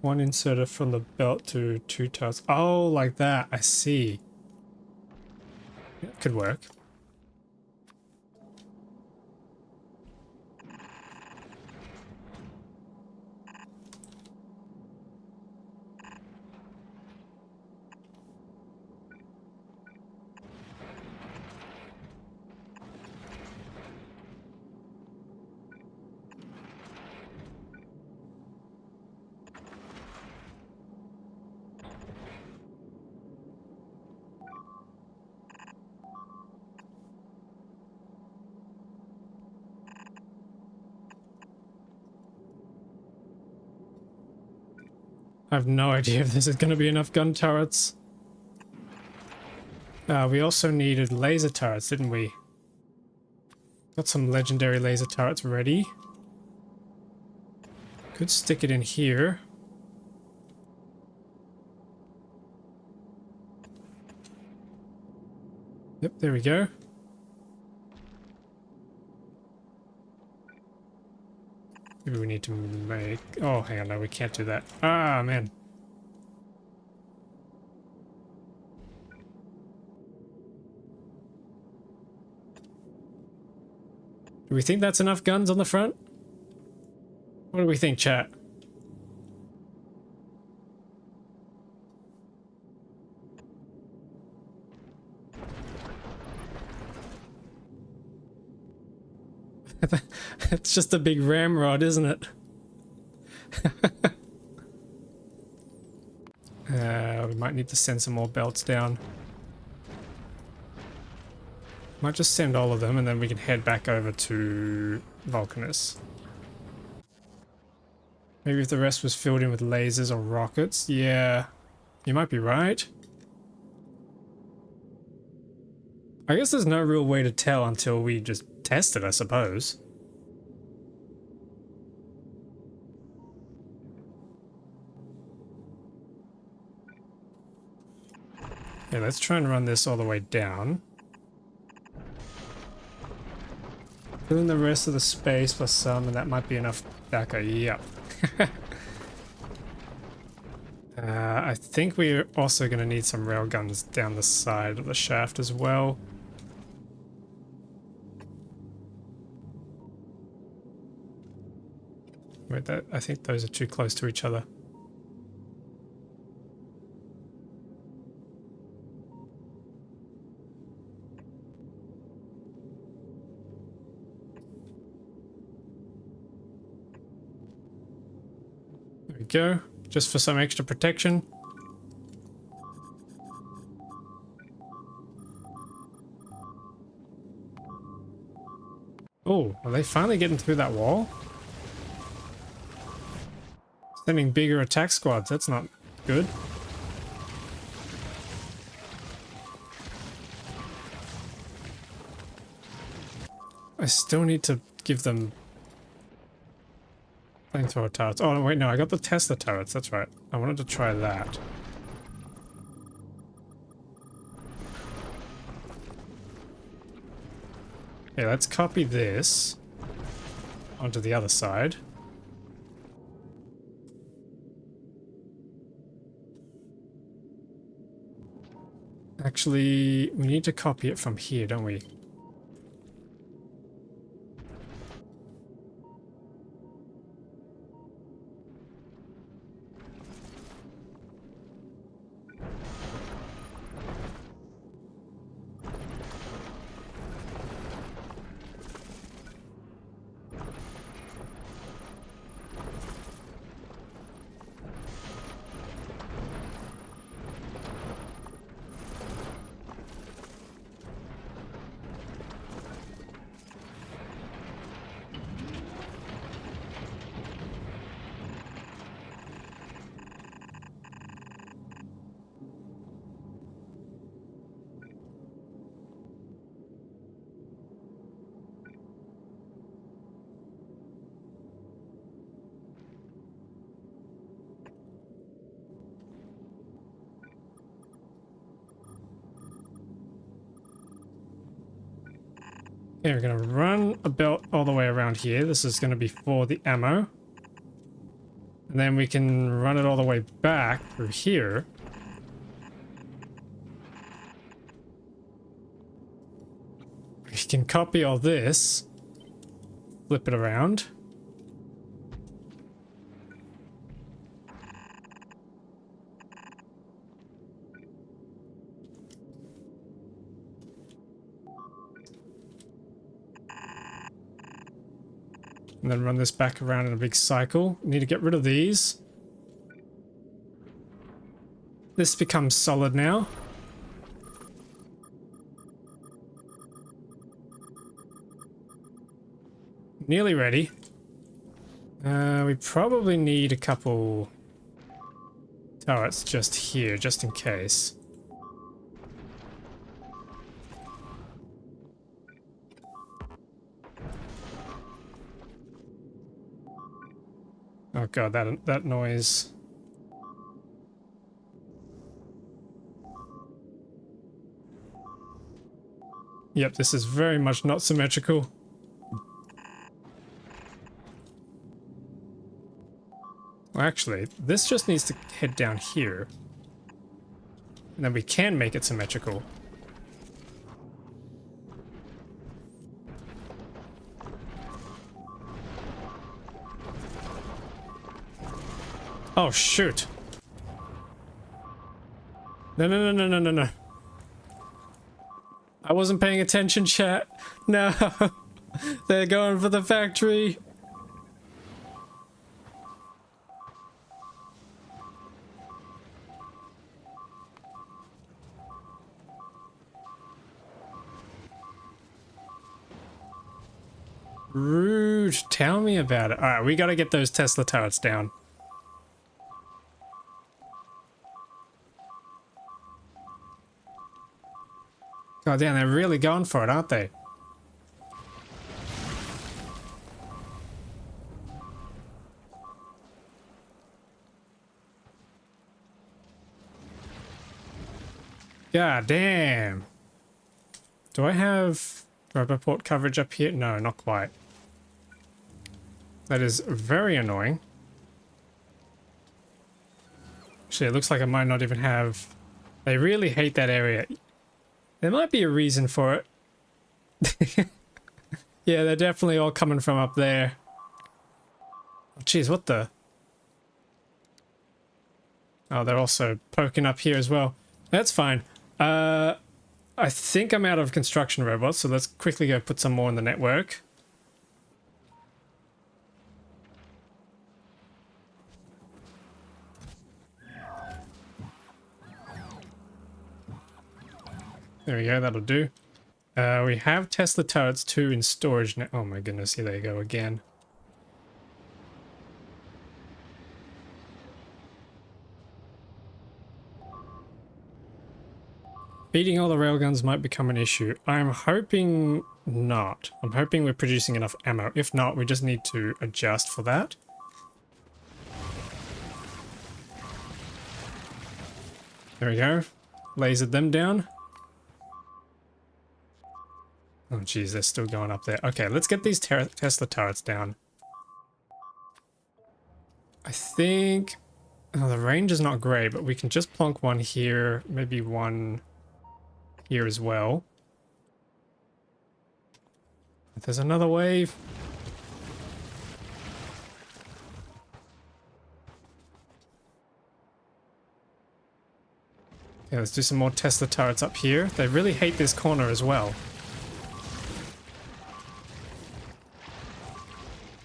One inserter from the belt to two turrets. Oh, like that. I see. That could work. I have no idea if this is going to be enough gun turrets. We also needed laser turrets, didn't we? Got some legendary laser turrets ready. Could stick it in here. Yep, there we go. Maybe we need to make... Oh, hang on, no, we can't do that. Ah, man. Do we think that's enough guns on the front? What do we think, chat? It's just a big ramrod, isn't it? We might need to send some more belts down. Might just send all of them and then we can head back over to Vulcanus. Maybe if the rest was filled in with lasers or rockets. Yeah, you might be right. I guess there's no real way to tell until we just test it, I suppose. Yeah, let's try and run this all the way down. Fill in the rest of the space plus some, and that might be enough backer. Yep. I think we're also going to need some railguns down the side of the shaft as well. Wait, I think those are too close to each other. There we go, just for some extra protection. Oh, are they finally getting through that wall? Sending bigger attack squads, that's not good. I still need to give them flamethrower turrets. Oh, wait, no, I got the Tesla turrets. That's right. I wanted to try that. Okay, let's copy this onto the other side. Actually, we need to copy it from here, don't we? Okay, we're going to run a belt all the way around here. This is going to be for the ammo. And then we can run it all the way back through here. We can copy all this. Flip it around. And then run this back around in a big cycle. Need to get rid of these. This becomes solid now. Nearly ready. We probably need a couple turrets just here, just in case. Oh god, that noise. Yep, this is very much not symmetrical. Well, actually, this just needs to head down here. And then we can make it symmetrical. Oh, shoot. No, no, no, no, no, no, no. I wasn't paying attention, chat. No. They're going for the factory. Rude. Tell me about it. Alright, we gotta get those Tesla turrets down. God damn, they're really going for it, aren't they? God damn. Do I have Roboport coverage up here? No, not quite. That is very annoying. Actually, it looks like I might not even have... They really hate that area. There might be a reason for it. Yeah, they're definitely all coming from up there. Oh, geez, what the... Oh, they're also poking up here as well. That's fine. I think I'm out of construction robots, so let's quickly go put some more in the network. There we go, that'll do. We have Tesla turrets 2 in storage now. Oh my goodness, here they go again. Beating all the railguns might become an issue. I'm hoping not. I'm hoping we're producing enough ammo. If not, we just need to adjust for that. There we go. Lasered them down. Oh geez, they're still going up there. Okay, let's get these Tesla turrets down. I think... Oh, the range is not great, but we can just plonk one here, maybe one here as well. If there's another wave. Okay, let's do some more Tesla turrets up here. They really hate this corner as well.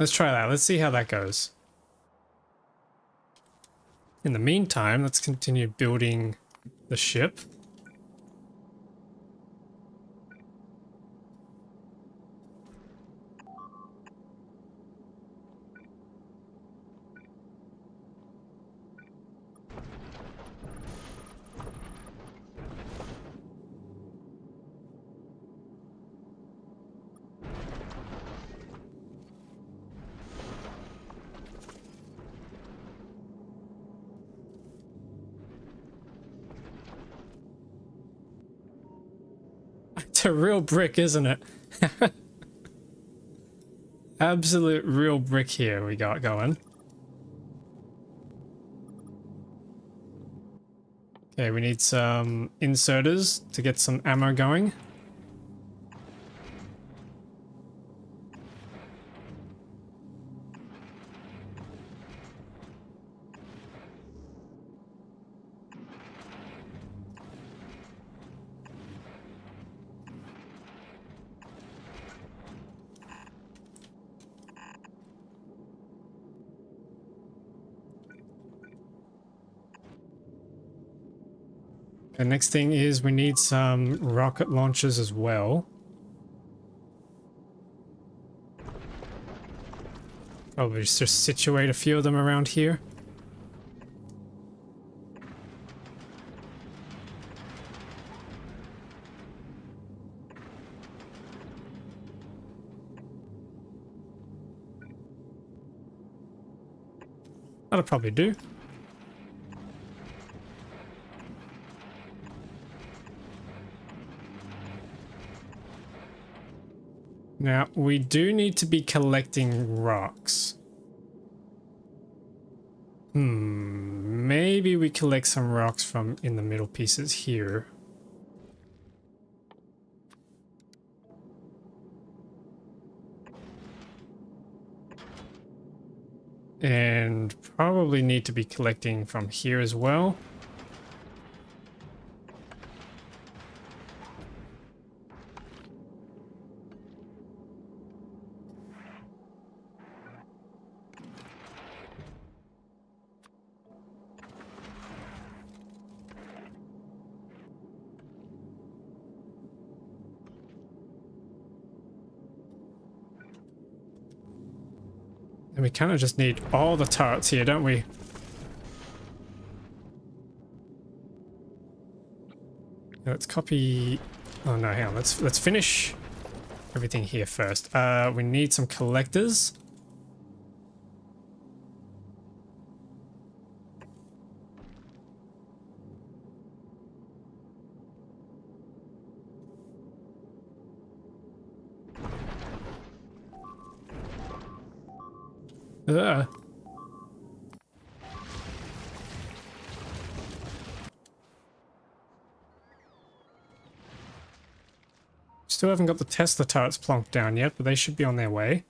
Let's try that. Let's see how that goes. In the meantime, let's continue building the ship. It's a real brick, isn't it? Absolute real brick here we got going. Okay, we need some inserters to get some ammo going. The next thing is we need some rocket launchers as well. Probably just situate a few of them around here. That'll probably do. Now, we do need to be collecting rocks. Maybe we collect some rocks from in the middle pieces here. And probably need to be collecting from here as well. And we kind of just need all the turrets here, don't we? Let's copy... Oh no, hang on. Let's finish everything here first. We need some collectors. Still haven't got the Tesla turrets plonked down yet, but they should be on their way.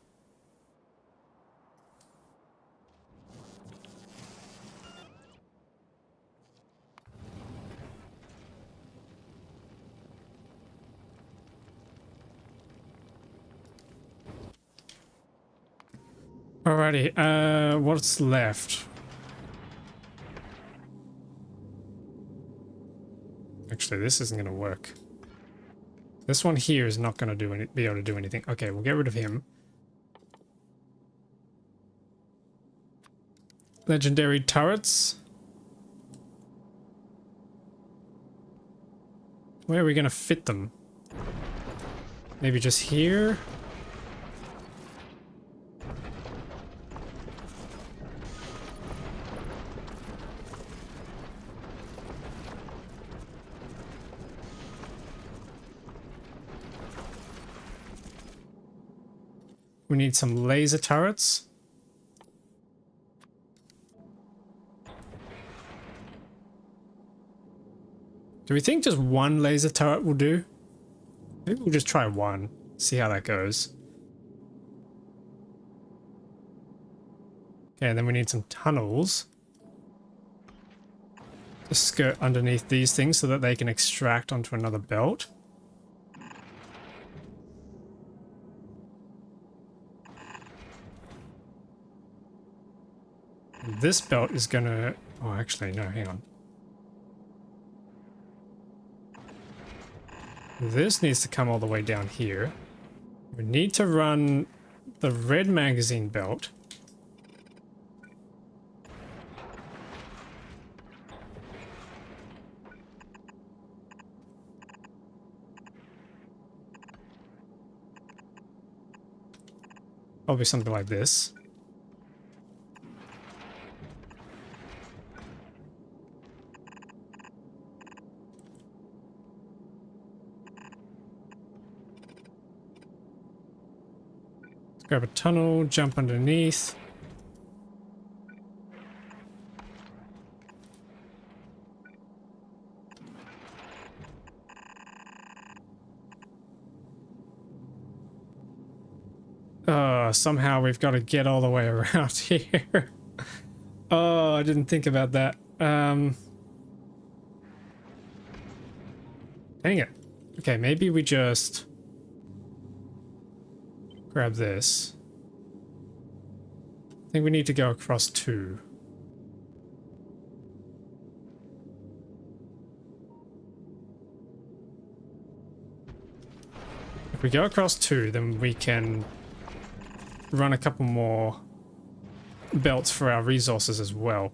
Alrighty, what's left? Actually, this isn't gonna work. This one here is not gonna be able to do anything. Okay, we'll get rid of him. Legendary turrets. Where are we gonna fit them? Maybe just here? We need some laser turrets. Do we think just one laser turret will do? Maybe we'll just try one, see how that goes. Okay, and then we need some tunnels to skirt underneath these things so that they can extract onto another belt. This belt is gonna... Oh, actually, no, hang on. This needs to come all the way down here. We need to run the red magazine belt. Probably something like this. Grab a tunnel, jump underneath. Somehow we've got to get all the way around here. Oh, I didn't think about that. Dang it. Okay, maybe we just grab this. I think we need to go across two. If we go across two, then we can run a couple more belts for our resources as well.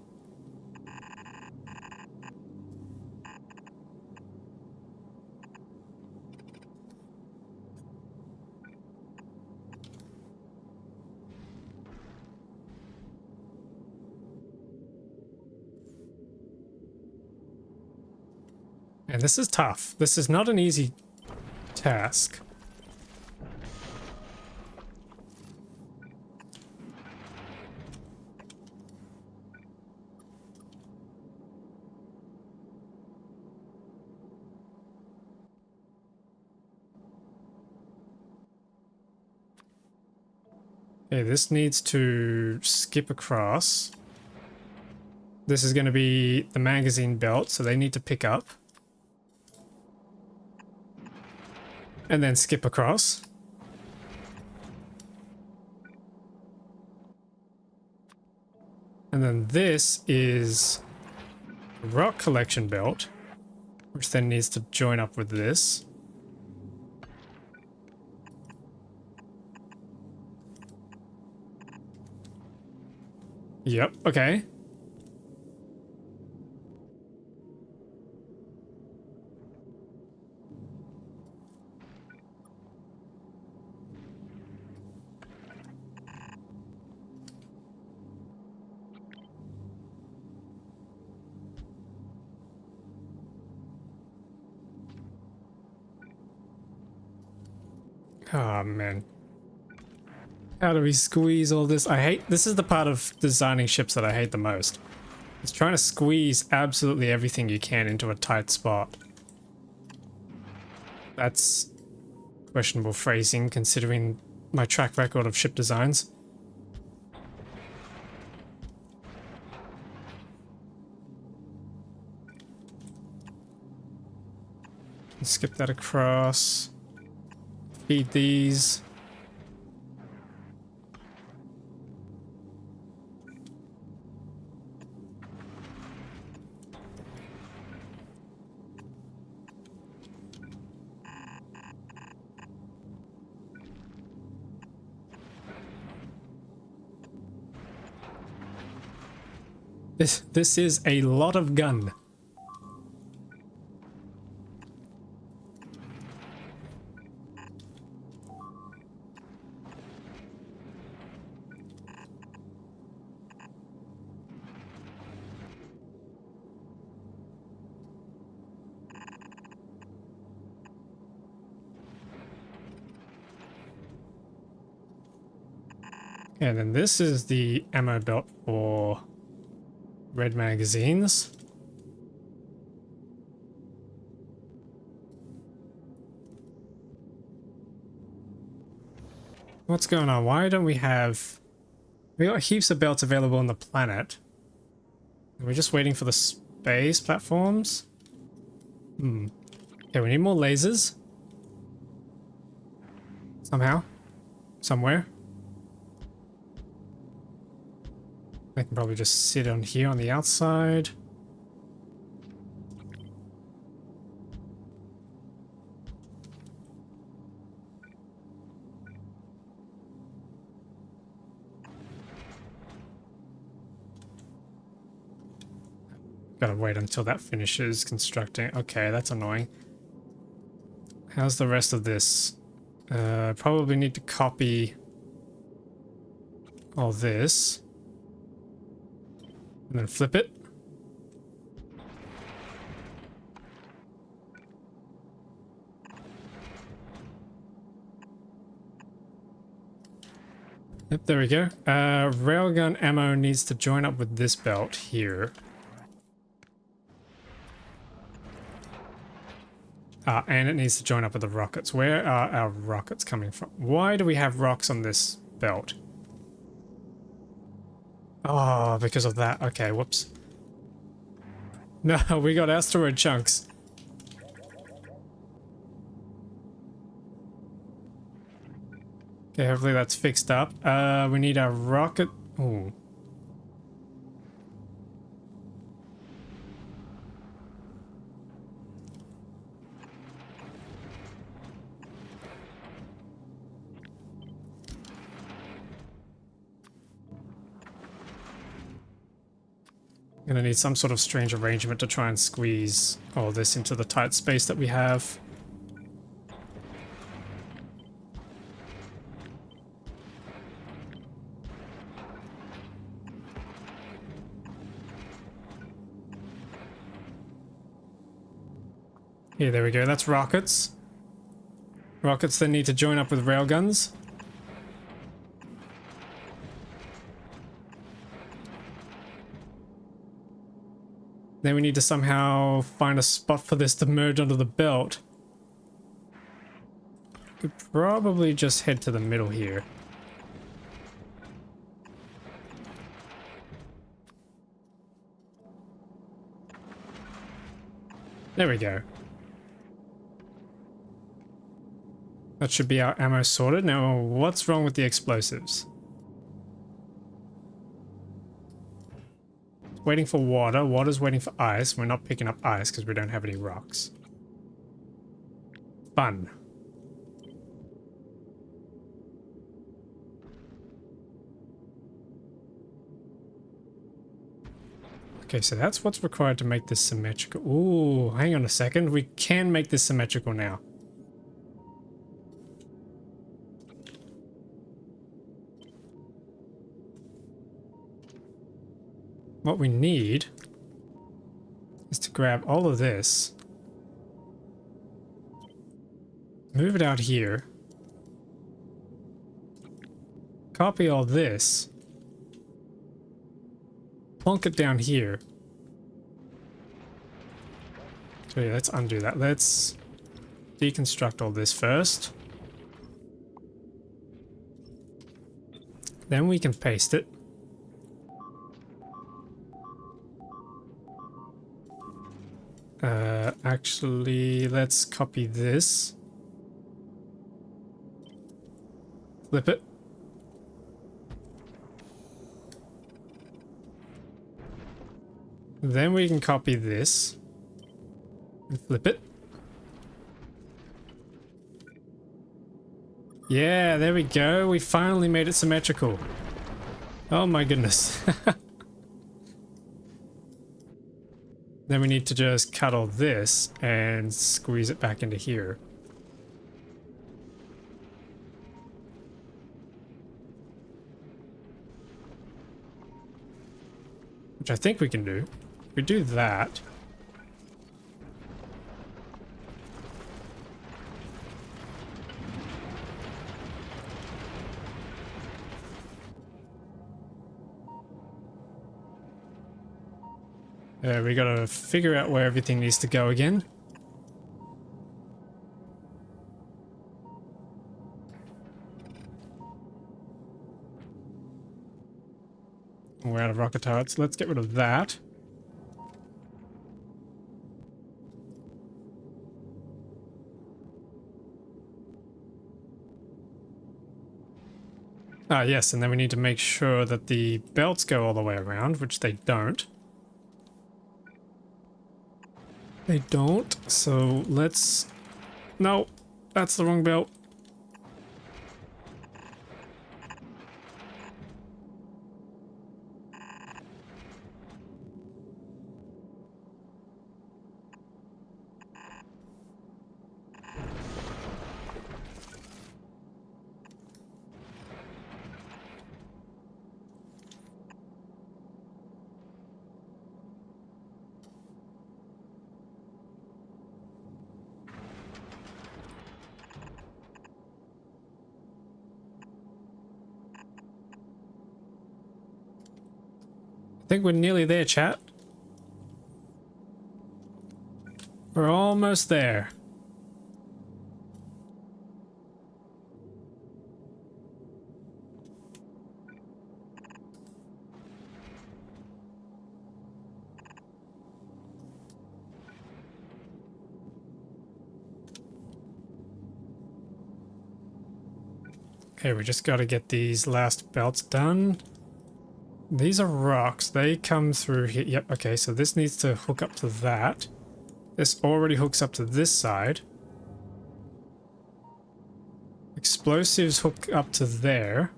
And this is tough. This is not an easy task. Okay, this needs to skip across. This is going to be the magazine belt, so they need to pick up. And then skip across. And then this is a rock collection belt, which then needs to join up with this. Yep, okay. Oh man. How do we squeeze all this? This is the part of designing ships that I hate the most. It's trying to squeeze absolutely everything you can into a tight spot. That's questionable phrasing considering my track record of ship designs. Skip that across. Feed these. This is a lot of gun. And then this is the ammo belt for red magazines. What's going on? Why don't we have... We got heaps of belts available on the planet. We're just waiting for the space platforms. Okay, we need more lasers. Somehow. Somewhere. They can probably just sit on here on the outside. Gotta wait until that finishes constructing. Okay, that's annoying. How's the rest of this? Probably need to copy all this. And then flip it. Yep, there we go. Railgun ammo needs to join up with this belt here. And it needs to join up with the rockets. Where are our rockets coming from? Why do we have rocks on this belt? Oh, because of that. Okay, whoops. No, we got asteroid chunks. Okay, hopefully that's fixed up. We need a rocket. Ooh. Gonna need some sort of strange arrangement to try and squeeze all this into the tight space that we have. Yeah, there we go. That's rockets. Rockets then need to join up with railguns. Then we need to somehow find a spot for this to merge onto the belt. Could probably just head to the middle here. There we go. That should be our ammo sorted. Now, what's wrong with the explosives? Waiting for water. Water's waiting for ice. We're not picking up ice because we don't have any rocks. Fun. Okay, so that's what's required to make this symmetrical. Ooh, hang on a second. We can make this symmetrical now. What we need is to grab all of this, move it out here, copy all this, plonk it down here. So yeah, let's undo that. Let's deconstruct all this first. Then we can paste it. Actually, let's copy this. Flip it. Then we can copy this. And flip it. Yeah, there we go. We finally made it symmetrical. Oh my goodness. Then we need to just cut all this and squeeze it back into here. Which I think we can do. If we do that. We gotta figure out where everything needs to go again. We're out of rocket turrets. Let's get rid of that. Ah, yes, and then we need to make sure that the belts go all the way around, which they don't. They don't, so let's... No, that's the wrong belt. I think we're nearly there, chat. We're almost there. Okay, we just got to get these last belts done. These are rocks. They come through here. Yep, okay, so this needs to hook up to that. This already hooks up to this side. Explosives hook up to there.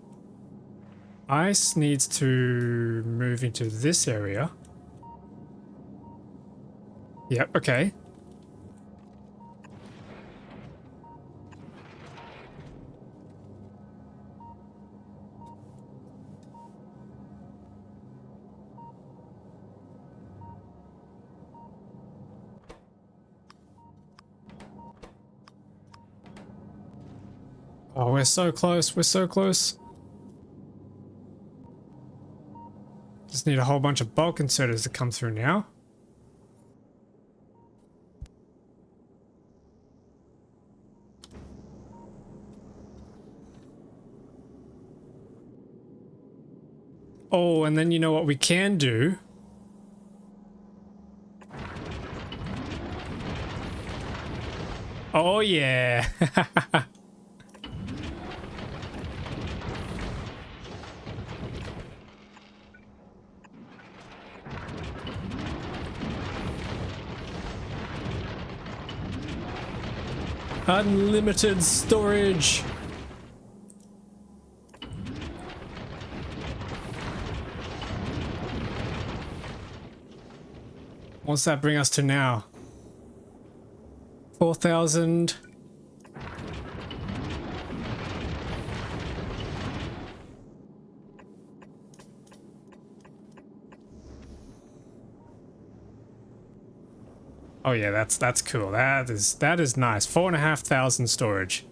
Ice needs to move into this area. Yep, okay. Oh, we're so close. We're so close. Just need a whole bunch of bulk inserters to come through now. Oh, and then you know what we can do? Oh, yeah. Unlimited storage. What's that bring us to now? 4,000. Oh yeah, that's cool. That is nice. 4,500 storage.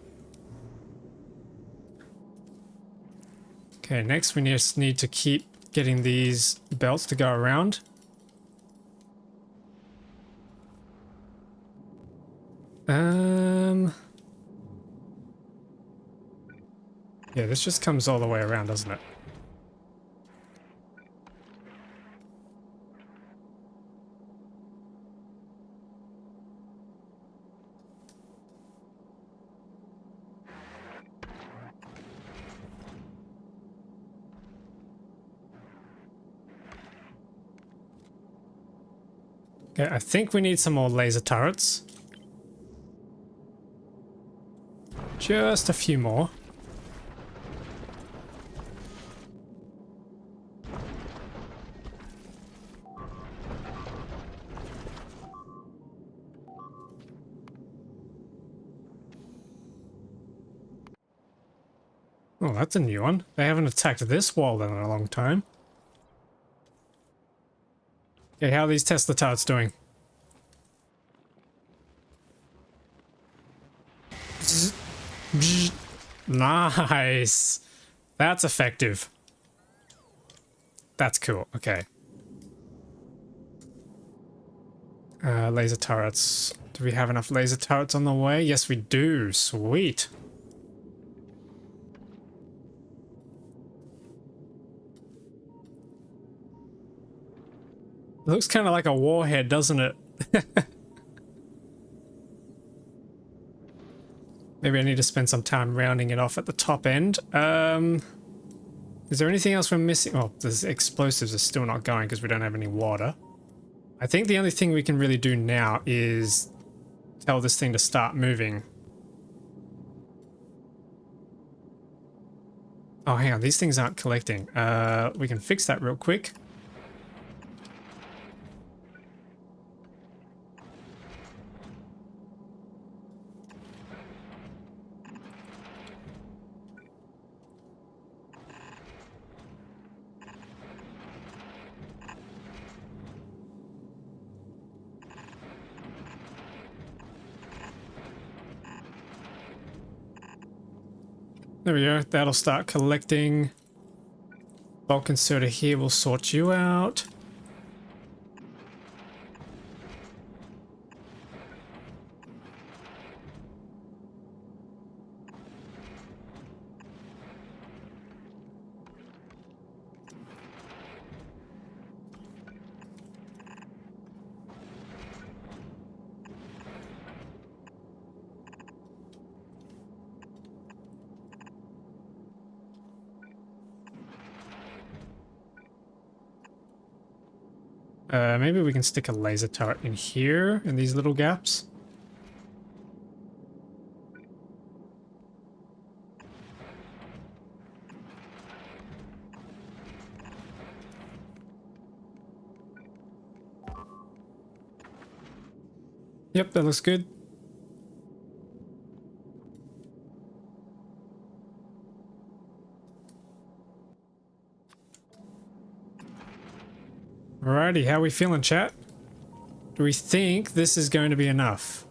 Okay, next we just need to keep getting these belts to go around. Yeah, this just comes all the way around, doesn't it? Okay, I think we need some more laser turrets. Just a few more. Oh, that's a new one. They haven't attacked this wall in a long time. Okay, how are these Tesla turrets doing? Nice. That's effective. That's cool. Okay. Laser turrets. Do we have enough laser turrets on the way? Yes, we do. Sweet. Looks kind of like a warhead, doesn't it? Maybe I need to spend some time rounding it off at the top end. Is there anything else we're missing? Oh, the explosives are still not going because we don't have any water. I think the only thing we can really do now is tell this thing to start moving. Oh, hang on. These things aren't collecting. We can fix that real quick. There we go. That'll start collecting. Bulk inserter here will sort you out. Maybe we can stick a laser turret in here, in these little gaps. Yep, that looks good. Alrighty, how are we feeling, chat? Do we think this is going to be enough?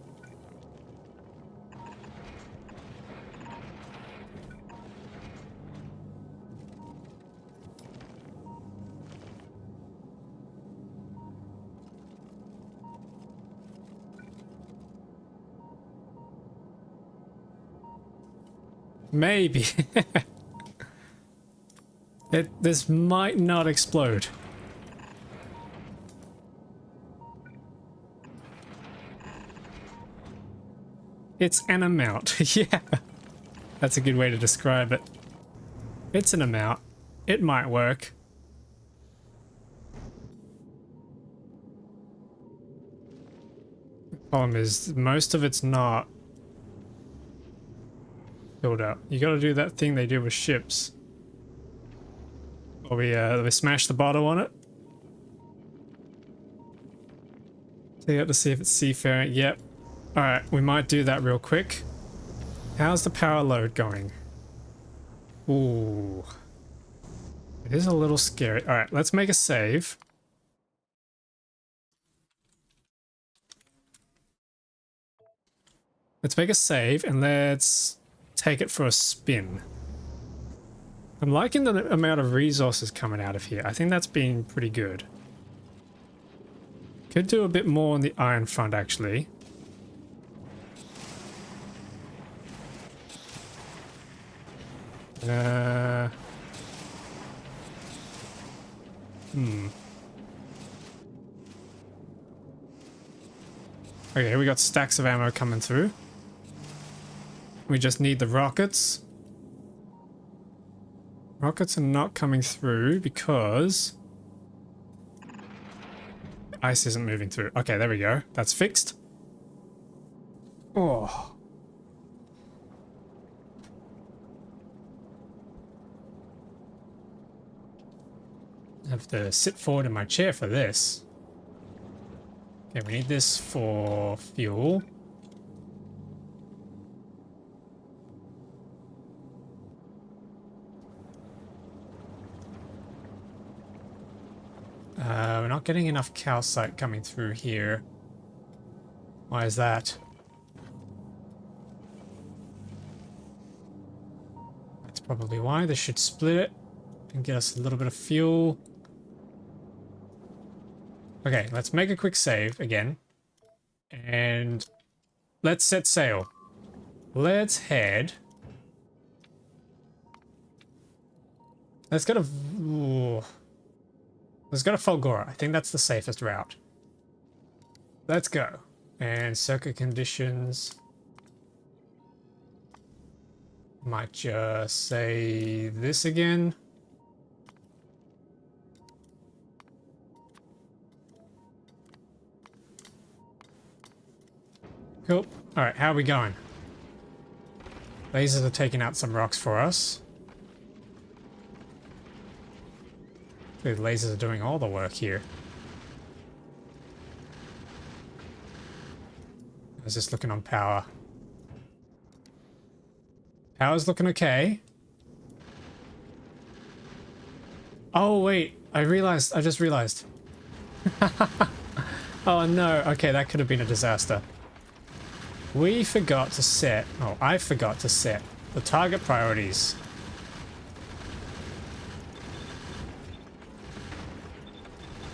Maybe. This might not explode. It's an amount. Yeah. That's a good way to describe it. It's an amount. It might work. The problem is most of it's not filled up. You gotta do that thing they do with ships. Or we smash the bottle on it. So you have to see if it's seafaring. Yep. Alright, we might do that real quick. How's the power load going? Ooh. It is a little scary. Alright, let's make a save. Let's make a save and let's take it for a spin. I'm liking the amount of resources coming out of here. I think that's been pretty good. Could do a bit more on the iron front, actually. Okay, we got stacks of ammo coming through. We just need the rockets. Rockets are not coming through because ice isn't moving through. Okay, there we go. That's fixed. Oh. I have to sit forward in my chair for this. Okay, we need this for fuel. We're not getting enough calcite coming through here. Why is that? That's probably why. This should split it and get us a little bit of fuel. Okay, let's make a quick save again. And let's set sail. Let's head. Let's go to... Ooh. Let's go to Folgora. I think that's the safest route. Let's go. And circuit conditions. Might just say this again. Cool. Alright, how are we going? Lasers are taking out some rocks for us. The lasers are doing all the work here. I was just looking on power. Power's looking okay. Oh, wait. I just realized. Oh, no. Okay, that could have been a disaster. We forgot to set... Oh, I forgot to set the target priorities.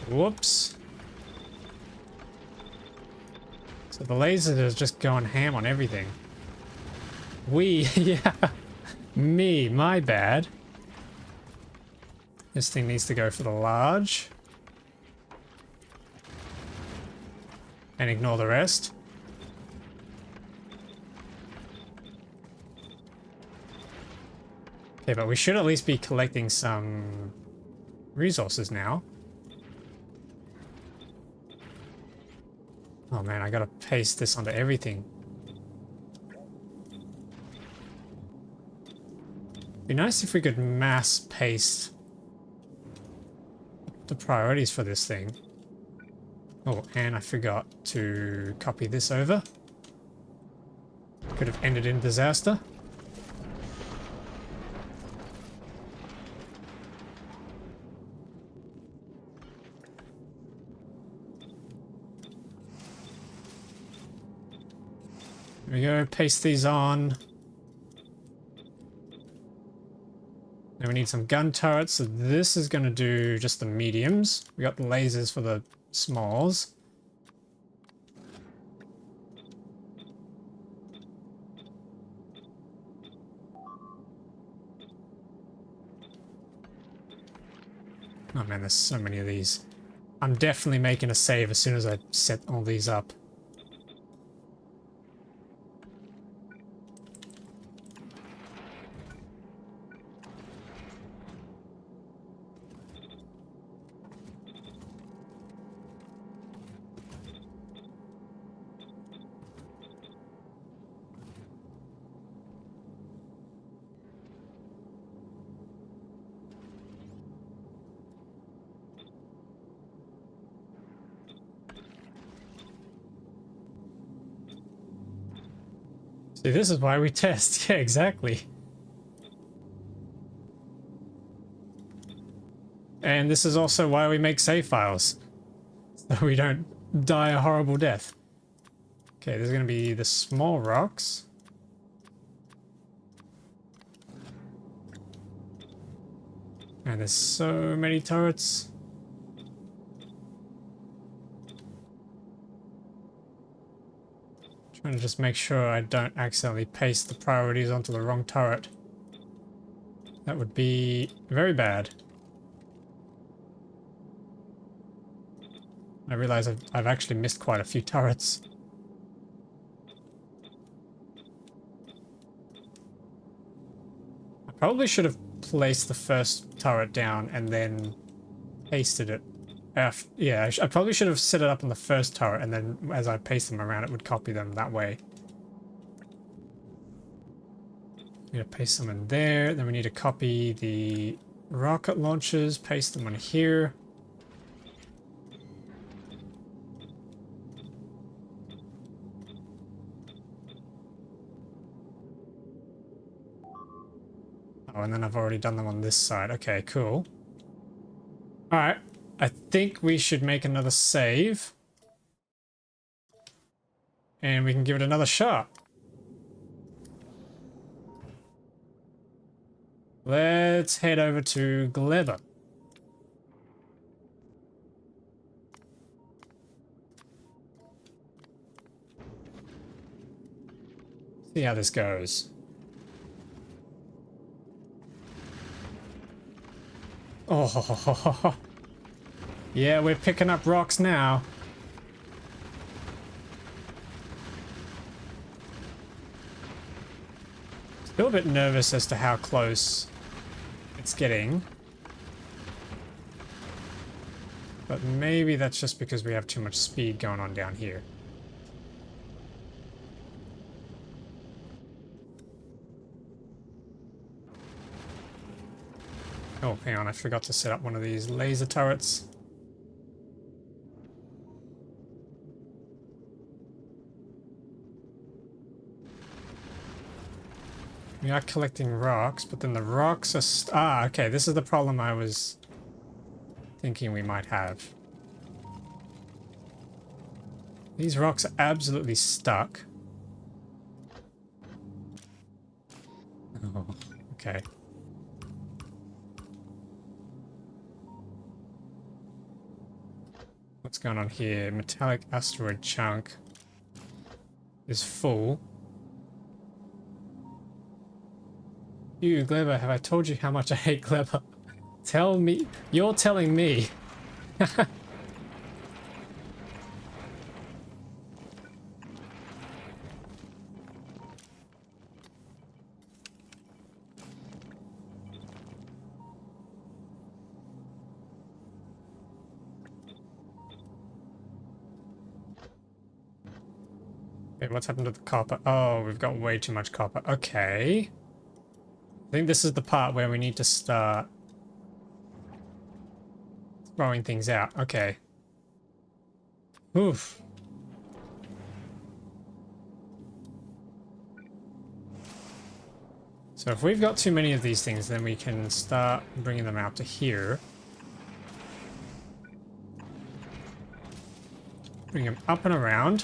Whoops. So the laser is just going ham on everything. Yeah. My bad. This thing needs to go for the large. And ignore the rest. Okay, but we should at least be collecting some resources now. Oh man, I gotta paste this onto everything. Be nice if we could mass paste the priorities for this thing. Oh, and I forgot to copy this over. Could have ended in disaster. There we go, paste these on. Now we need some gun turrets, so this is going to do just the mediums. We got the lasers for the smalls. Oh man, there's so many of these. I'm definitely making a save as soon as I set all these up. See, this is why we test. Yeah, exactly. And this is also why we make save files. So we don't die a horrible death. Okay, there's going to be the small rocks. And there's so many turrets. Trying to just make sure I don't accidentally paste the priorities onto the wrong turret. That would be very bad. I realize I've actually missed quite a few turrets. I probably should have placed the first turret down and then pasted it. Yeah, I probably should have set it up on the first turret, and then as I paste them around, it would copy them that way. We need to paste them in there. Then we need to copy the rocket launchers, paste them on here. Oh, and then I've already done them on this side. Okay, cool. All right. I think we should make another save. And we can give it another shot. Let's head over to Gleba. See how this goes. Oh, yeah, we're picking up rocks now. Still a bit nervous as to how close it's getting. But maybe that's just because we have too much speed going on down here. Oh, hang on, I forgot to set up one of these laser turrets. We are collecting rocks, but then the rocks are okay, this is the problem I was thinking we might have. These rocks are absolutely stuck. Oh, okay. What's going on here? Metallic asteroid chunk is full. You, Gleba, have I told you how much I hate Gleba? Tell me. You're telling me. Wait, what's happened to the copper? Oh, we've got way too much copper. Okay. I think this is the part where we need to start throwing things out. Okay. Oof. So if we've got too many of these things, then we can start bringing them out to here. Bring them up and around.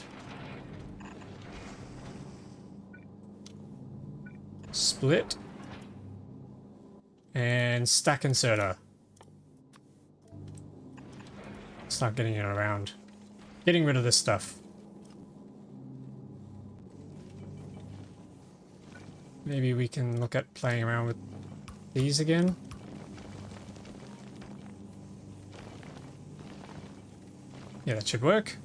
Split. And stack inserter. Start getting it around. Getting rid of this stuff. Maybe we can look at playing around with these again. Yeah, that should work.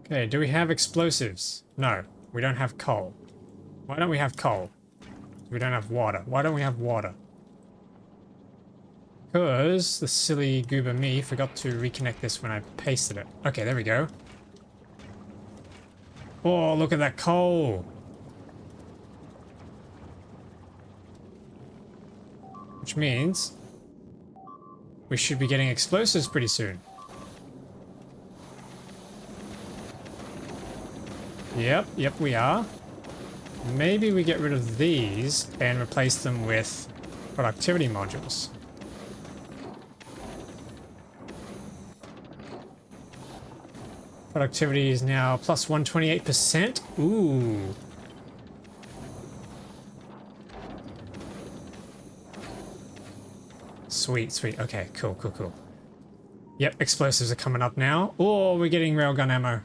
Okay, do we have explosives? No, we don't have coal. Why don't we have coal? We don't have water. Why don't we have water? Because the silly goober me forgot to reconnect this when I pasted it. Okay, there we go. Oh, look at that coal. Which means we should be getting explosives pretty soon. Yep, we are. Maybe we get rid of these and replace them with productivity modules. Productivity is now plus 128%. Ooh. Sweet, sweet. Okay, cool. Yep, explosives are coming up now. Oh, we're getting railgun ammo.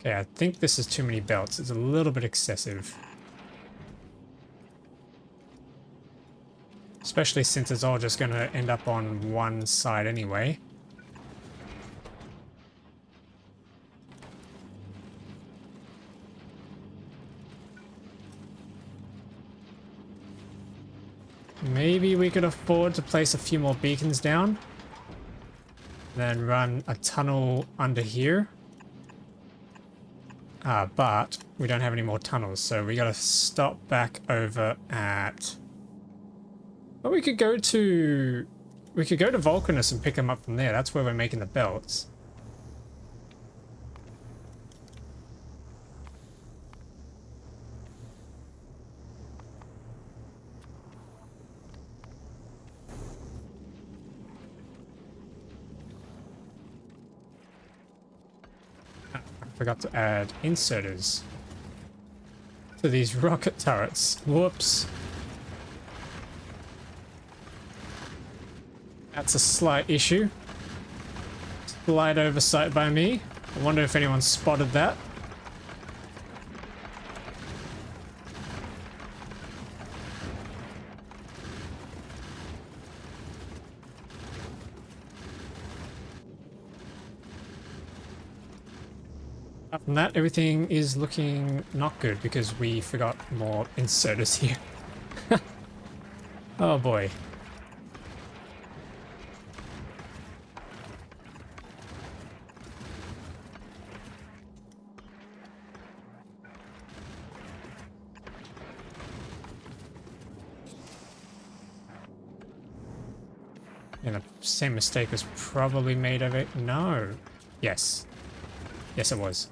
Okay, I think this is too many belts. It's a little bit excessive. Especially since it's all just going to end up on one side anyway. Maybe we could afford to place a few more beacons down. Then run a tunnel under here. But we don't have any more tunnels, so we gotta stop back over at... But we could go to... We could go to Vulcanus and pick them up from there. That's where we're making the belts. Forgot to add inserters to these rocket turrets. Whoops. That's a slight issue. Slight oversight by me. I wonder if anyone spotted that. Apart from that, everything is looking not good because we forgot more inserters here. Oh boy. And the same mistake was probably made of it. No. Yes. Yes, it was.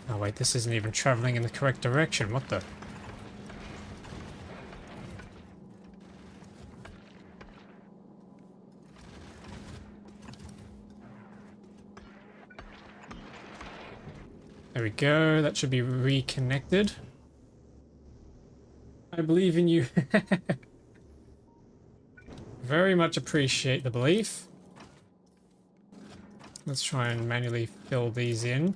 Oh wait, this isn't even traveling in the correct direction. What the? There we go. That should be reconnected. I believe in you. Very much appreciate the belief. Let's try and manually fill these in.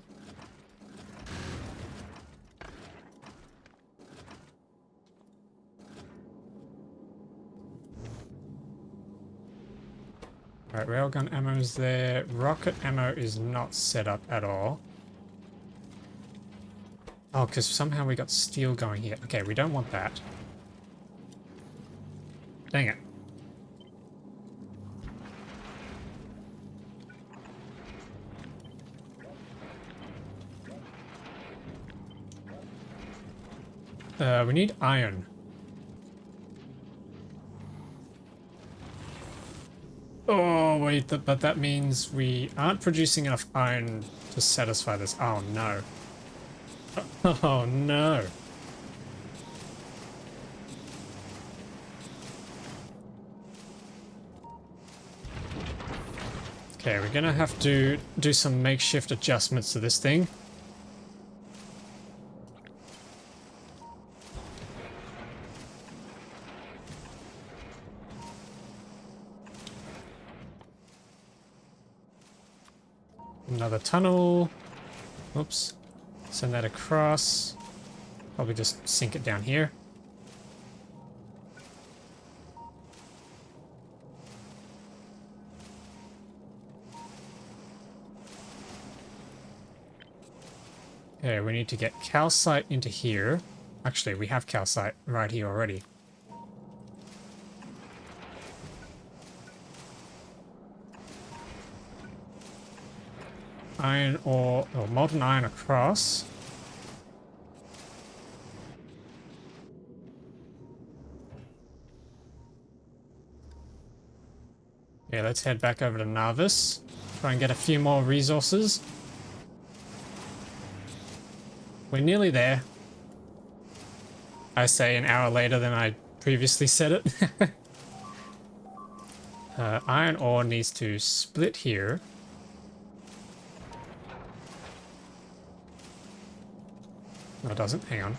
Alright, railgun ammo is there. Rocket ammo is not set up at all. Oh, because somehow we got steel going here. Okay, we don't want that. Dang it. We need iron. Oh, wait, but that means we aren't producing enough iron to satisfy this. Oh, no. Oh, no. Okay, we're gonna have to do some makeshift adjustments to this thing. Another tunnel. Oops. Send that across. Probably just sink it down here. Okay, we need to get calcite into here. Actually, we have calcite right here already. Iron ore, or molten iron across. Yeah, let's head back over to Narvis. Try and get a few more resources. We're nearly there. I say an hour later than I previously said it. Iron ore needs to split here. No, it doesn't. Hang on.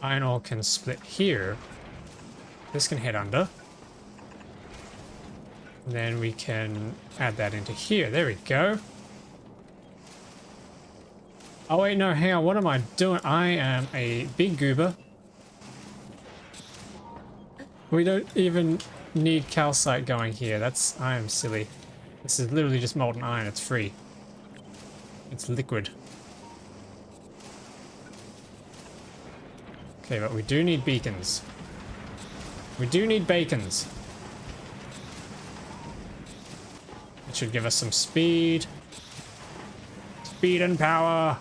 Iron ore can split here. This can head under. And then we can add that into here. There we go. Oh wait, no, hang on. What am I doing? I am a big goober. We don't even need calcite going here. I am silly. This is literally just molten iron. It's free. It's liquid. Okay, but we do need beacons. We do need bacons. It should give us some speed. Speed and power.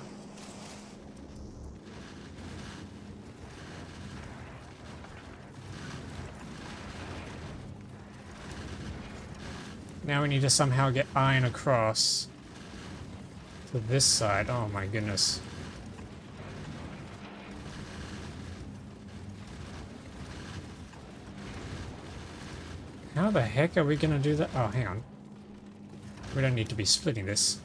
Now we need to somehow get iron across to this side. Oh my goodness. How the heck are we gonna do that? Oh, hang on. We don't need to be splitting this.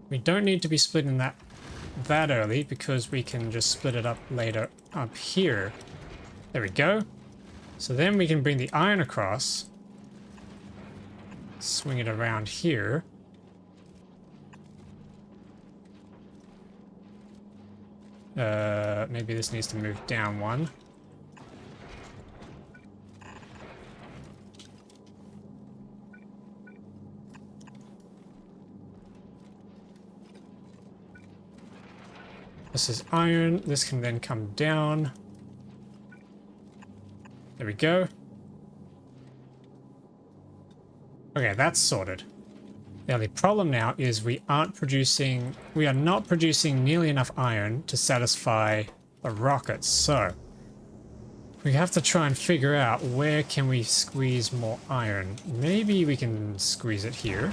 We don't need to be splitting that early because we can just split it up later up here. There we go. So then we can bring the iron across. Swing it around here. Maybe this needs to move down one. This is iron. This can then come down. There we go. Okay, that's sorted. The only problem now is we are not producing nearly enough iron to satisfy the rockets. So we have to try and figure out where can we squeeze more iron. Maybe we can squeeze it here.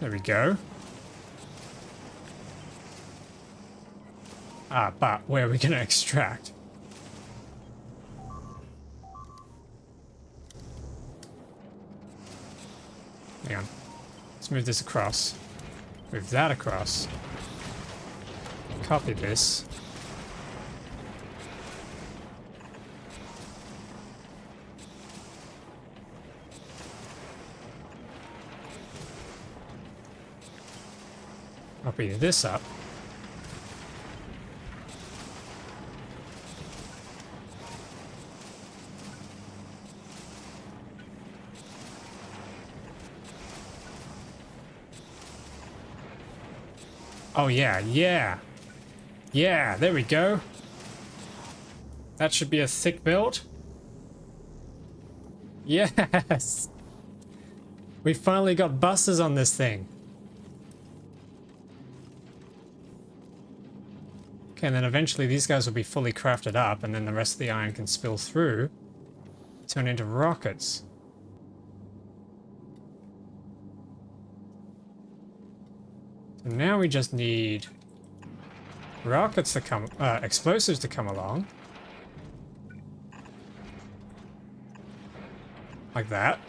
There we go. Ah, but where are we going to extract? Hang on. Let's move this across. Move that across. Copy this. Copy this up. Oh yeah, yeah. Yeah, there we go. That should be a thick build. Yes! We finally got buses on this thing. Okay, and then eventually these guys will be fully crafted up, and then the rest of the iron can spill through, turn into rockets. So now we just need rockets to come, explosives to come along. Like that.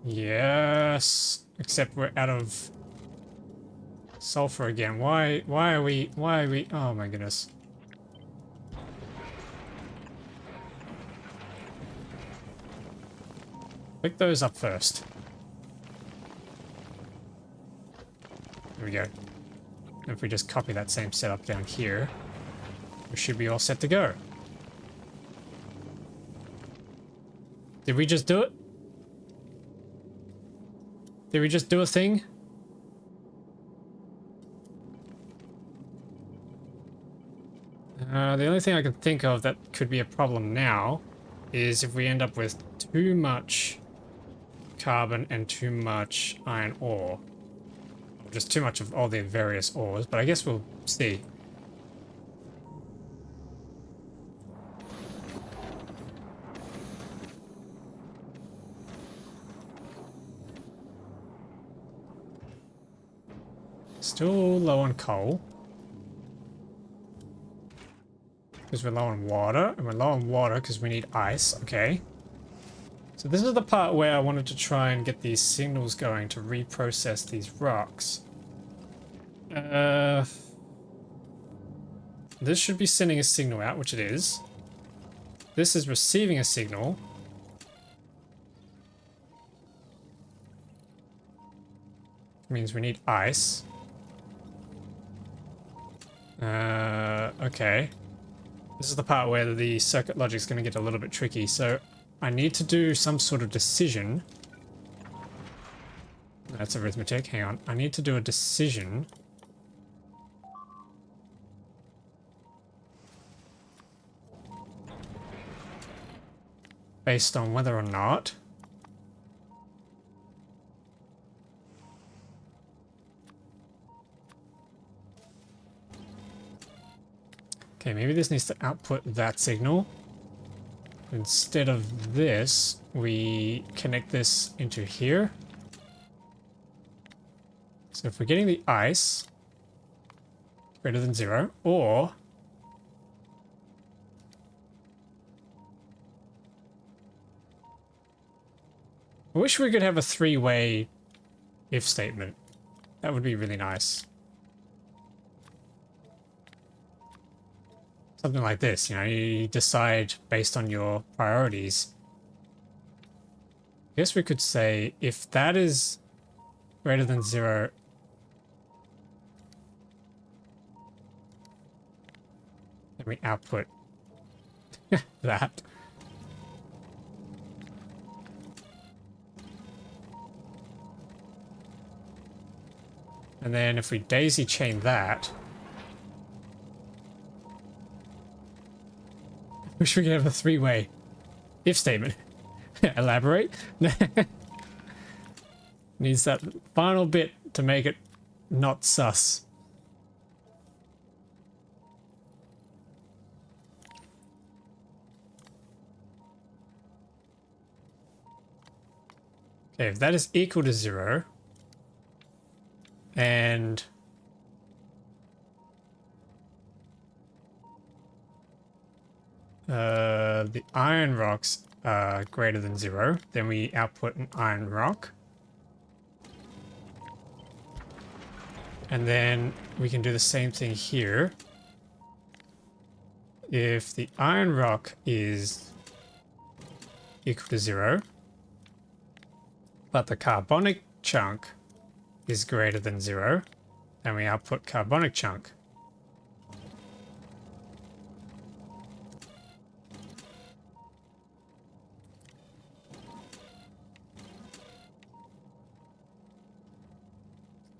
Yes. Except we're out of sulfur again. Why are we, oh my goodness. Pick those up first. There we go. If we just copy that same setup down here, we should be all set to go. Did we just do it? Did we just do a thing? The only thing I can think of that could be a problem now is if we end up with too much carbon and too much iron ore. Just too much of all the various ores, but I guess we'll see. Still low on coal. Because we're low on water, and we're low on water because we need ice, okay. So this is the part where I wanted to try and get these signals going to reprocess these rocks. This should be sending a signal out, which it is. This is receiving a signal. Which means we need ice. Okay. This is the part where the circuit logic is going to get a little bit tricky, so I need to do some sort of decision. That's arithmetic, hang on. I need to do a decision. Based on whether or not Okay, maybe this needs to output that signal. Instead of this, we connect this into here. So if we're getting the ice greater than 0, or I wish we could have a three-way if statement. That would be really nice. Something like this, you know, you decide based on your priorities. I guess we could say if that is greater than 0, then we output that. And then if we daisy chain that, I wish we could have a three-way if statement. Elaborate. Needs that final bit to make it not sus. Okay, if that is equal to 0, and the iron rocks are greater than 0, then we output an iron rock. And then we can do the same thing here. If the iron rock is equal to 0, but the carbonic chunk is greater than 0, then we output carbonic chunk.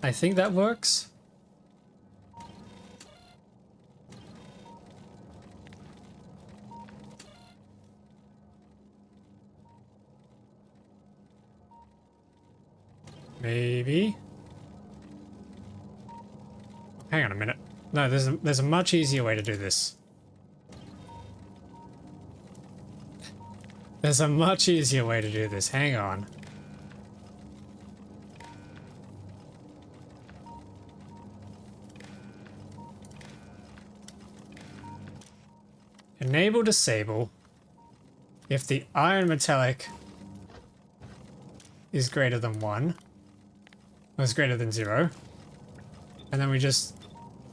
I think that works. Maybe. Hang on a minute. No, there's a much easier way to do this. There's a much easier way to do this. Hang on. Enable disable if the iron metallic is greater than 1, or is greater than 0, and then we just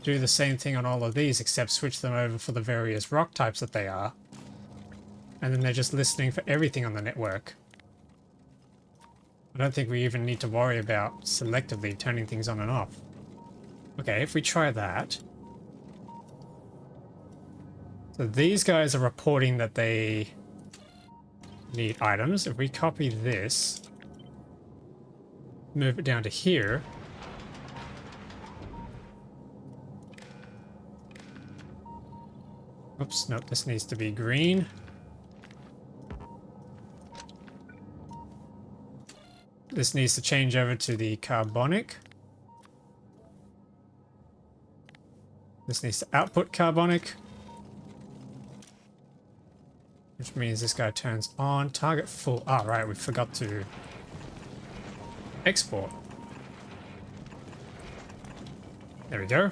do the same thing on all of these except switch them over for the various rock types that they are, and then they're just listening for everything on the network. I don't think we even need to worry about selectively turning things on and off. Okay, if we try that. So these guys are reporting that they need items. If we copy this, move it down to here. Oops, nope, this needs to be green. This needs to change over to the carbonic. This needs to output carbonic. Which means this guy turns on. Target full. Ah, right, we forgot to export. There we go.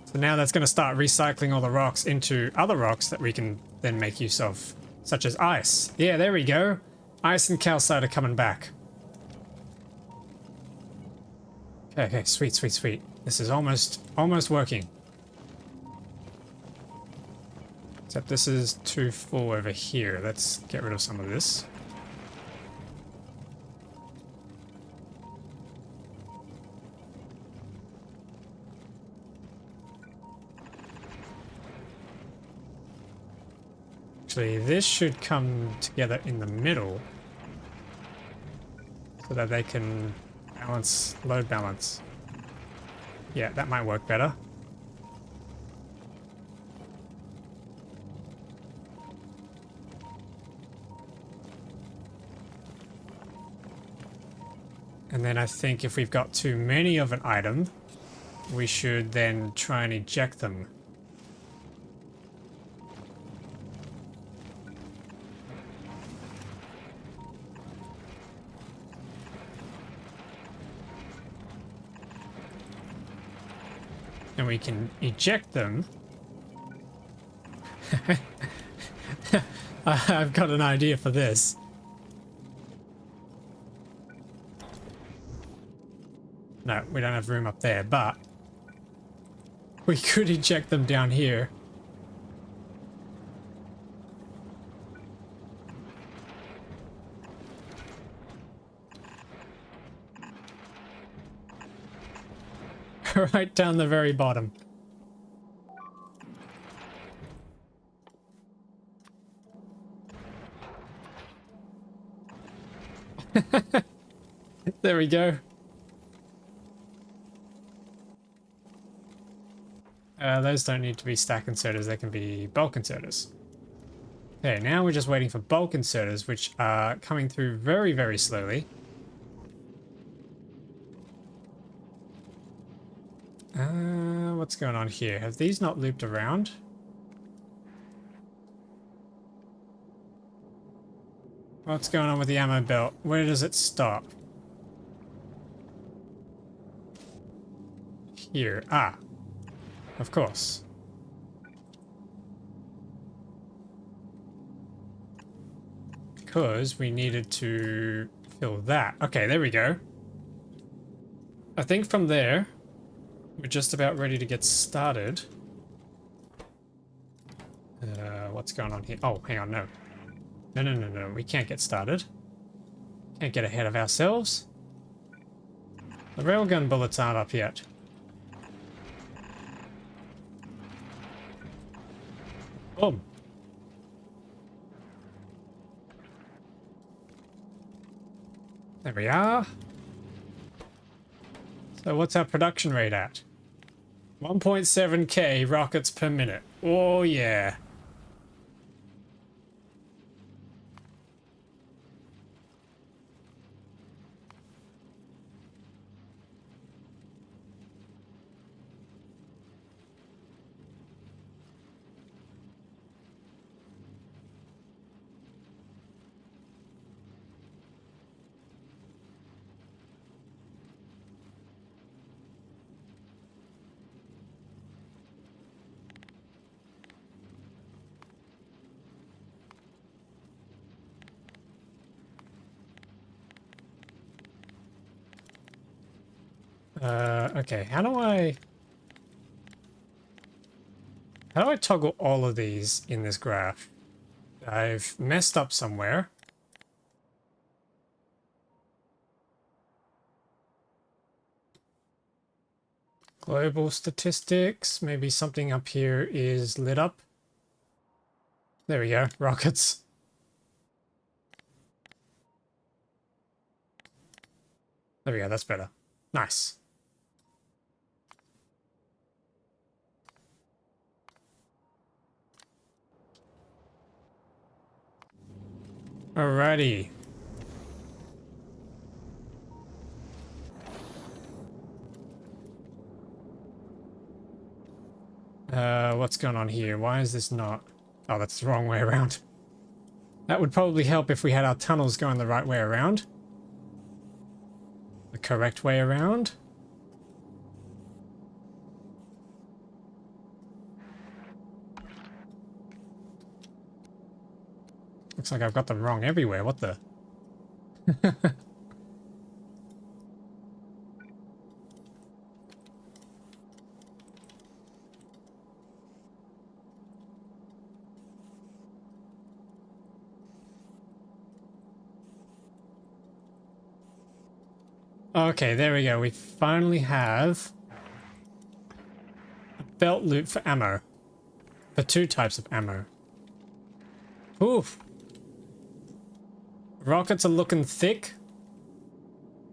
So now that's going to start recycling all the rocks into other rocks that we can then make use of, such as ice. Yeah, there we go. Ice and calcite are coming back. Okay, sweet, sweet, sweet. This is almost working. Except this is too full over here. Let's get rid of some of this. Actually, this should come together in the middle so that they can balance, load balance. Yeah, that might work better. And then I think if we've got too many of an item, we should then try and eject them. And we can eject them. I've got an idea for this. No, we don't have room up there, but we could eject them down here. Right down the very bottom. There we go. Those don't need to be stack inserters, they can be bulk inserters. Okay, now we're just waiting for bulk inserters, which are coming through very, very slowly. What's going on here? Have these not looped around? What's going on with the ammo belt? Where does it stop? Here. Ah. Of course. Because we needed to fill that. Okay, there we go. I think from there, we're just about ready to get started. What's going on here? Oh, hang on, no. No, we can't get started. Can't get ahead of ourselves. The railgun bullets aren't up yet. Boom. There we are. So what's our production rate at? 1.7k rockets per minute. Oh yeah. Okay, how do I toggle all of these in this graph? I've messed up somewhere. Global statistics, maybe something up here is lit up. There we go, rockets. There we go, that's better. Nice. Alrighty. What's going on here? Why is this not... Oh, that's the wrong way around. That would probably help if we had our tunnels going the right way around. The correct way around. Looks like I've got them wrong everywhere. What the... Okay, there we go. We finally have a belt loop for ammo. For two types of ammo. Oof. Rockets are looking thick.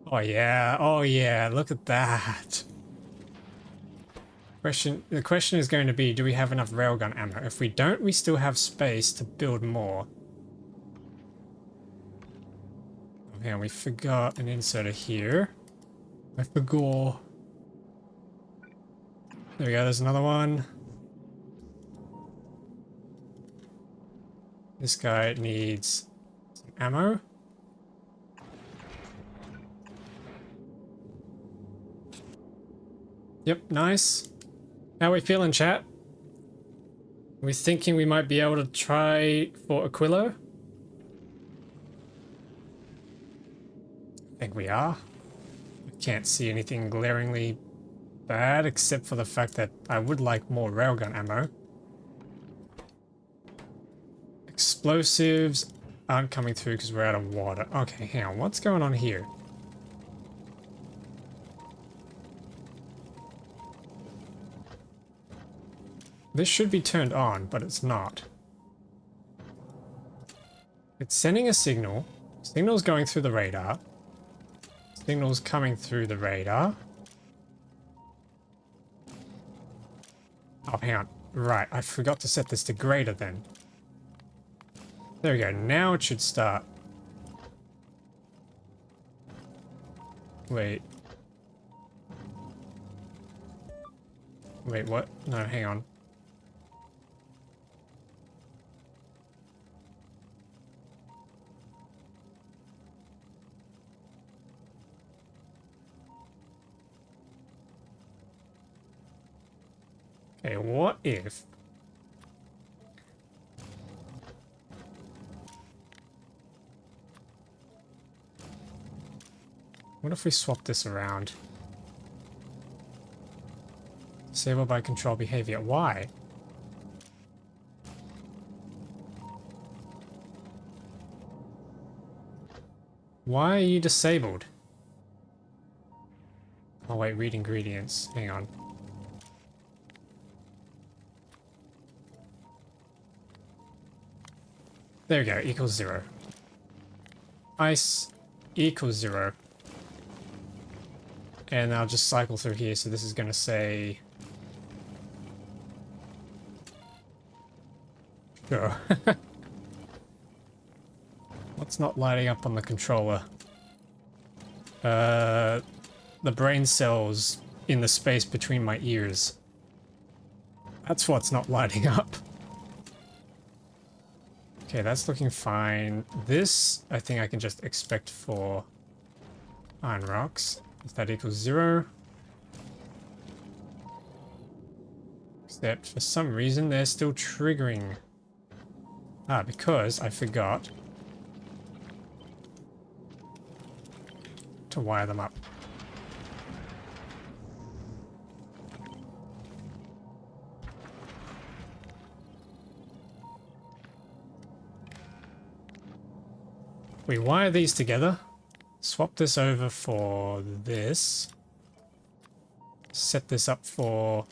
Oh yeah, look at that. The question is going to be, do we have enough railgun ammo? If we don't, we still have space to build more. Okay, and we forgot an inserter here. I forgot. There we go, there's another one. This guy needs some ammo. Yep, nice. How we feeling, chat? We're thinking we might be able to try for Aquilo. I think we are. I can't see anything glaringly bad except for the fact that I would like more railgun ammo. Explosives aren't coming through because we're out of water. Okay, hang on. What's going on here? This should be turned on, but it's not. It's sending a signal. Signal's going through the radar. Signal's coming through the radar. Oh, hang on. Right, I forgot to set this to greater then. There we go. Now it should start. Wait. Wait, what? No, hang on. Okay, what if... What if we swap this around? Disable by control behavior. Why? Why are you disabled? Oh wait, read ingredients. Hang on. There we go, equals 0. Ice equals 0. And I'll just cycle through here, so this is going to say... Sure. What's not lighting up on the controller? The brain cells in the space between my ears. That's what's not lighting up. Okay, that's looking fine. This, I think I can just expect for iron rocks. If that equals 0. Except for some reason they're still triggering. Ah, because I forgot to wire them up. We wire these together. Swap this over for this. Set this up for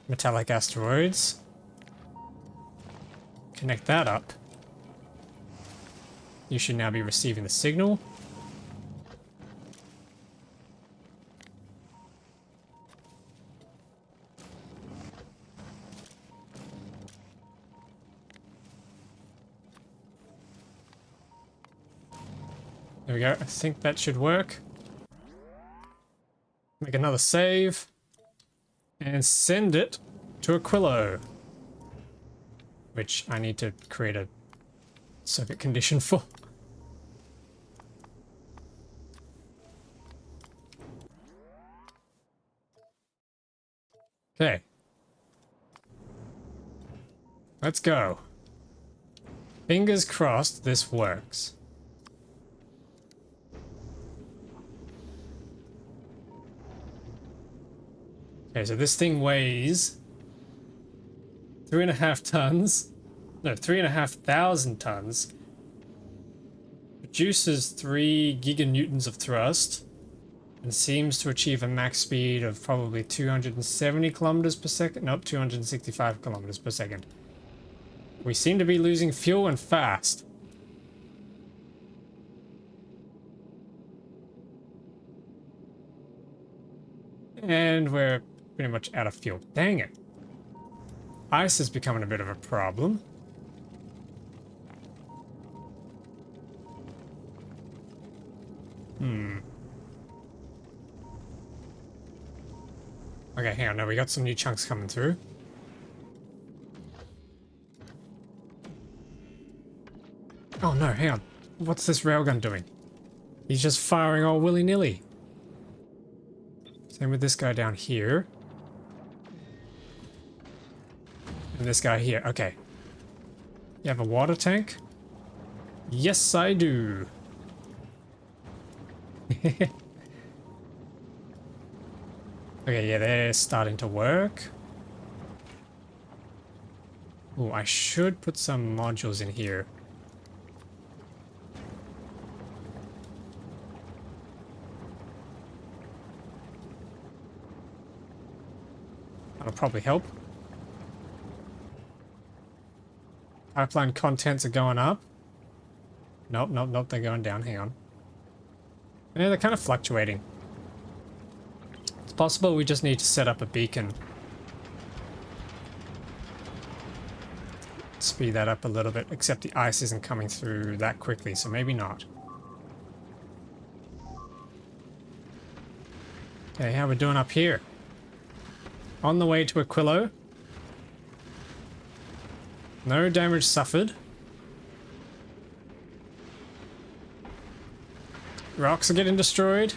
metallic asteroids. Connect that up. You should now be receiving the signal. There we go. I think that should work. Make another save. And send it to Aquilo. Which I need to create a circuit condition for. Okay. Let's go. Fingers crossed this works. Okay, so this thing weighs 3.5 tons. No, 3,500 tons. Produces 3 giganewtons of thrust. And seems to achieve a max speed of probably 270 kilometers per second. Nope, 265 kilometers per second. We seem to be losing fuel and fast. And we're pretty much out of fuel. Dang it. Ice is becoming a bit of a problem. Okay, hang on. No, we got some new chunks coming through. Oh no, hang on. What's this railgun doing? He's just firing all willy-nilly. Same with this guy down here. And this guy here. Okay. You have a water tank? Yes, I do. Okay, yeah, they're starting to work. Oh, I should put some modules in here. That'll probably help. Pipeline contents are going up. Nope, nope, nope, they're going down. Hang on. Yeah, they're kind of fluctuating. It's possible we just need to set up a beacon. Speed that up a little bit, except the ice isn't coming through that quickly, so maybe not. Okay, how are we doing up here? On the way to Aquilo. No damage suffered. Rocks are getting destroyed.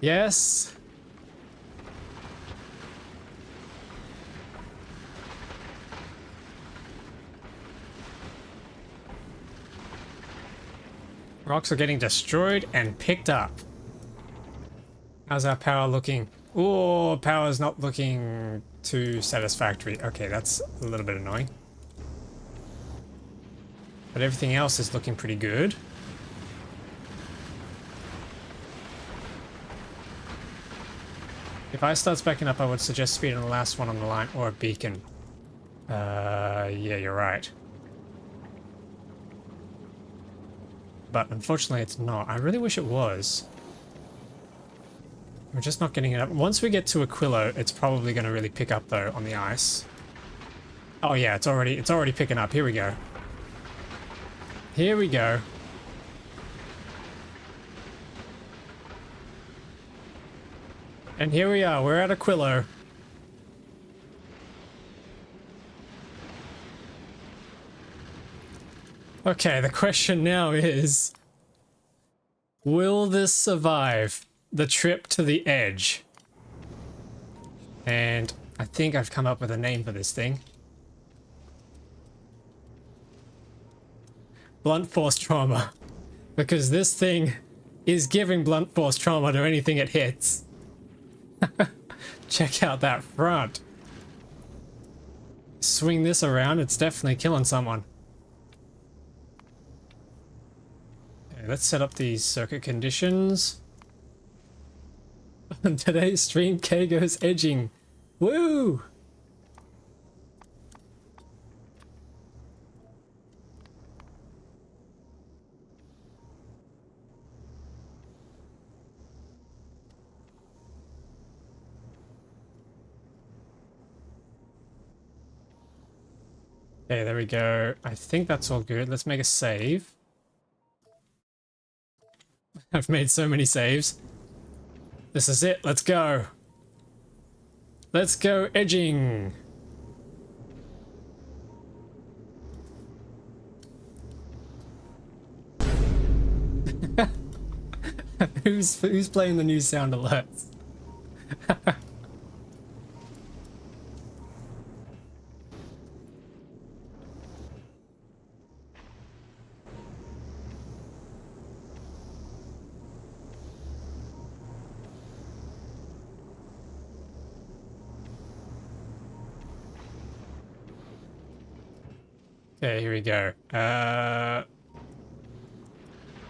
Yes. Rocks are getting destroyed and picked up. How's our power looking? Oh, power's not looking too satisfactory. Okay, that's a little bit annoying. But everything else is looking pretty good. If ice starts backing up, I would suggest speed on the last one on the line or a beacon. Yeah, you're right. But unfortunately it's not. I really wish it was. We're just not getting it up. Once we get to Aquilo, it's probably going to really pick up though on the ice. Oh yeah, it's already picking up. Here we go. Here we go. And here we are. We're at Aquilo. Okay, the question now is, will this survive the trip to the edge? And I think I've come up with a name for this thing. Blunt force trauma. Because this thing is giving blunt force trauma to anything it hits. Check out that front. Swing this around, it's definitely killing someone. Okay, let's set up these circuit conditions. On today's stream, K goes edging. Woo! Okay, there we go. I think that's all good. Let's make a save. I've made so many saves. This is it. Let's go. Let's go edging. Who's playing the new sound alerts? Okay, here we go.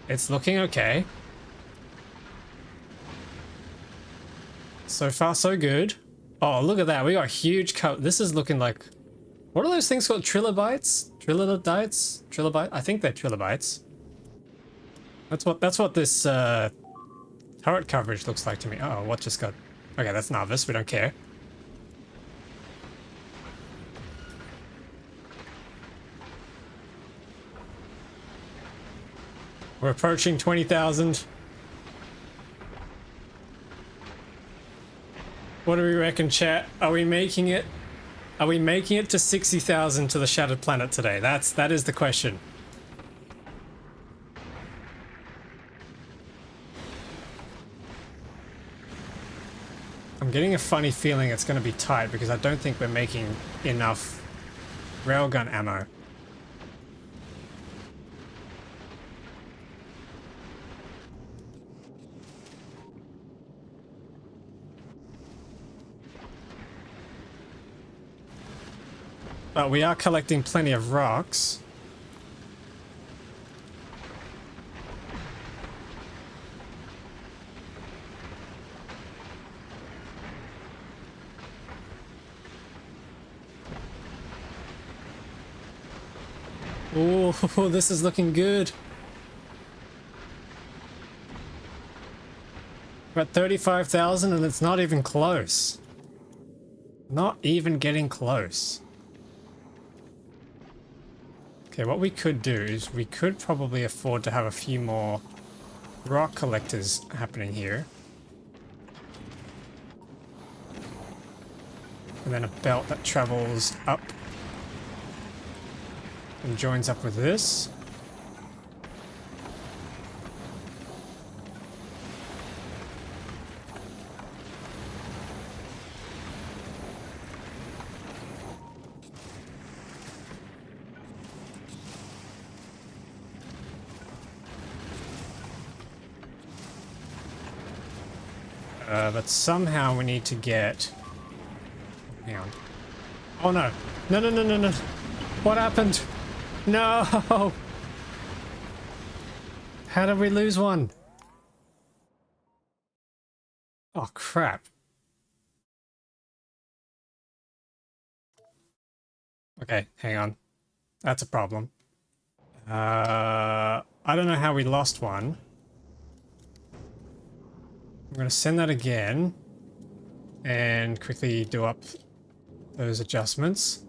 It's looking okay. So far, so good. Oh, look at that. We got huge cut. This is looking like... What are those things called? Trilobites? Trilobites? Trilobite? I think they're trilobites. That's what this turret coverage looks like to me. Oh, what just got... Okay, that's Narvis. We don't care. We're approaching 20,000. What do we reckon, chat? Are we making it? Are we making it to 60,000 to the Shattered Planet today? That is the question. I'm getting a funny feeling it's going to be tight because I don't think we're making enough railgun ammo. But we are collecting plenty of rocks. Oh, this is looking good. We're at 35,000 and it's not even close. Not even getting close. Okay, what we could do is we could probably afford to have a few more rock collectors happening here. And then a belt that travels up and joins up with this. But somehow we need to get... Hang on. Oh no. No, no, no, no, no. What happened? No! How did we lose one? Oh crap. Okay, hang on. That's a problem. I don't know how we lost one. I'm going to send that again and quickly do up those adjustments.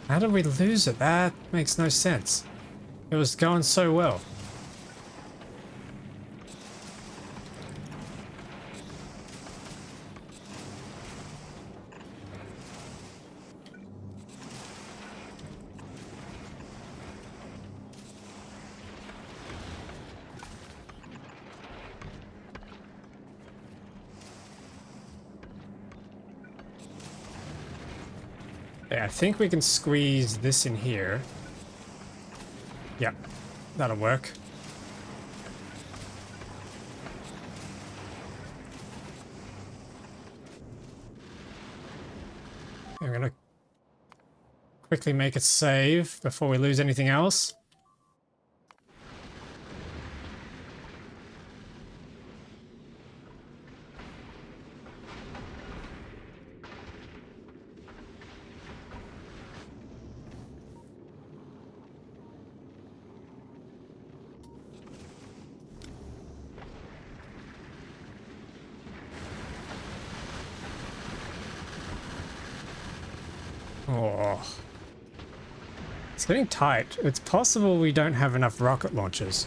How did we lose it? That makes no sense. It was going so well. Yeah, I think we can squeeze this in here. Yeah, that'll work. I'm gonna quickly make a save before we lose anything else. Oh, it's getting tight. It's possible we don't have enough rocket launchers.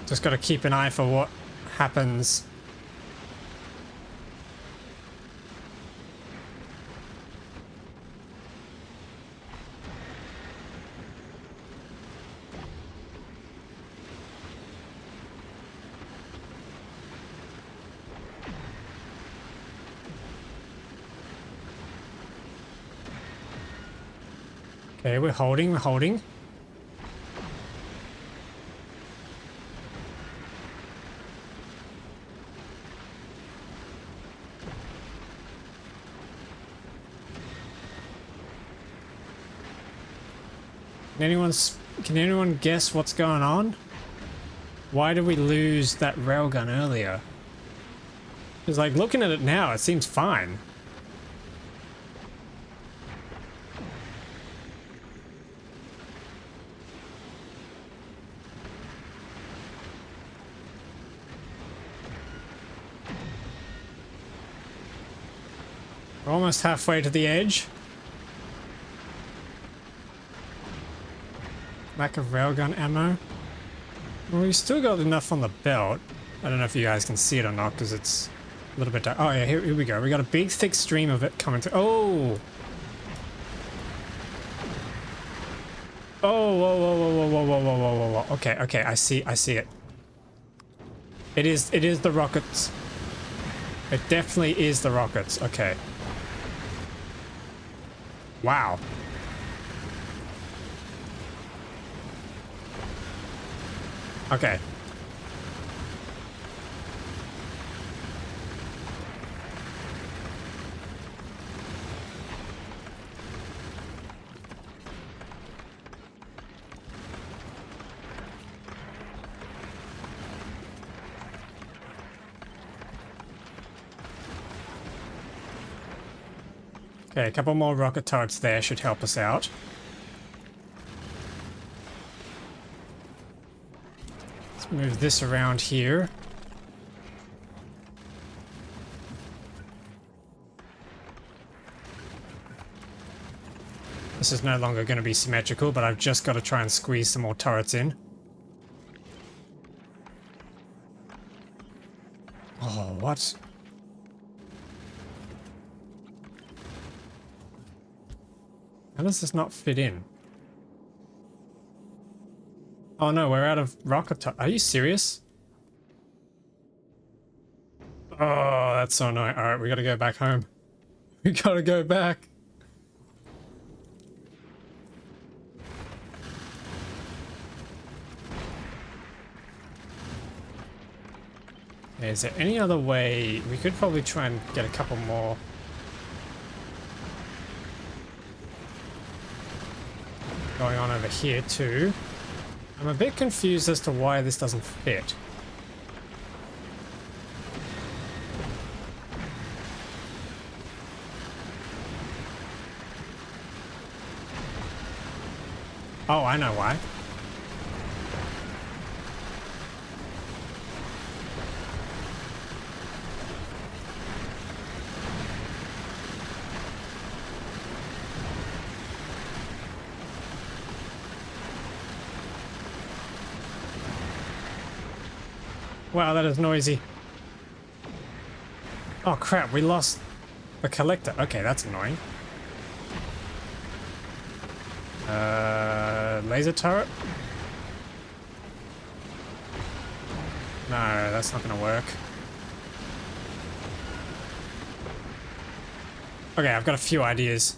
Just got to keep an eye for what happens. Okay, we're holding, we're holding. Can anyone guess what's going on? Why did we lose that railgun earlier? Because like looking at it now, it seems fine. We're almost halfway to the edge. Lack of railgun ammo. Well, we still got enough on the belt. I don't know if you guys can see it or not because it's a little bit dark. Oh yeah, here we go. We got a big thick stream of it coming through. Oh! Oh, whoa, whoa, whoa, whoa, whoa, whoa, whoa, whoa, whoa, whoa. Okay, okay, I see it. It is the rockets. It definitely is the rockets. Okay. Wow. Okay. Okay, a couple more rocket turrets there should help us out. Let's move this around here. This is no longer going to be symmetrical, but I've just got to try and squeeze some more turrets in. Oh, what? How does this not fit in? Oh no, we're out of rocket turret. Are you serious? Oh, that's so annoying. Alright, we gotta go back home. We gotta go back. Is there any other way? We could probably try and get a couple more. Going on over here too. I'm a bit confused as to why this doesn't fit. Oh, I know why. Wow, that is noisy. Oh crap, we lost the collector. Okay, that's annoying. Laser turret? No, that's not gonna work. Okay, I've got a few ideas.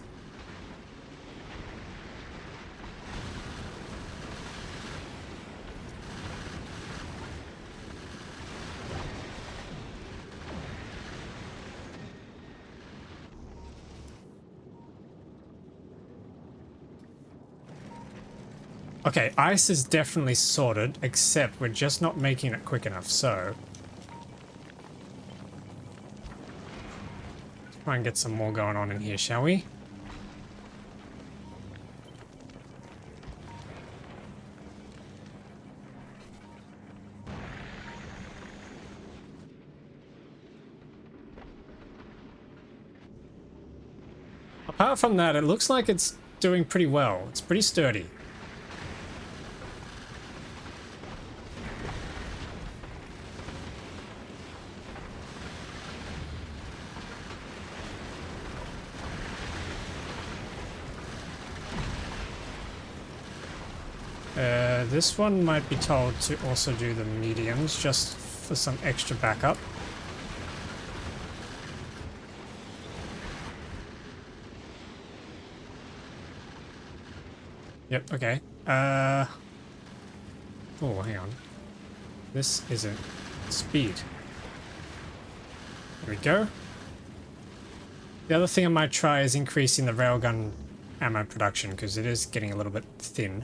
Okay, ice is definitely sorted, except we're just not making it quick enough, so... Let's try and get some more going on in here, shall we? Apart from that, it looks like it's doing pretty well. It's pretty sturdy. This one might be told to also do the mediums, just for some extra backup. Yep, okay. Oh, hang on. This isn't speed. There we go. The other thing I might try is increasing the railgun ammo production, because it is getting a little bit thin.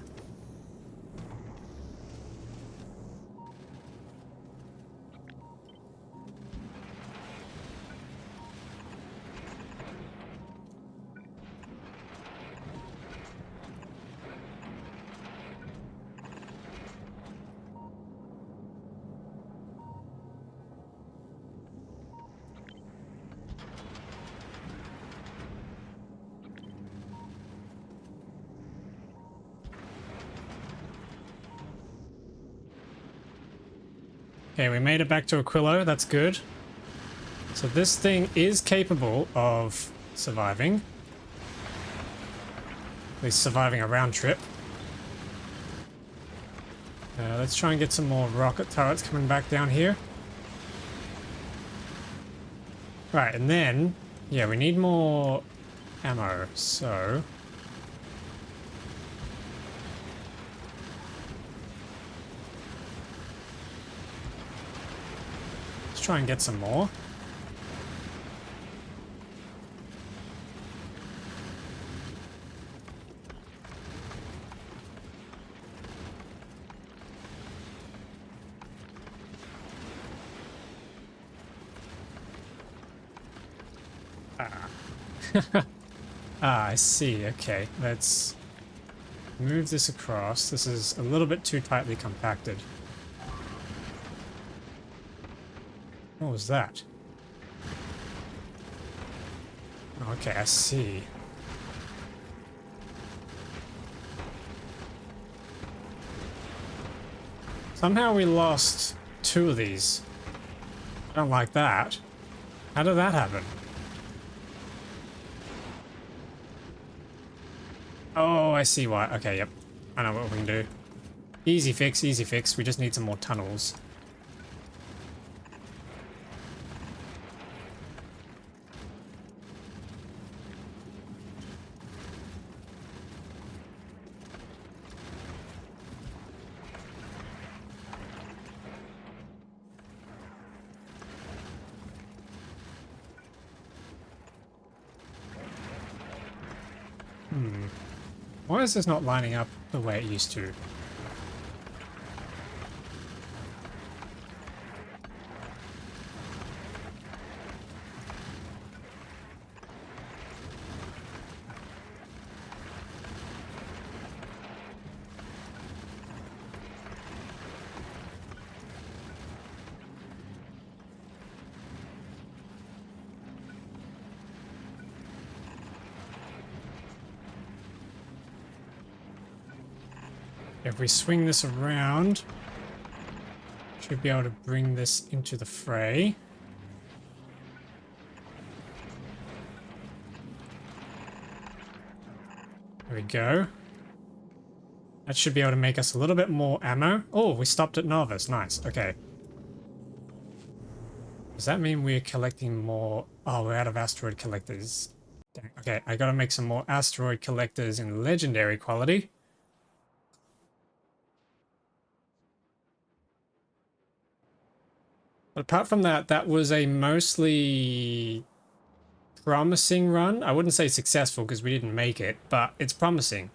Okay, we made it back to Aquilo. That's good. So this thing is capable of surviving. At least surviving a round trip. Let's try and get some more rocket turrets coming back down here. Right, and then, yeah, we need more ammo, so... let's try and get some more. Ah, I see. Okay, let's move this across. This is a little bit too tightly compacted. What was that? Okay, I see. Somehow we lost 2 of these. I don't like that. How did that happen? Oh, I see why. Okay, yep. I know what we can do. Easy fix, easy fix. We just need some more tunnels. Why is this not lining up the way it used to? If we swing this around, should be able to bring this into the fray. There we go. That should be able to make us a little bit more ammo. Oh, we stopped at Novice. Nice. Okay. Does that mean we're collecting more? Oh, we're out of asteroid collectors. Dang. Okay, I gotta make some more asteroid collectors in legendary quality. But apart from that, that was a mostly promising run. I wouldn't say successful because we didn't make it, but it's promising.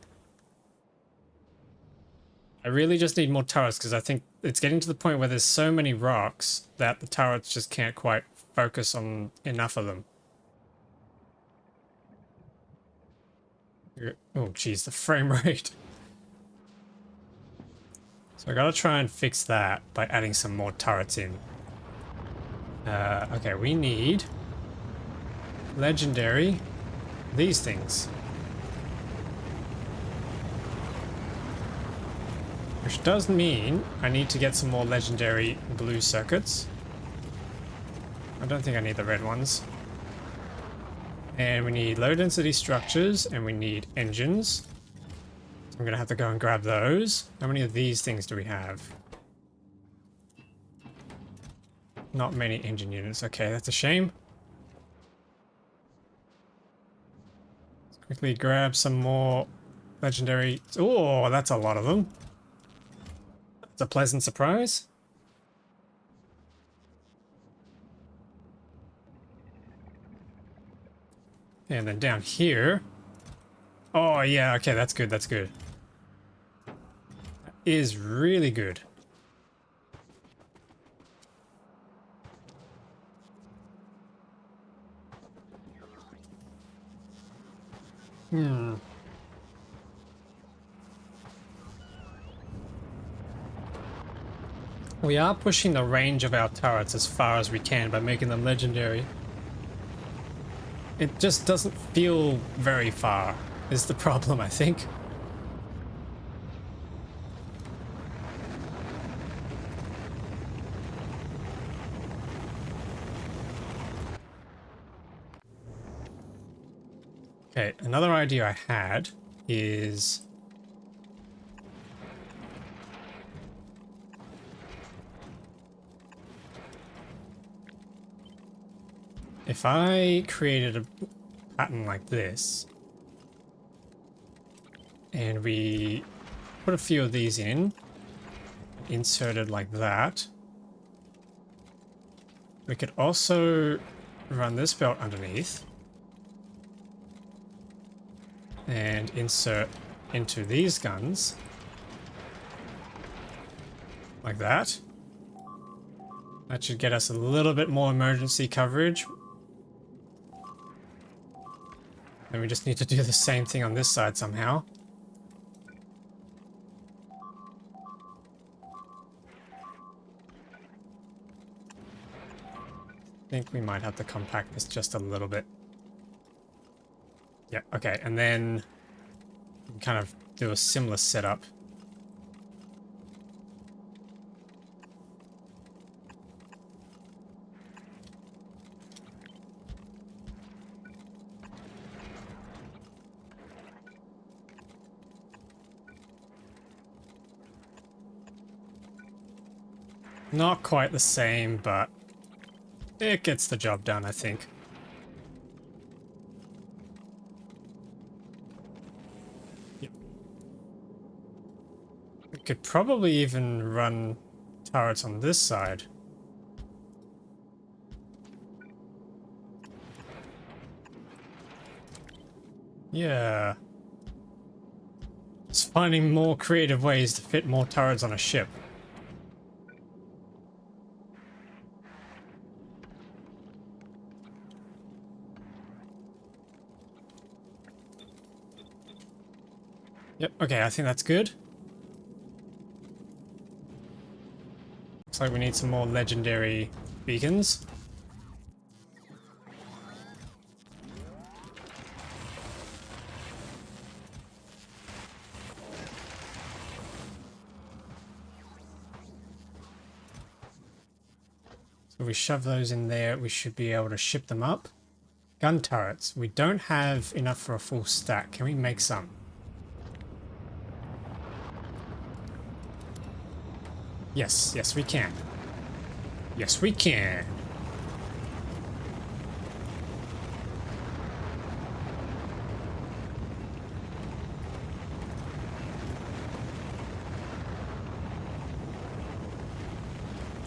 I really just need more turrets because I think it's getting to the point where there's so many rocks that the turrets just can't quite focus on enough of them. Oh, geez, the frame rate. So I gotta try and fix that by adding some more turrets in. Okay, we need legendary these things. Which does mean I need to get some more legendary blue circuits. I don't think I need the red ones. And we need low density structures and we need engines. So I'm gonna have to go and grab those. How many of these things do we have? Not many engine units. Okay, that's a shame. Let's quickly grab some more legendary. Oh, that's a lot of them. It's a pleasant surprise. And then down here. Oh, yeah, okay, that's good, that's good. That is really good. We are pushing the range of our turrets as far as we can by making them legendary. It just doesn't feel very far, is the problem, I think. Okay, another idea I had is if I created a pattern like this and we put a few of these in, inserted like that, we could also run this belt underneath and insert into these guns like that. That should get us a little bit more emergency coverage. And we just need to do the same thing on this side somehow. I think we might have to compact this just a little bit. Yeah, okay, and then kind of do a similar setup. Not quite the same, but it gets the job done, I think. Yep. We could probably even run turrets on this side. Yeah. It's finding more creative ways to fit more turrets on a ship. Yep, okay, I think that's good. Looks like we need some more legendary beacons. So if we shove those in there, we should be able to ship them up. Gun turrets. We don't have enough for a full stack. Can we make some? Yes, yes we can. Yes we can.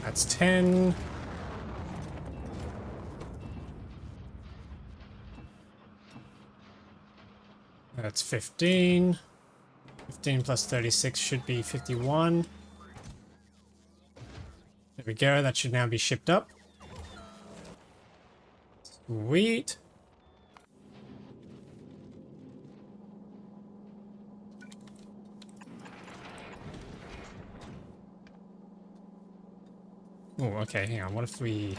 That's 10. That's 15. 15 plus 36 should be 51. There we go, that should now be shipped up. Sweet. Oh, okay, hang on, what if we...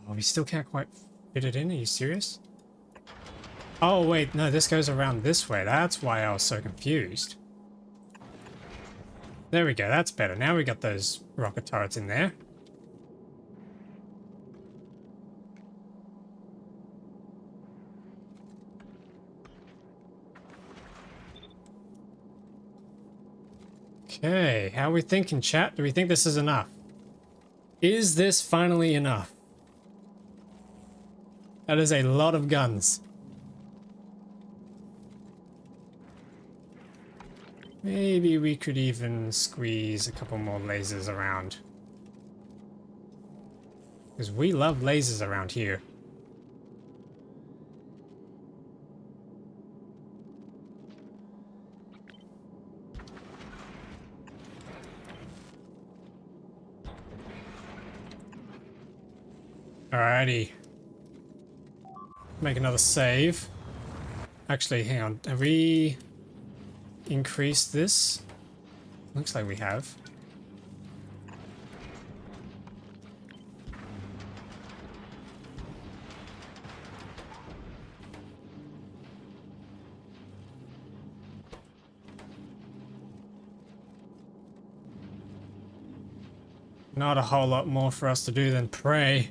Oh, we still can't quite fit it in, are you serious? Oh wait, no, this goes around this way, that's why I was so confused. There we go, that's better. Now we got those rocket turrets in there. Okay, how are we thinking, chat? Do we think this is enough? Is this finally enough? That is a lot of guns. Maybe we could even squeeze a couple more lasers around. Because we love lasers around here. Alrighty. Make another save. Actually, hang on. Have we increased this? Looks like we have. Not a whole lot more for us to do than pray.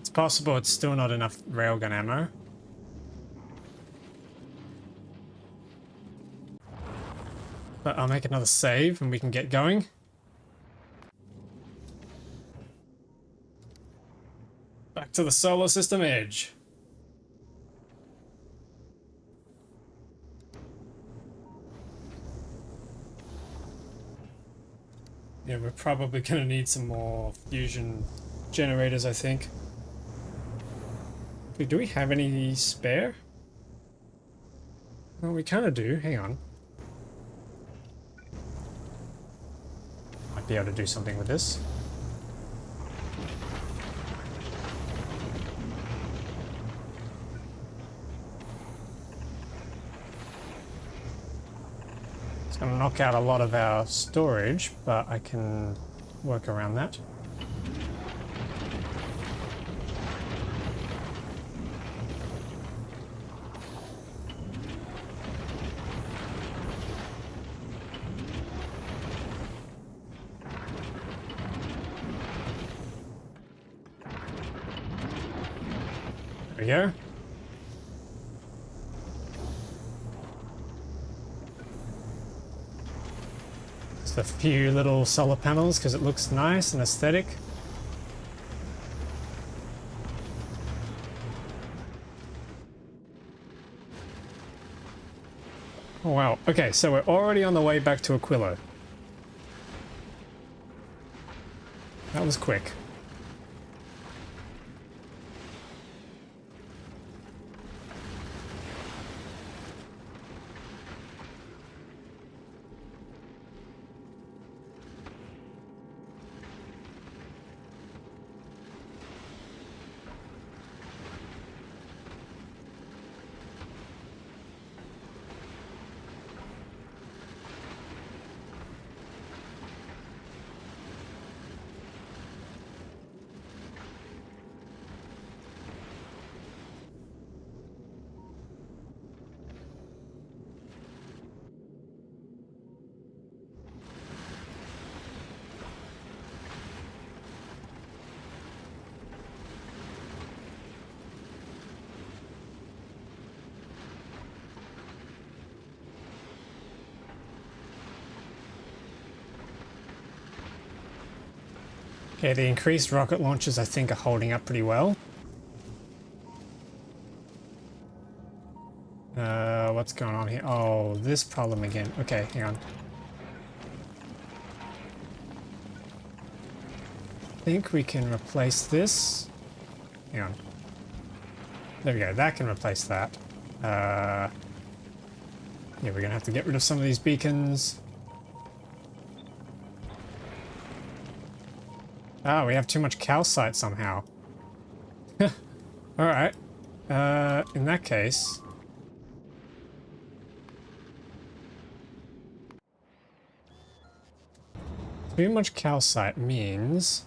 It's possible it's still not enough railgun ammo. But I'll make another save and we can get going. Back to the solar system edge. Yeah, we're probably going to need some more fusion generators, I think. Do we have any spare? Well, we kind of do. Hang on. Might be able to do something with this. It's going to knock out a lot of our storage, but I can work around that. There we go. Just a few little solar panels because it looks nice and aesthetic. Oh wow, okay, so we're already on the way back to Aquilo. That was quick. Okay, the increased rocket launchers I think are holding up pretty well. What's going on here? Oh, this problem again. Okay, hang on. I think we can replace this. Hang on. There we go, that can replace that. Yeah, we're gonna have to get rid of some of these beacons. Ah, we have too much calcite somehow. Alright. In that case... Too much calcite means...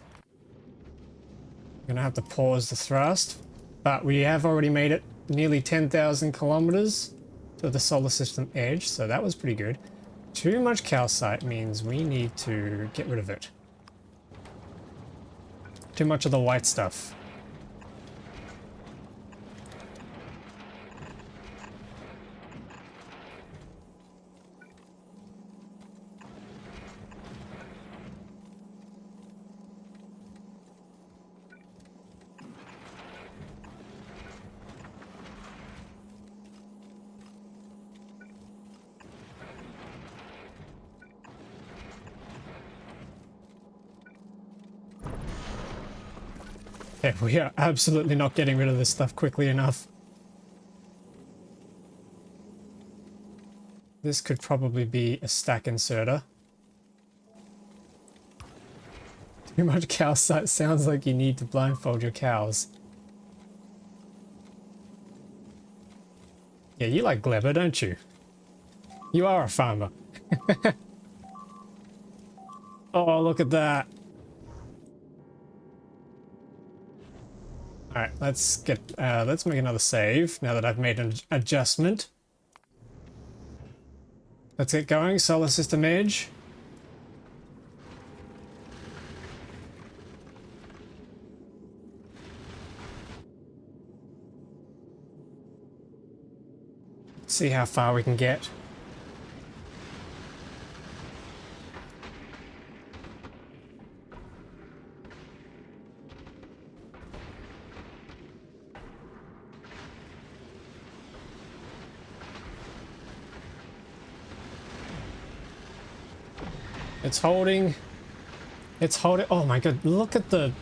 I'm gonna have to pause the thrust. But we have already made it nearly 10,000 kilometers to the solar system edge, so that was pretty good. Too much calcite means we need to get rid of it. Too much of the white stuff. Yeah, we are absolutely not getting rid of this stuff quickly enough. This could probably be a stack inserter. Too much calcite sounds like you need to blindfold your cows. Yeah, you like Gleber, don't you? You are a farmer. Oh, look at that. Alright, let's make another save now that I've made an adjustment. Let's get going, solar system edge. See how far we can get. It's holding. It's holding. Oh my god, look at the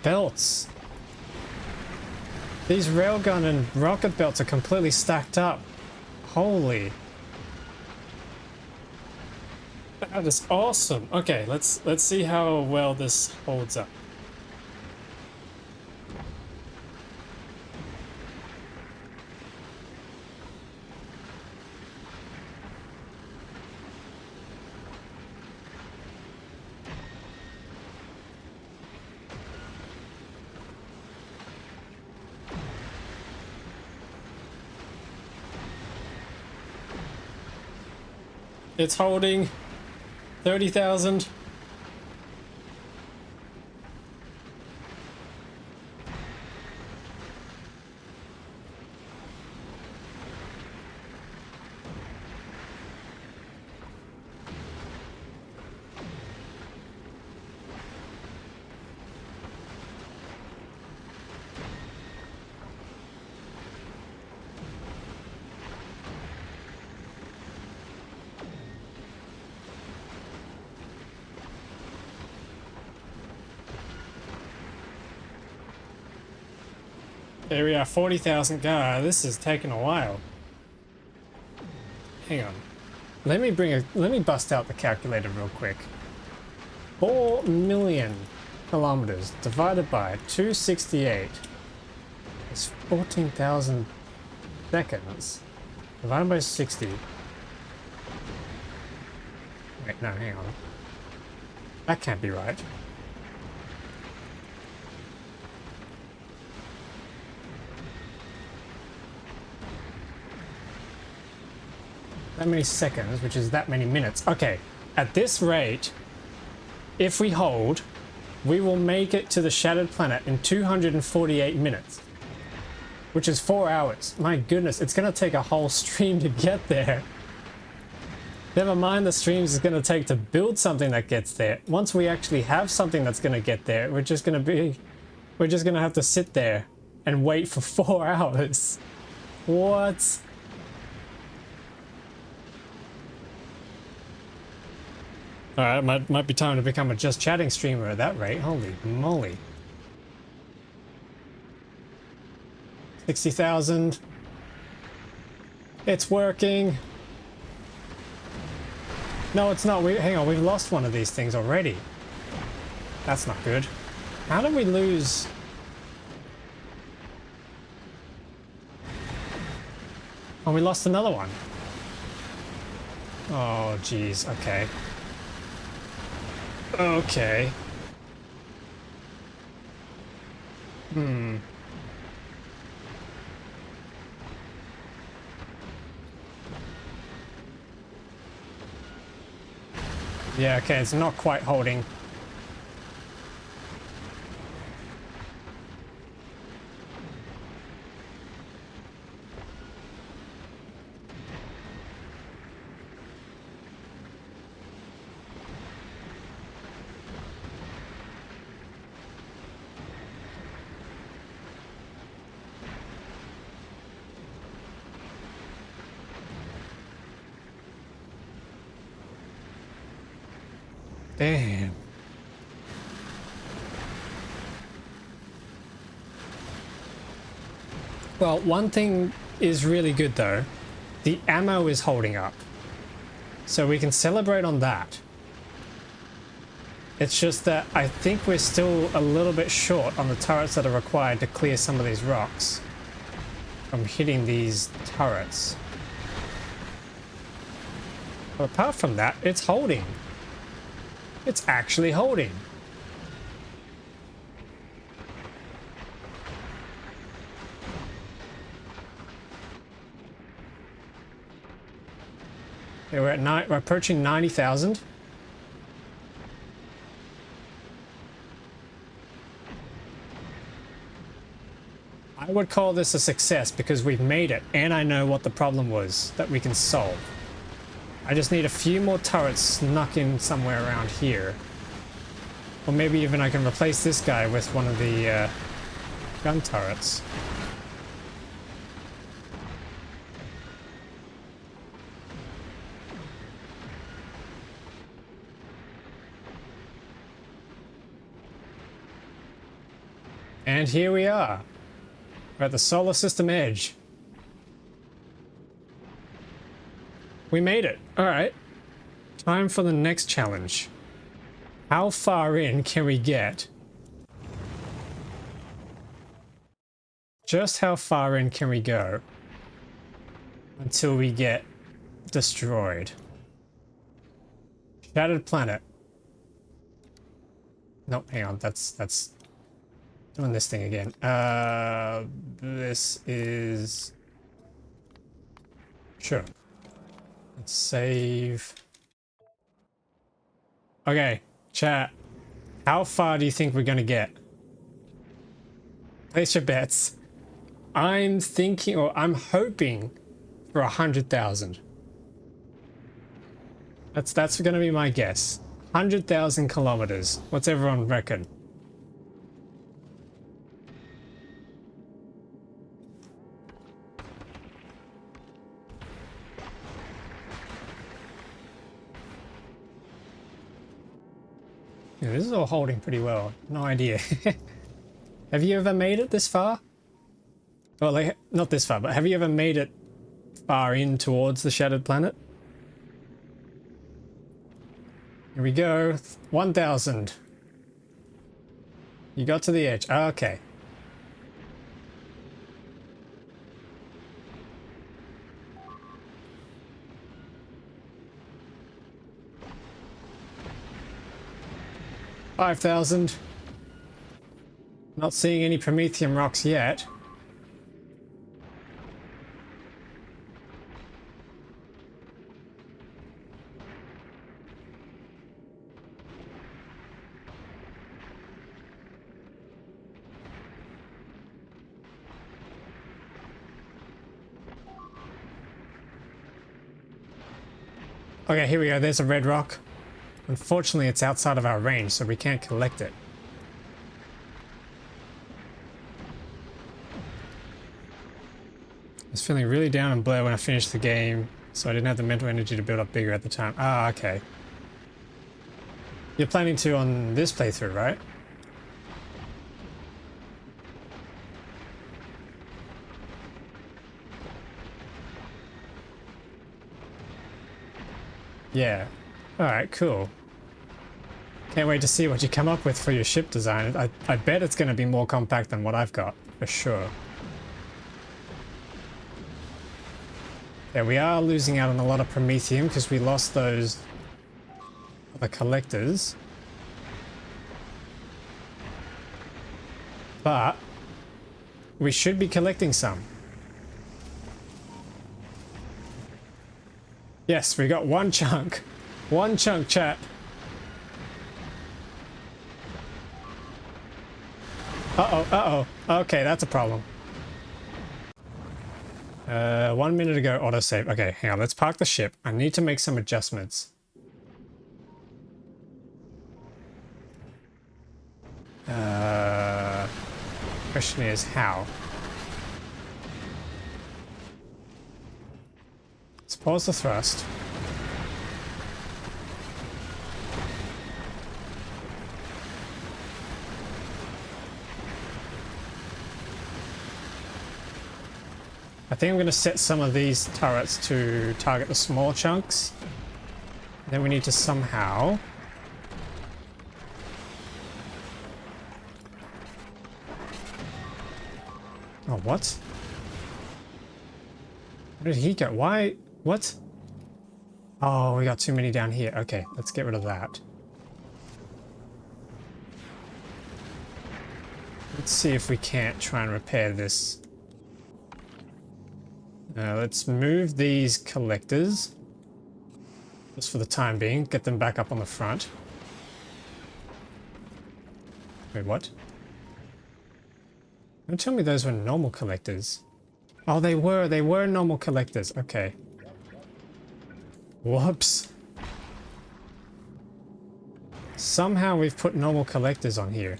belts. These railgun and rocket belts are completely stacked up. Holy. That is awesome. Okay, let's see how well this holds up. It's holding 30,000. There we are, 40,000. God, this is taking a while. Hang on. Let me bust out the calculator real quick. 4 million kilometers divided by 268 is 14,000 seconds. Divided by 60. Wait, no, hang on. That can't be right. That many seconds, which is that many minutes. Okay, at this rate, if we hold, we will make it to the Shattered Planet in 248 minutes. Which is 4 hours. My goodness, it's going to take a whole stream to get there. Never mind the streams it's going to take to build something that gets there. Once we actually have something that's going to get there, we're just going to have to sit there and wait for 4 hours. What? Alright, might be time to become a just chatting streamer at that rate. Holy moly. 60,000. It's working. No, it's not. Hang on, we've lost one of these things already. That's not good. How did we lose? Oh, we lost another one. Oh, geez. Okay. Okay. Hmm. Yeah, okay, it's not quite holding. Damn. Well, one thing is really good though. The ammo is holding up. So we can celebrate on that. It's just that I think we're still a little bit short on the turrets that are required to clear some of these rocks from hitting these turrets. But apart from that, it's holding. It's actually holding. Okay, we're approaching 90,000. I would call this a success because we've made it and I know what the problem was that we can solve. I just need a few more turrets snuck in somewhere around here. Or maybe even I can replace this guy with one of the gun turrets. And here we are. We're at the solar system edge. We made it. All right. Time for the next challenge. How far in can we get? Just how far in can we go until we get destroyed? Shattered planet. Nope, hang on. That's doing this thing again. This is... Sure. Let's save. Okay, chat. How far do you think we're gonna get? Place your bets. I'm thinking, or I'm hoping for 100,000. That's gonna be my guess. 100,000 kilometers. What's everyone reckon? Yeah, this is all holding pretty well. No idea. Have you ever made it this far? Well, like, not this far, but have you ever made it far in towards the shattered planet? Here we go. 1,000. You got to the edge. Okay. $5,000. Not seeing any Prometheum rocks yet. Okay, here we go. There's a red rock. Unfortunately, it's outside of our range, so we can't collect it. I was feeling really down and blurred when I finished the game, so I didn't have the mental energy to build up bigger at the time. Ah, okay. You're planning to on this playthrough, right? Yeah. Alright, cool. Can't wait to see what you come up with for your ship design. I bet it's going to be more compact than what I've got, for sure. Yeah, we are losing out on a lot of Prometheum because we lost those other collectors. But we should be collecting some. Yes, we got one chunk. One chunk, chat. Uh-oh, uh-oh. Okay, that's a problem. 1 minute ago, autosave. Okay, hang on, let's park the ship. I need to make some adjustments. Question is how? Let's pause the thrust. I think I'm going to set some of these turrets to target the small chunks. Then we need to somehow... Oh, what? Where did he go? Why? What? Oh, we got too many down here. Okay, let's get rid of that. Let's see if we can't try and repair this. Let's move these collectors. Just for the time being. Get them back up on the front. Wait, what? Don't tell me those were normal collectors. Oh, they were normal collectors. Okay. Whoops. Somehow we've put normal collectors on here.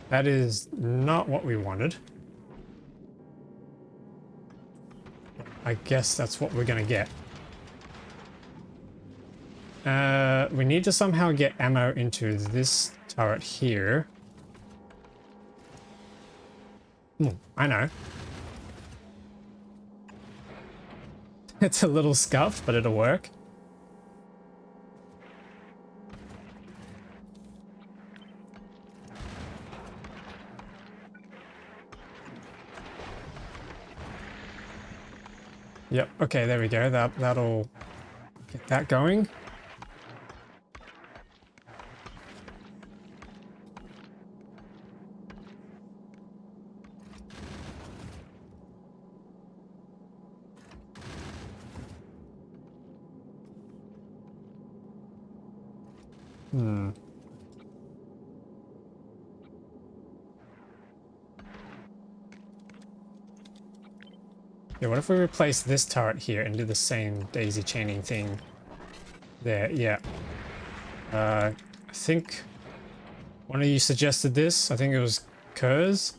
That is not what we wanted. I guess that's what we're gonna get. We need to somehow get ammo into this turret here. I know. It's a little scuffed, but it'll work. Yep, okay, there we go. That'll get that going. Yeah, what if we replace this turret here and do the same daisy chaining thing there? Yeah. I think one of you suggested this. I think it was Kurz.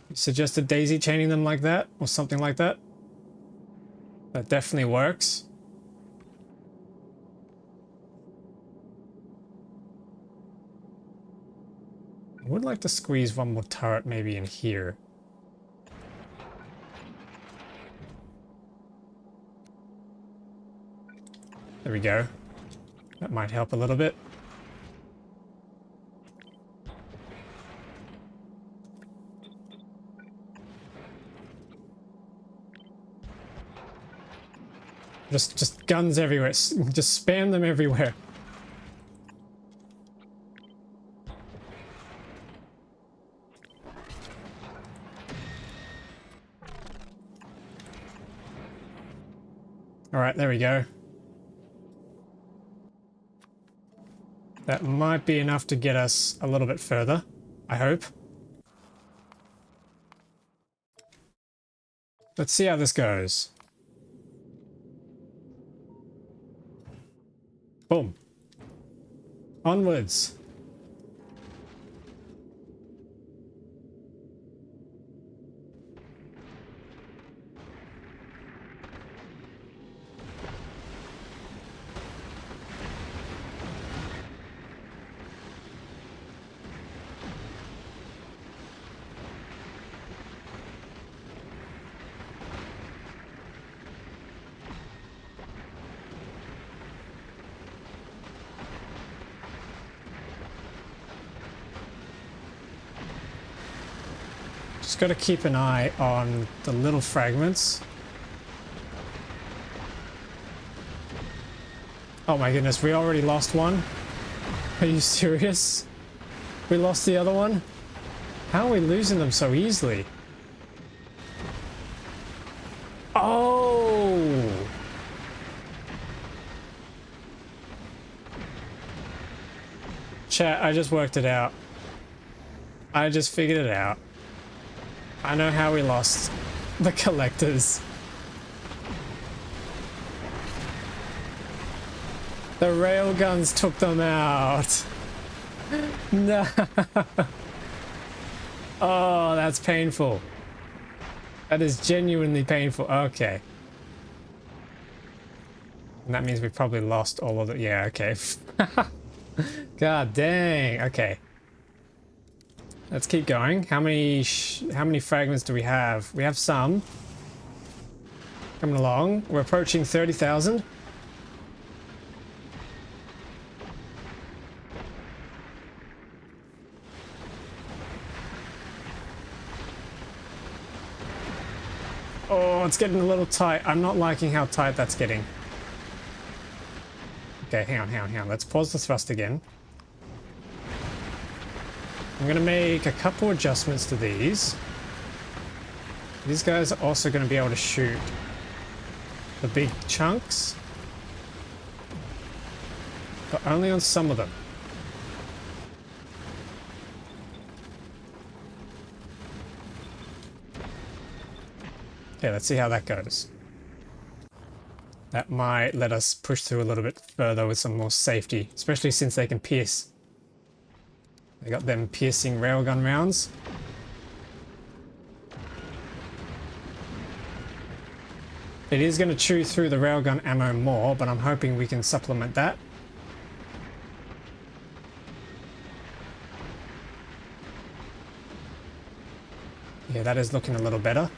You suggested daisy chaining them like that or something like that. That definitely works. I would like to squeeze one more turret maybe in here. There we go. That might help a little bit. Just guns everywhere. Just spam them everywhere. All right, there we go. That might be enough to get us a little bit further, I hope. Let's see how this goes. Boom. Onwards. Just got to keep an eye on the little fragments. Oh my goodness, we already lost one? Are you serious? We lost the other one? How are we losing them so easily? Oh! Chat, I just worked it out. I just figured it out. I know how we lost the collectors. The railguns took them out. No. Oh, that's painful. That is genuinely painful. Okay. And that means we probably lost all of it. Yeah, okay. God dang. Okay. Let's keep going. How many fragments do we have? We have some. Coming along. We're approaching 30,000. Oh, it's getting a little tight. I'm not liking how tight that's getting. Okay, hang on. Let's pause the thrust again. I'm going to make a couple adjustments to these. These guys are also going to be able to shoot the big chunks, but only on some of them. Okay, let's see how that goes. That might let us push through a little bit further with some more safety, especially since they can pierce. They got them piercing railgun rounds. It is going to chew through the railgun ammo more, but I'm hoping we can supplement that. Yeah, that is looking a little better.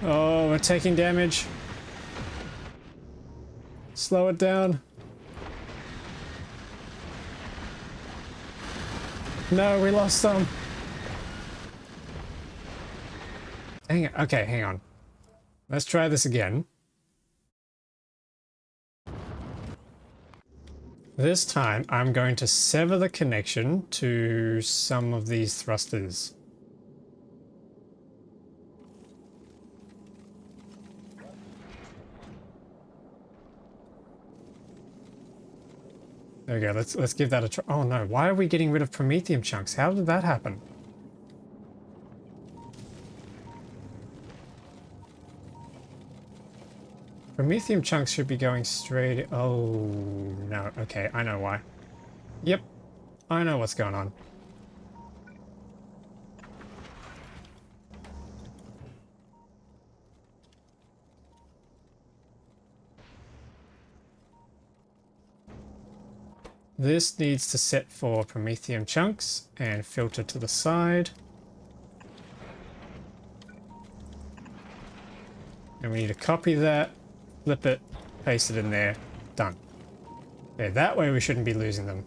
Oh, we're taking damage. Slow it down. No, we lost some. Dang it. Okay, hang on. Let's try this again. This time, I'm going to sever the connection to some of these thrusters. There we go. Let's give that a try. Oh no, why are we getting rid of promethium chunks? How did that happen? Promethium chunks should be going straight. Oh no. Okay, I know why. Yep, I know what's going on. This needs to set for promethium chunks and filter to the side. And we need to copy that, flip it, paste it in there. Done. Okay, that way we shouldn't be losing them.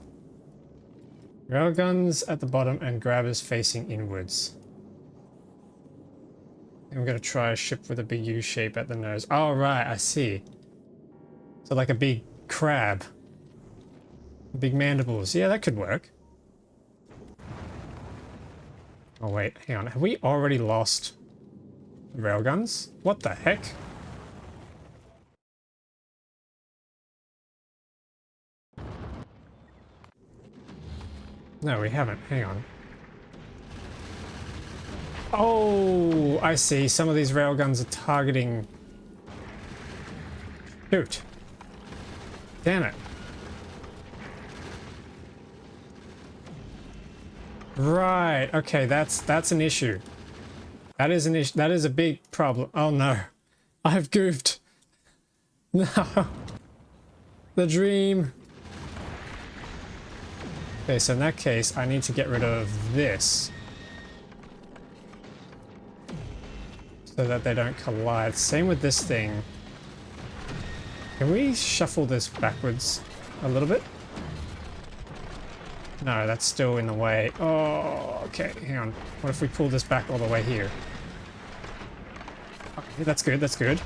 Railguns at the bottom and grabbers facing inwards. And we're going to try a ship with a big U shape at the nose. Oh, right, I see. So like a big crab. Big mandibles. Yeah, that could work. Oh, wait, hang on. Have we already lost railguns? What the heck? No, we haven't. Hang on. Oh, I see. Some of these railguns are targeting... Shoot. Damn it. Right. Okay, that's an issue. That is an issue. That is a big problem. Oh no. I've goofed. No. The dream. Okay, so in that case, I need to get rid of this. So that they don't collide. Same with this thing. Can we shuffle this backwards a little bit? No, that's still in the way. Oh, okay, hang on. What if we pull this back all the way here? Okay, that's good, that's good.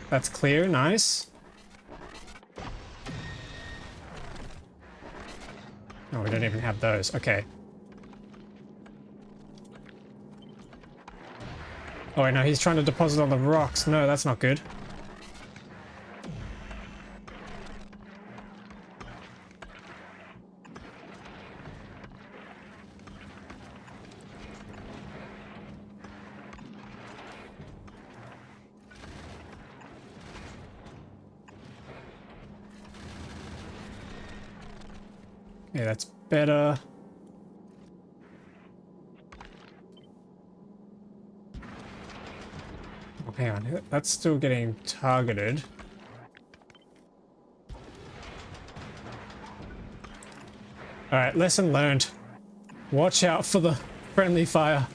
That's clear, nice. Oh, we don't even have those, okay. Oh, wait, no, he's trying to deposit on the rocks. No, that's not good. Yeah, that's better. Oh, hang on, that's still getting targeted. Alright, lesson learned. Watch out for the friendly fire.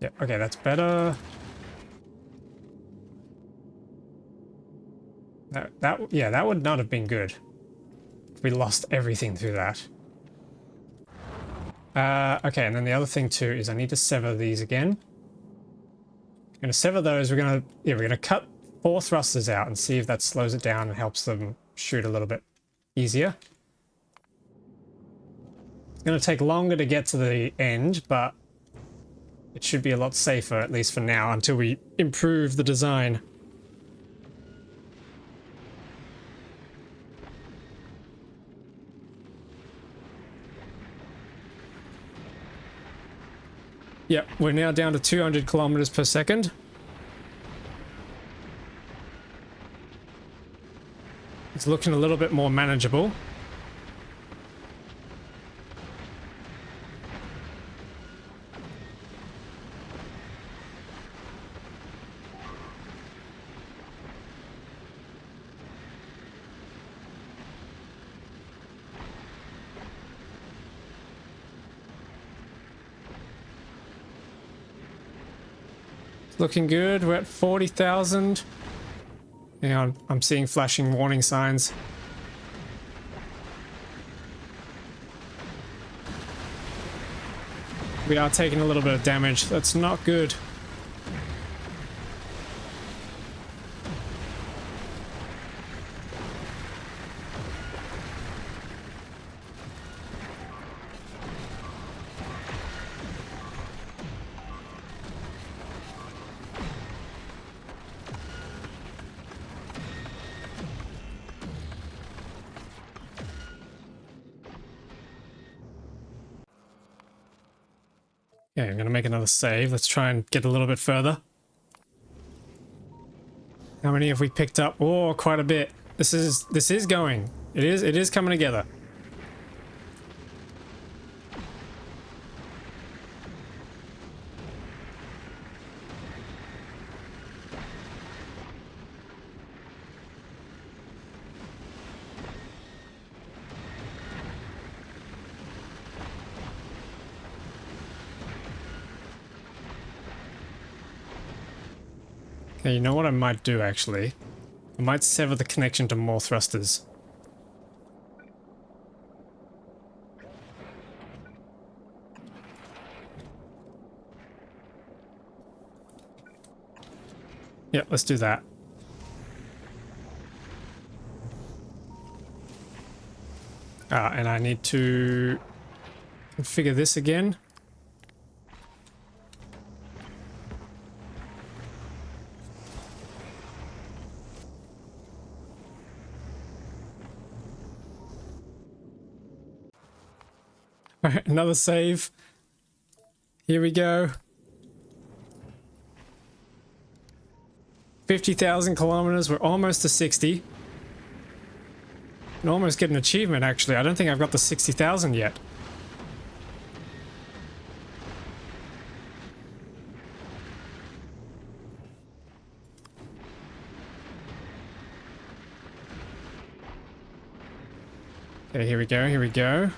Yeah, okay, that's better. Yeah, that would not have been good. We lost everything through that. Okay, and then the other thing too is I need to sever these again. I'm gonna sever those. We're gonna cut 4 thrusters out and see if that slows it down and helps them shoot a little bit easier. It's going to take longer to get to the end, but it should be a lot safer, at least for now, until we improve the design. Yep, we're now down to 200 kilometers per second. It's looking a little bit more manageable. Looking good. We're at 40,000. Yeah, I'm seeing flashing warning signs. We are taking a little bit of damage. That's not good. Okay, I'm gonna make another save. Let's try and get a little bit further. How many have we picked up? Oh, quite a bit. This is going. It is coming together. Okay, you know what I might do actually? I might sever the connection to more thrusters. Yeah, let's do that. And I need to configure this again. Alright, another save. Here we go. 50,000 kilometers. We're almost to 60. And almost get an achievement, actually. I don't think I've got the 60,000 yet. Okay, here we go, here we go.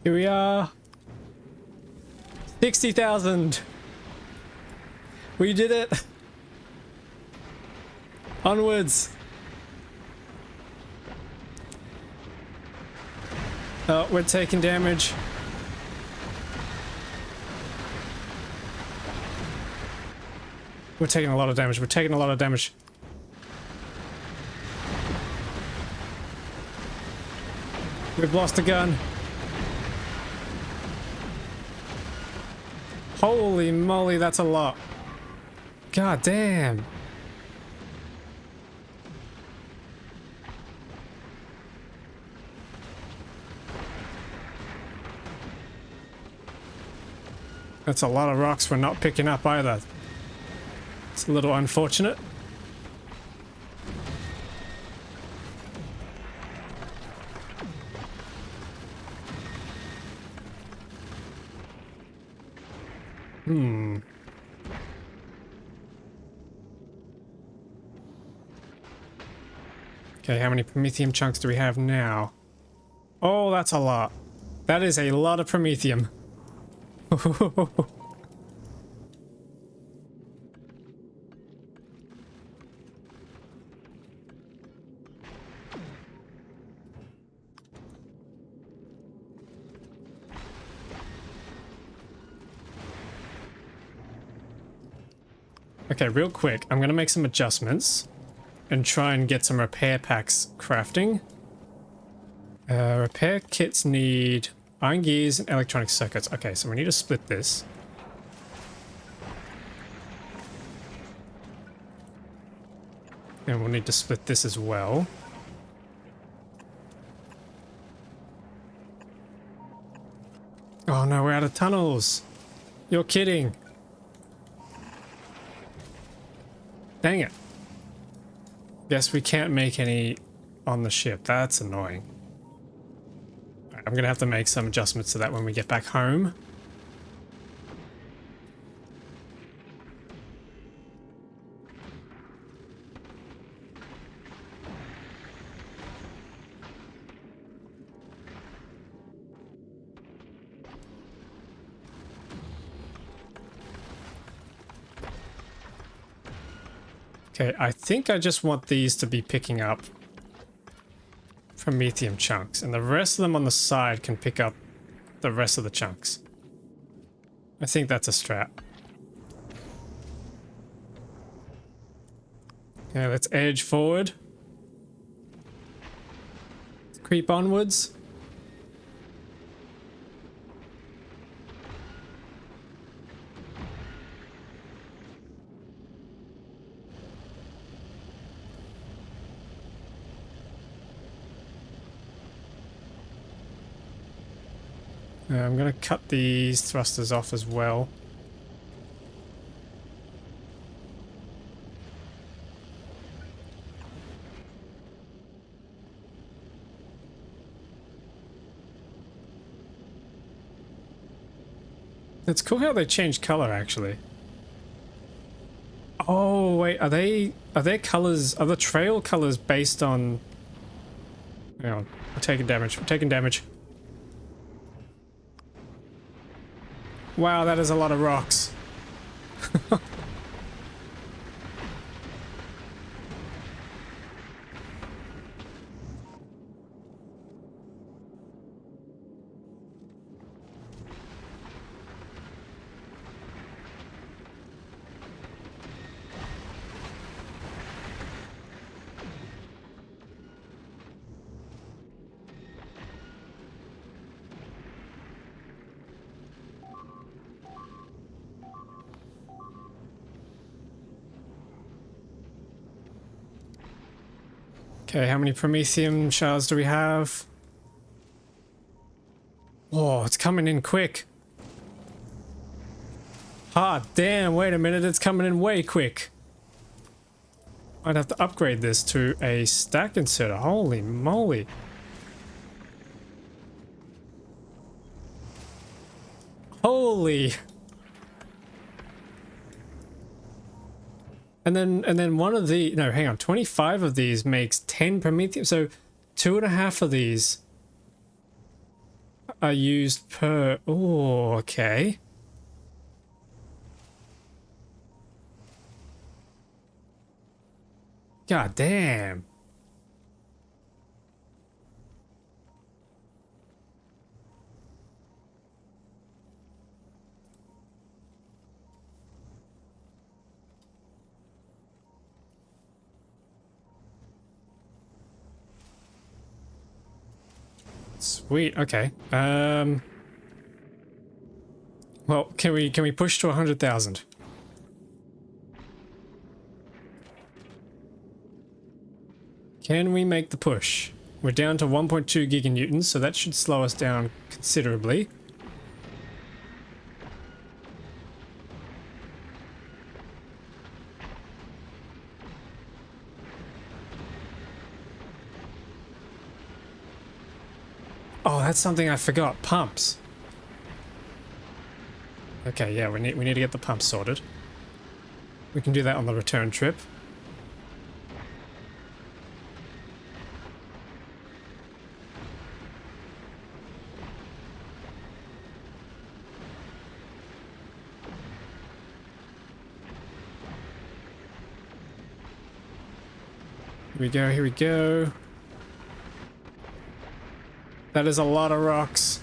Here we are. 60,000. We did it. Onwards. Oh, we're taking damage. We're taking a lot of damage. We're taking a lot of damage. We've lost a gun. Holy moly, that's a lot. God damn. That's a lot of rocks we're not picking up either. It's a little unfortunate. Okay, how many promethium chunks do we have now? Oh, that's a lot. That is a lot of promethium. Okay, real quick, I'm gonna make some adjustments and try and get some repair packs crafting. Repair kits need iron gears and electronic circuits. Okay, so we need to split this. And we'll need to split this as well. Oh no, we're out of tunnels. You're kidding. Dang it. Guess we can't make any on the ship. That's annoying. All right, I'm gonna have to make some adjustments to that when we get back home. Okay, I think I just want these to be picking up promethium chunks, and the rest of them on the side can pick up the rest of the chunks. I think that's a strat. Okay, let's edge forward. Creep onwards. I'm going to cut these thrusters off as well. It's cool how they change color, actually. Oh, wait, are their colors, are the trail colors based on... Hang on, we're taking damage, we're taking damage. Wow, that is a lot of rocks. Okay, how many promethium shards do we have? Oh, it's coming in quick. Ah, damn, wait a minute, it's coming in way quick. I'd have to upgrade this to a stack inserter. Holy moly. Holy. And then one of the, no, hang on, 25 of these makes 10 promethium. So 2.5 of these are used per, oh, okay. God damn. Sweet, okay. Well, can we push to 100,000? Can we make the push? We're down to 1.2 giganewtons, so that should slow us down considerably. Oh, that's something I forgot. Pumps. Okay, yeah, we need to get the pumps sorted. We can do that on the return trip. we go, here we go. That is a lot of rocks.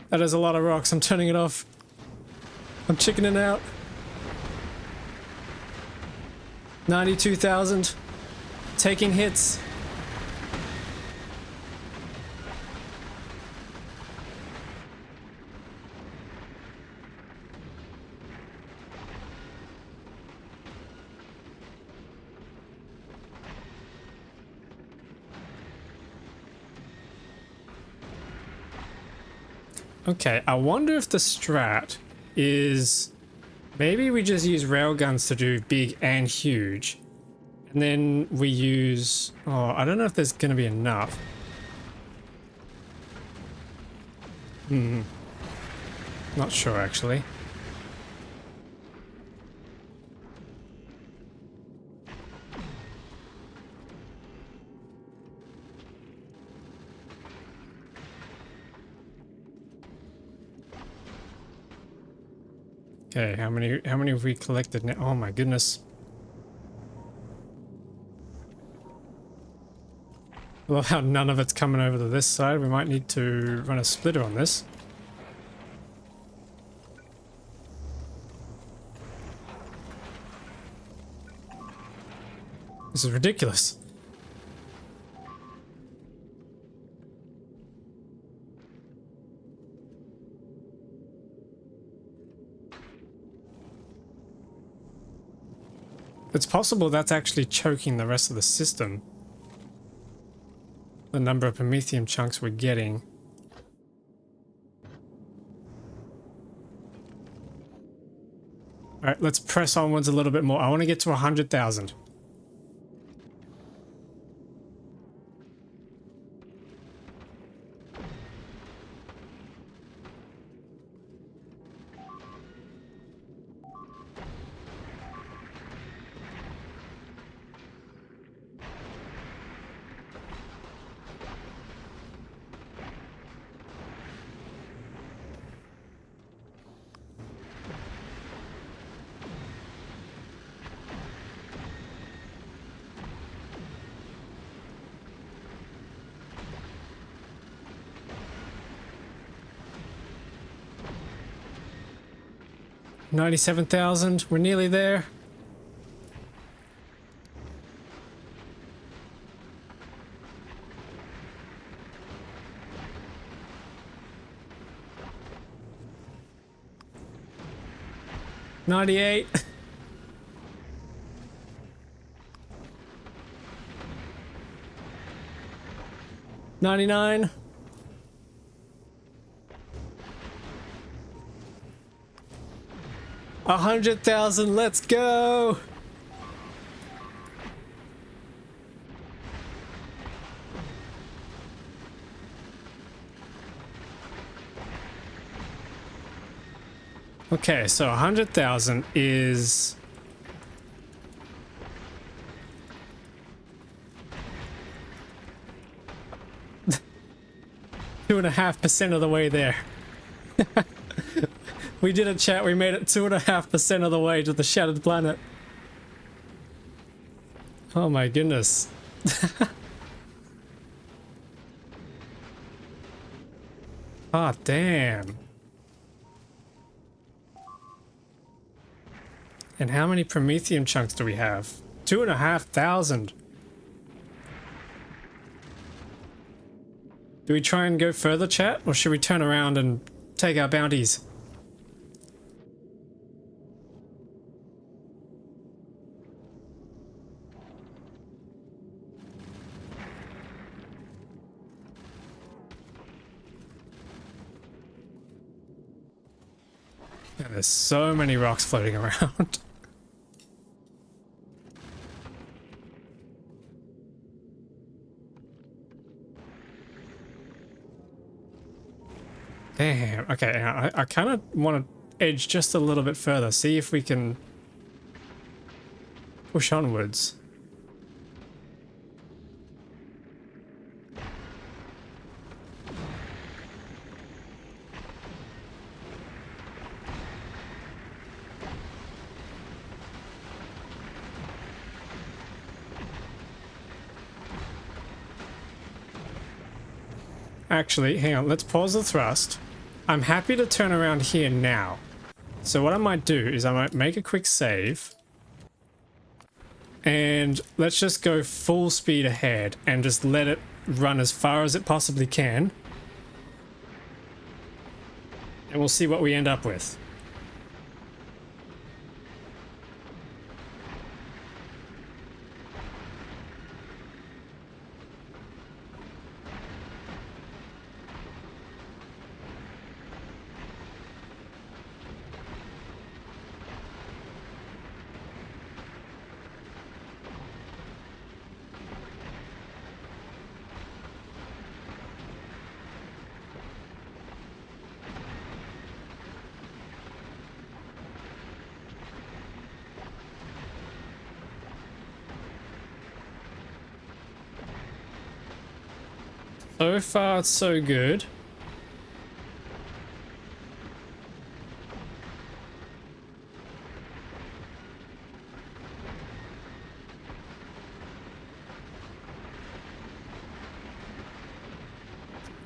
That is a lot of rocks. I'm turning it off. I'm chickening out. 92,000. Taking hits. Okay, I wonder if the strat is maybe we just use railguns to do big and huge. And then we use... Oh, I don't know if there's going to be enough. Not sure, actually. Okay, how many have we collected now? Oh my goodness. I love how none of it's coming over to this side. We might need to run a splitter on this. This is ridiculous. It's possible that's actually choking the rest of the system. The number of promethium chunks we're getting. Alright, let's press onwards a little bit more. I want to get to 100,000. $97,000. We're nearly there. $98. 99. $100,000, let's go! Okay, so 100,000 is... Two and a half % of the way there. We did a chat, we made it 2.5% of the way to the Shattered Planet. Oh my goodness. Ah, damn. And how many promethium chunks do we have? 2,500. Do we try and go further, chat? Or should we turn around and take our bounties? Yeah, there's so many rocks floating around. Damn. Okay, I kind of want to edge just a little bit further. See if we can push onwards. Actually, hang on, let's pause the thrust. I'm happy to turn around here now. So what I might do is I might make a quick save. And let's just go full speed ahead and just let it run as far as it possibly can. And we'll see what we end up with. So far, so good.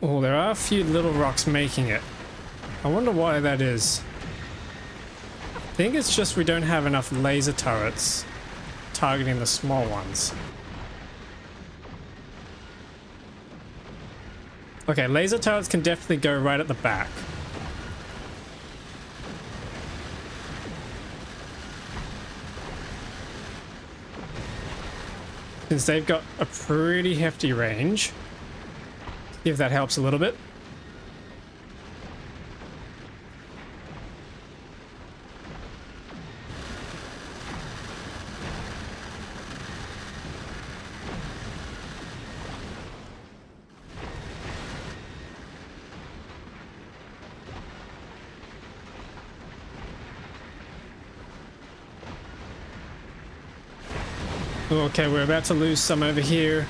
Oh, there are a few little rocks making it. I wonder why that is. I think it's just we don't have enough laser turrets targeting the small ones. Okay, laser turrets can definitely go right at the back. Since they've got a pretty hefty range. If that helps a little bit. Okay, we're about to lose some over here.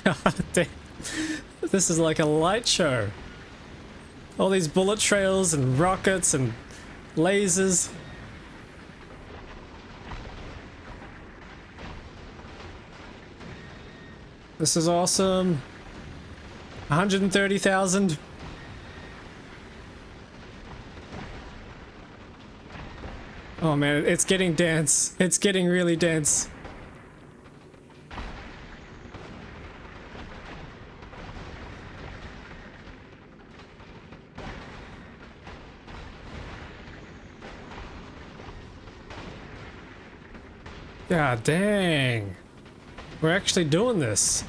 God damn. This is like a light show. All these bullet trails and rockets and lasers. This is awesome. 130,000. Oh man, it's getting dense. It's getting really dense. God dang. We're actually doing this.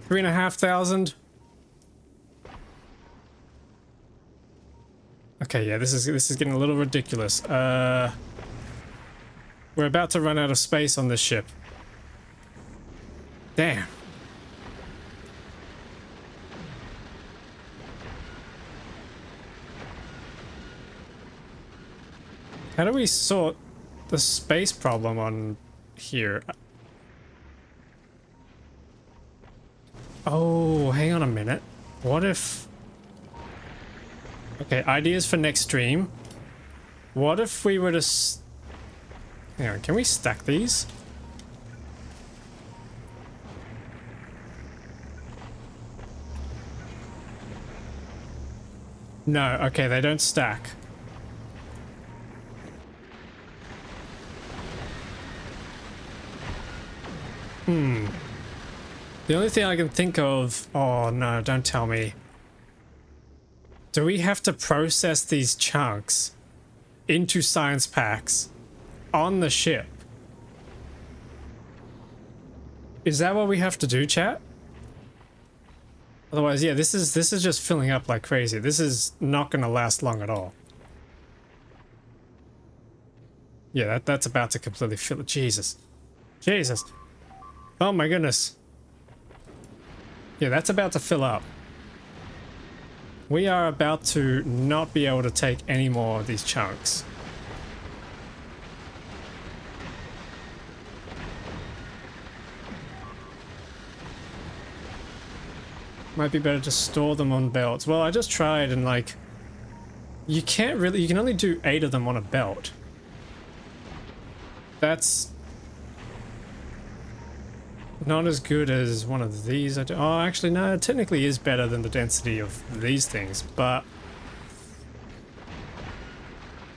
3,500. Okay, yeah, this is getting a little ridiculous. We're about to run out of space on this ship. Damn. How do we sort the space problem on here? Oh, hang on a minute. What if... Okay, ideas for next stream. What if we were to... Hang on, can we stack these? No, okay, they don't stack. The only thing I can think of... Oh no, don't tell me. Do we have to process these chunks into science packs on the ship? Is that what we have to do, chat? Otherwise, yeah, this is just filling up like crazy. This is not gonna last long at all. Yeah, that's about to completely fill it. Jesus. Jesus. Oh my goodness. Yeah, that's about to fill up. We are about to not be able to take any more of these chunks. Might be better to store them on belts. Well, I just tried and like, you can't really, you can only do 8 of them on a belt. That's not as good as one of these. Oh, actually, no, it technically is better than the density of these things, but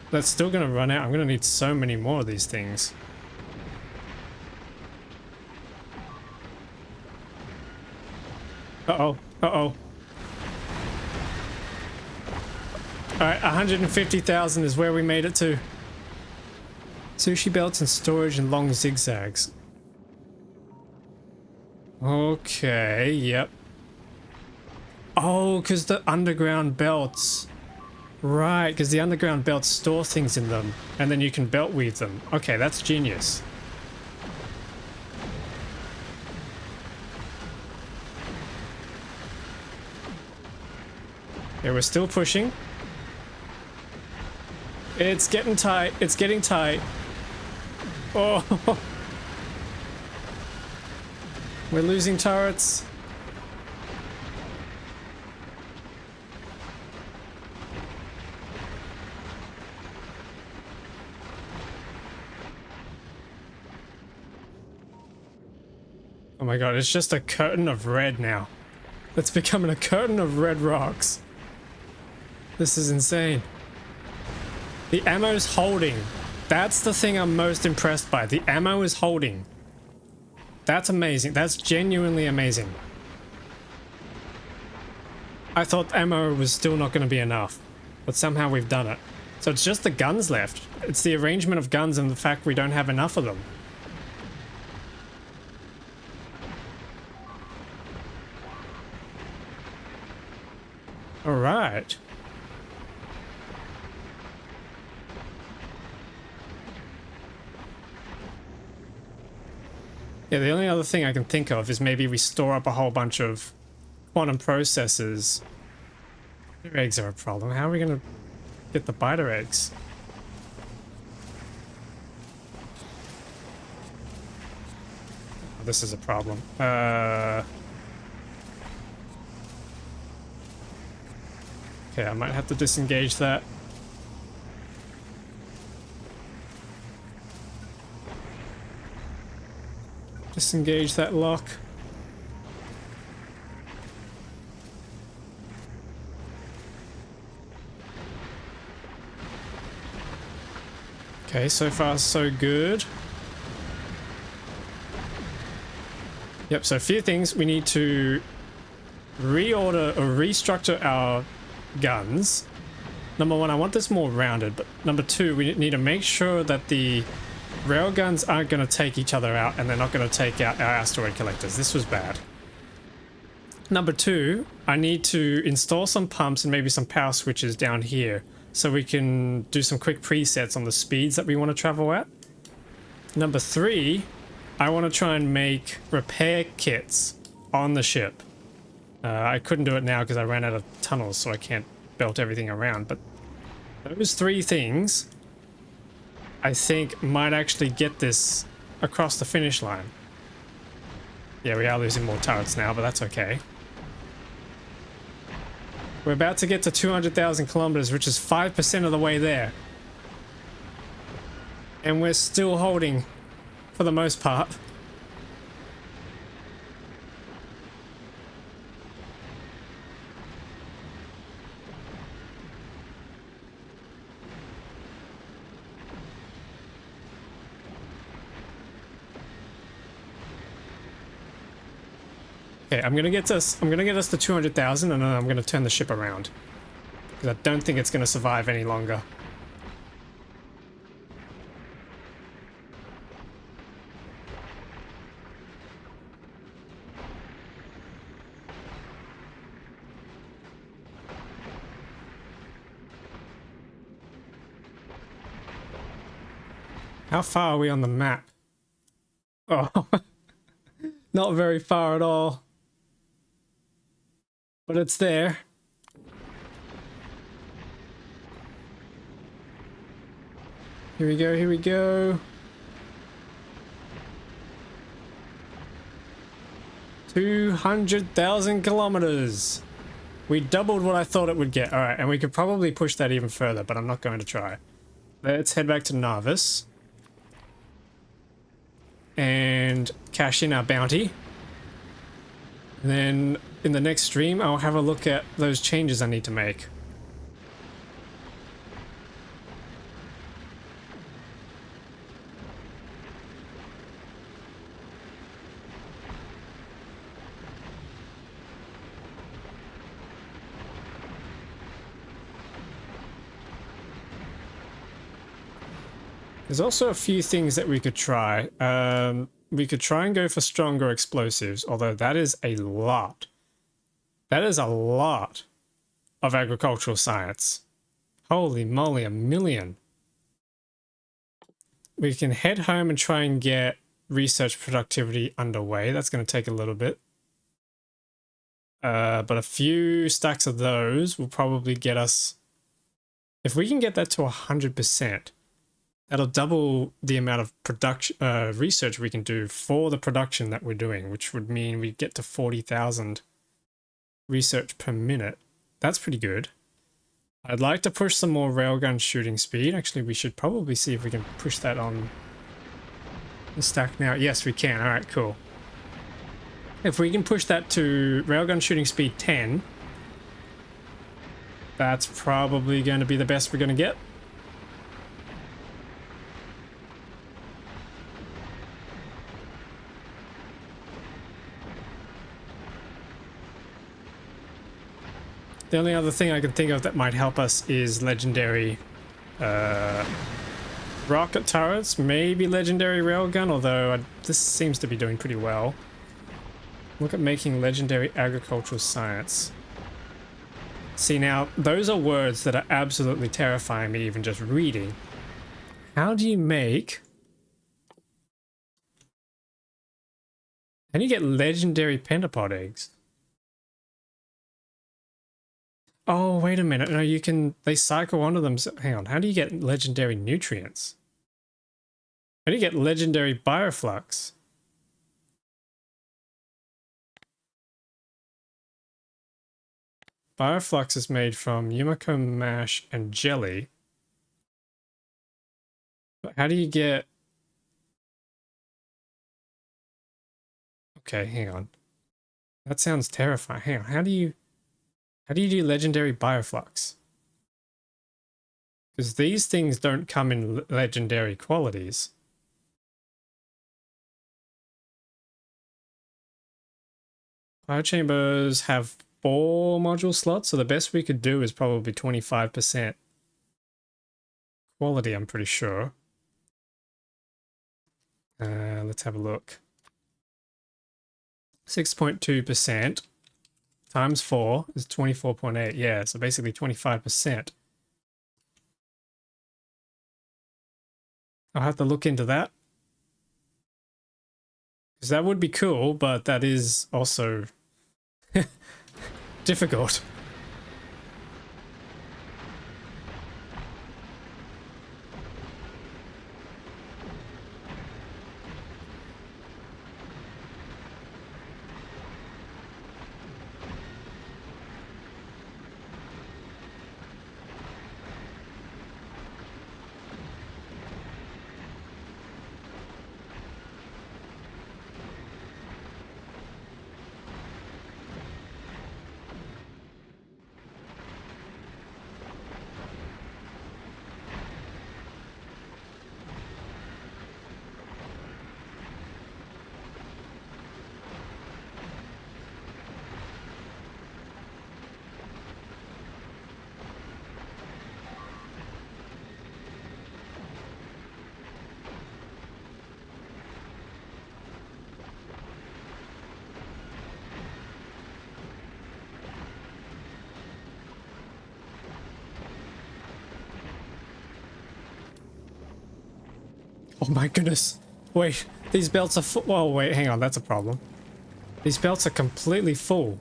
that's still going to run out. I'm going to need so many more of these things. Uh-oh. Uh-oh. Alright, 150,000 is where we made it to. Sushi belts and storage and long zigzags. Okay, yep. Oh, because the underground belts. Right, because the underground belts store things in them, and then you can belt weave them. Okay, that's genius. Yeah, we're still pushing. It's getting tight. It's getting tight. Oh. We're losing turrets. Oh my god, it's just a curtain of red now. It's becoming a curtain of red rocks. This is insane. The ammo's holding. That's the thing I'm most impressed by. The ammo is holding. That's amazing. That's genuinely amazing. I thought ammo was still not going to be enough, but somehow we've done it. So it's just the guns left. It's the arrangement of guns and the fact we don't have enough of them. All right. Yeah, the only other thing I can think of is maybe we store up a whole bunch of quantum processors. Biter eggs are a problem. How are we going to get the biter eggs? Oh, this is a problem. Okay, I might have to disengage that. Disengage that lock. Okay, so far so good. Yep, so a few things. We need to reorder or restructure our guns. Number one, I want this more rounded, but number two, we need to make sure that the railguns aren't going to take each other out and they're not going to take out our asteroid collectors. This was bad. Number two, I need to install some pumps and maybe some power switches down here so we can do some quick presets on the speeds that we want to travel at. Number three, I want to try and make repair kits on the ship. I couldn't do it now because I ran out of tunnels, so I can't belt everything around, but those three things I think might actually get this across the finish line. Yeah, we are losing more turrets now, but that's okay. We're about to get to 200,000 kilometers, which is 5% of the way there. And we're still holding for the most part. Okay, I'm gonna get us to 200,000 and then I'm gonna turn the ship around. Because I don't think it's gonna survive any longer. How far are we on the map? Oh, not very far at all. But it's there. Here we go, here we go. 200,000 kilometers. We doubled what I thought it would get. All right, and we could probably push that even further, but I'm not going to try. Let's head back to Narvis and cash in our bounty. And then in the next stream, I'll have a look at those changes I need to make. There's also a few things that we could try. We could try and go for stronger explosives, although that is a lot. That is a lot of agricultural science. Holy moly, 1,000,000. We can head home and try and get research productivity underway. That's going to take a little bit. But a few stacks of those will probably get us... If we can get that to 100%, that'll double the amount of production research we can do for the production that we're doing, which would mean we get to 40,000 research per minute. That's pretty good. I'd like to push some more railgun shooting speed. Actually, we should probably see if we can push that on the stack now. Yes, we can. All right, cool. If we can push that to railgun shooting speed 10, that's probably going to be the best we're going to get. The only other thing I can think of that might help us is legendary rocket turrets, maybe legendary railgun, although this seems to be doing pretty well. Look at making legendary agricultural science. See, now, those are words that are absolutely terrifying me even just reading. How do you make... How do you get legendary pentapod eggs? Oh, wait a minute. No, you can... They cycle onto them. So, hang on. How do you get legendary nutrients? How do you get legendary bioflux? Bioflux is made from Yumiko mash and jelly. But how do you get... Okay, hang on. That sounds terrifying. Hang on. How do you do legendary bioflux? Because these things don't come in legendary qualities. Biochambers have 4 module slots, so the best we could do is probably 25% quality, I'm pretty sure. Let's have a look. 6.2% times 4 is 24.8. Yeah, so basically 25%. I'll have to look into that. Because that would be cool, but that is also difficult. Oh my goodness. Wait, these belts are full. Oh, wait, hang on, that's a problem. These belts are completely full.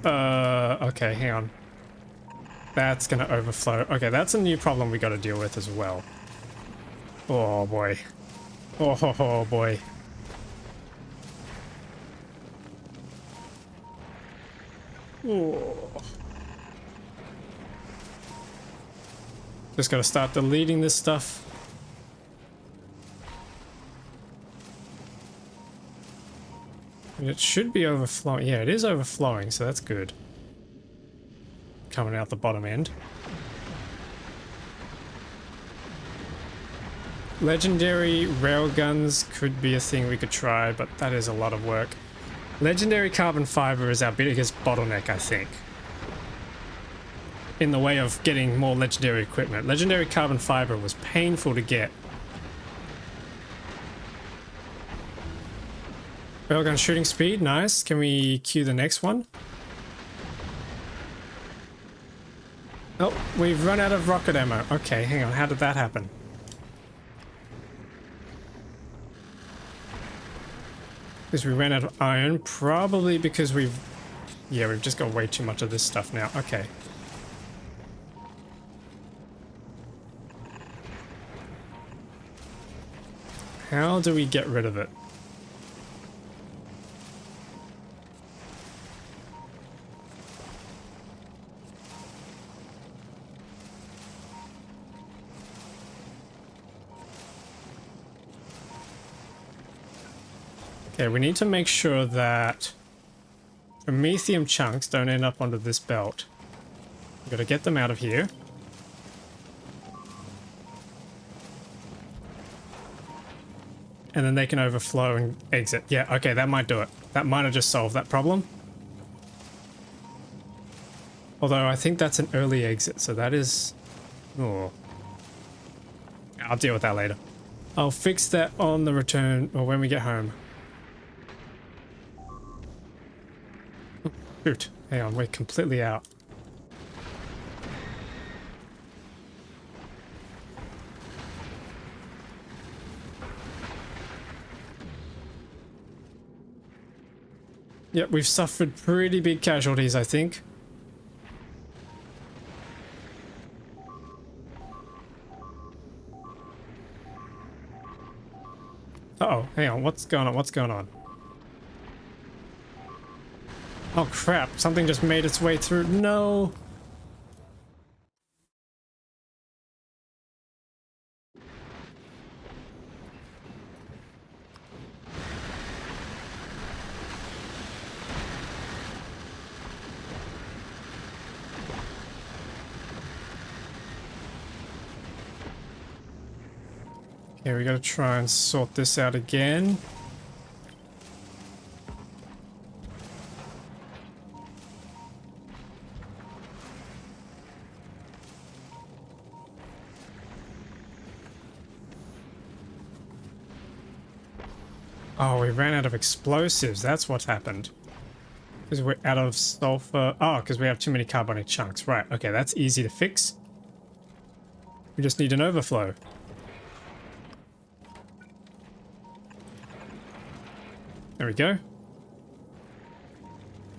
Okay, hang on. That's gonna overflow. Okay, that's a new problem we gotta deal with as well. Oh boy. Oh boy. Oh. Just gotta start deleting this stuff. And it should be overflowing. Yeah, it is overflowing, so that's good. Coming out the bottom end. Legendary railguns could be a thing we could try, but that is a lot of work. Legendary carbon fiber is our biggest bottleneck, I think, in the way of getting more legendary equipment. Legendary carbon fiber was painful to get. Railgun shooting speed, nice. Can we cue the next one? Oh, we've run out of rocket ammo. Okay, hang on, how did that happen? Because we ran out of iron, probably because we've just got way too much of this stuff now. Okay. How do we get rid of it? Okay, we need to make sure that promethium chunks don't end up onto this belt. We've got to get them out of here. And then they can overflow and exit. Yeah, okay, that might do it. That might have just solved that problem. Although I think that's an early exit, so that is... Oh. I'll deal with that later. I'll fix that on the return, or when we get home. Shoot, hang on, we're completely out. Yep, we've suffered pretty big casualties, I think. Uh-oh, hang on, what's going on? What's going on? Oh crap, something just made its way through. No! Okay, we gotta try and sort this out again. Oh, we ran out of explosives. That's what's happened. Because we're out of sulfur. Oh, because we have too many carbonic chunks. Right, okay, that's easy to fix. We just need an overflow. There we go.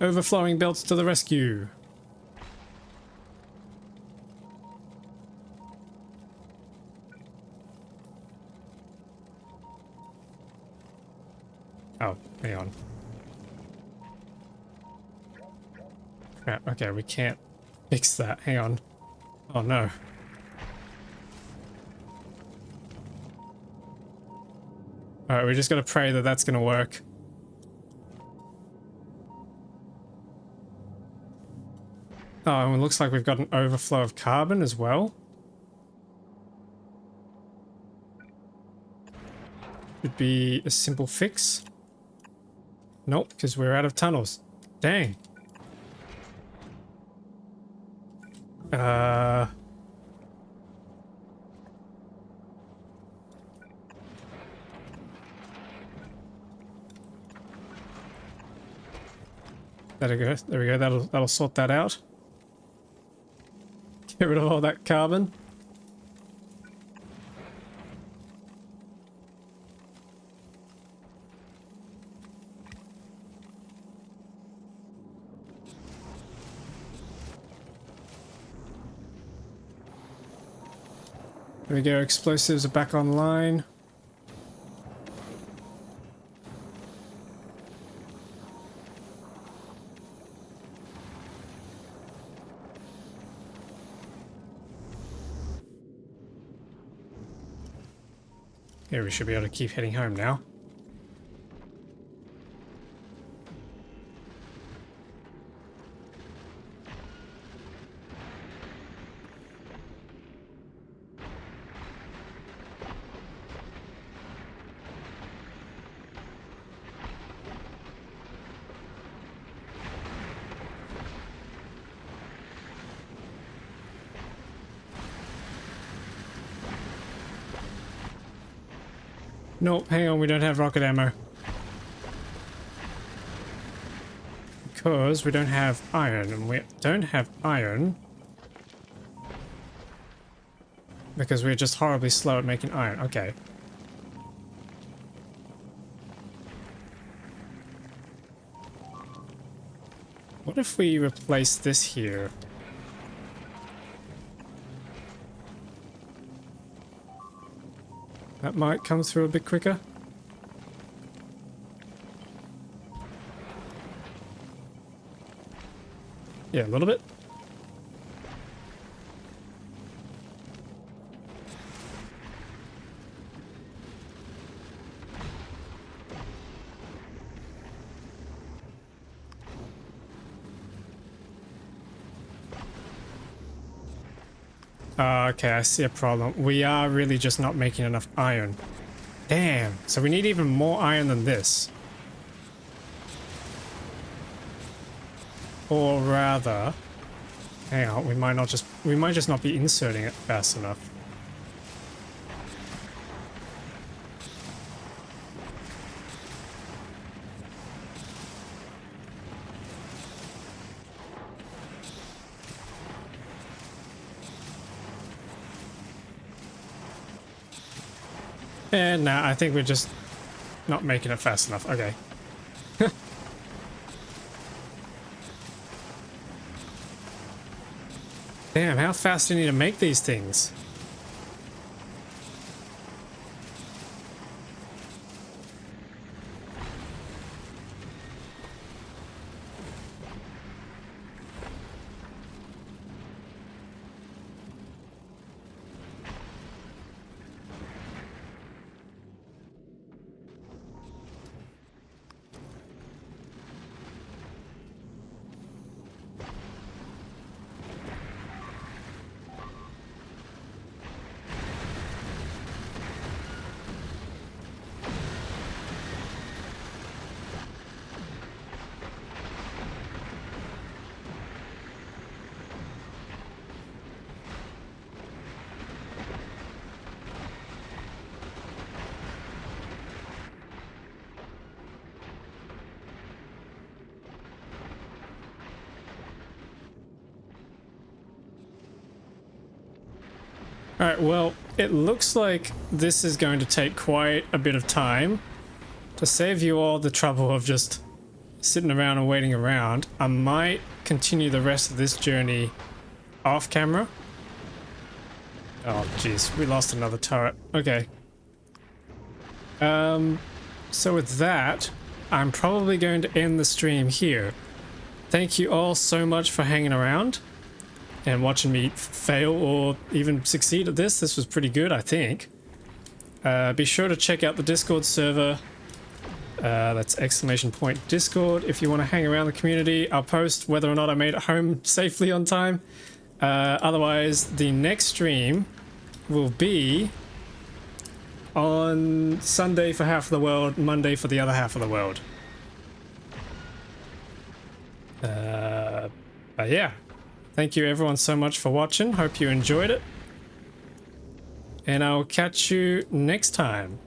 Overflowing belts to the rescue. Oh, hang on. Crap, okay, we can't fix that. Hang on. Oh no. Alright, we just gotta pray that that's gonna work. Oh, and it looks like we've got an overflow of carbon as well. Should be a simple fix. Nope, because we're out of tunnels. Dang. There we go. There we go. That'll sort that out. Get rid of all that carbon. There we go. Explosives are back online. Here, we should be able to keep heading home now. Nope, hang on, we don't have rocket ammo. Because we don't have iron, and we don't have iron because we're just horribly slow at making iron. Okay. What if we replace this here? That might come through a bit quicker. Yeah, a little bit. Okay, I see a problem. We are really just not making enough iron. Damn, so we need even more iron than this. Or rather, hang on, we might just not be inserting it fast enough. And nah, I think we're just not making it fast enough. Okay. Damn, how fast do you need to make these things? Alright, well, it looks like this is going to take quite a bit of time. To save you all the trouble of just sitting around and waiting around, I might continue the rest of this journey off camera. Oh, jeez, we lost another turret. Okay. So with that, I'm probably going to end the stream here. Thank you all so much for hanging around and watching me fail or even succeed at this. This was pretty good, I think. Be sure to check out the Discord server. That's !Discord if you want to hang around the community. I'll post whether or not I made it home safely on time. Otherwise, the next stream will be on Sunday for half of the world, Monday for the other half of the world. But yeah. Thank you everyone so much for watching. Hope you enjoyed it. And I'll catch you next time.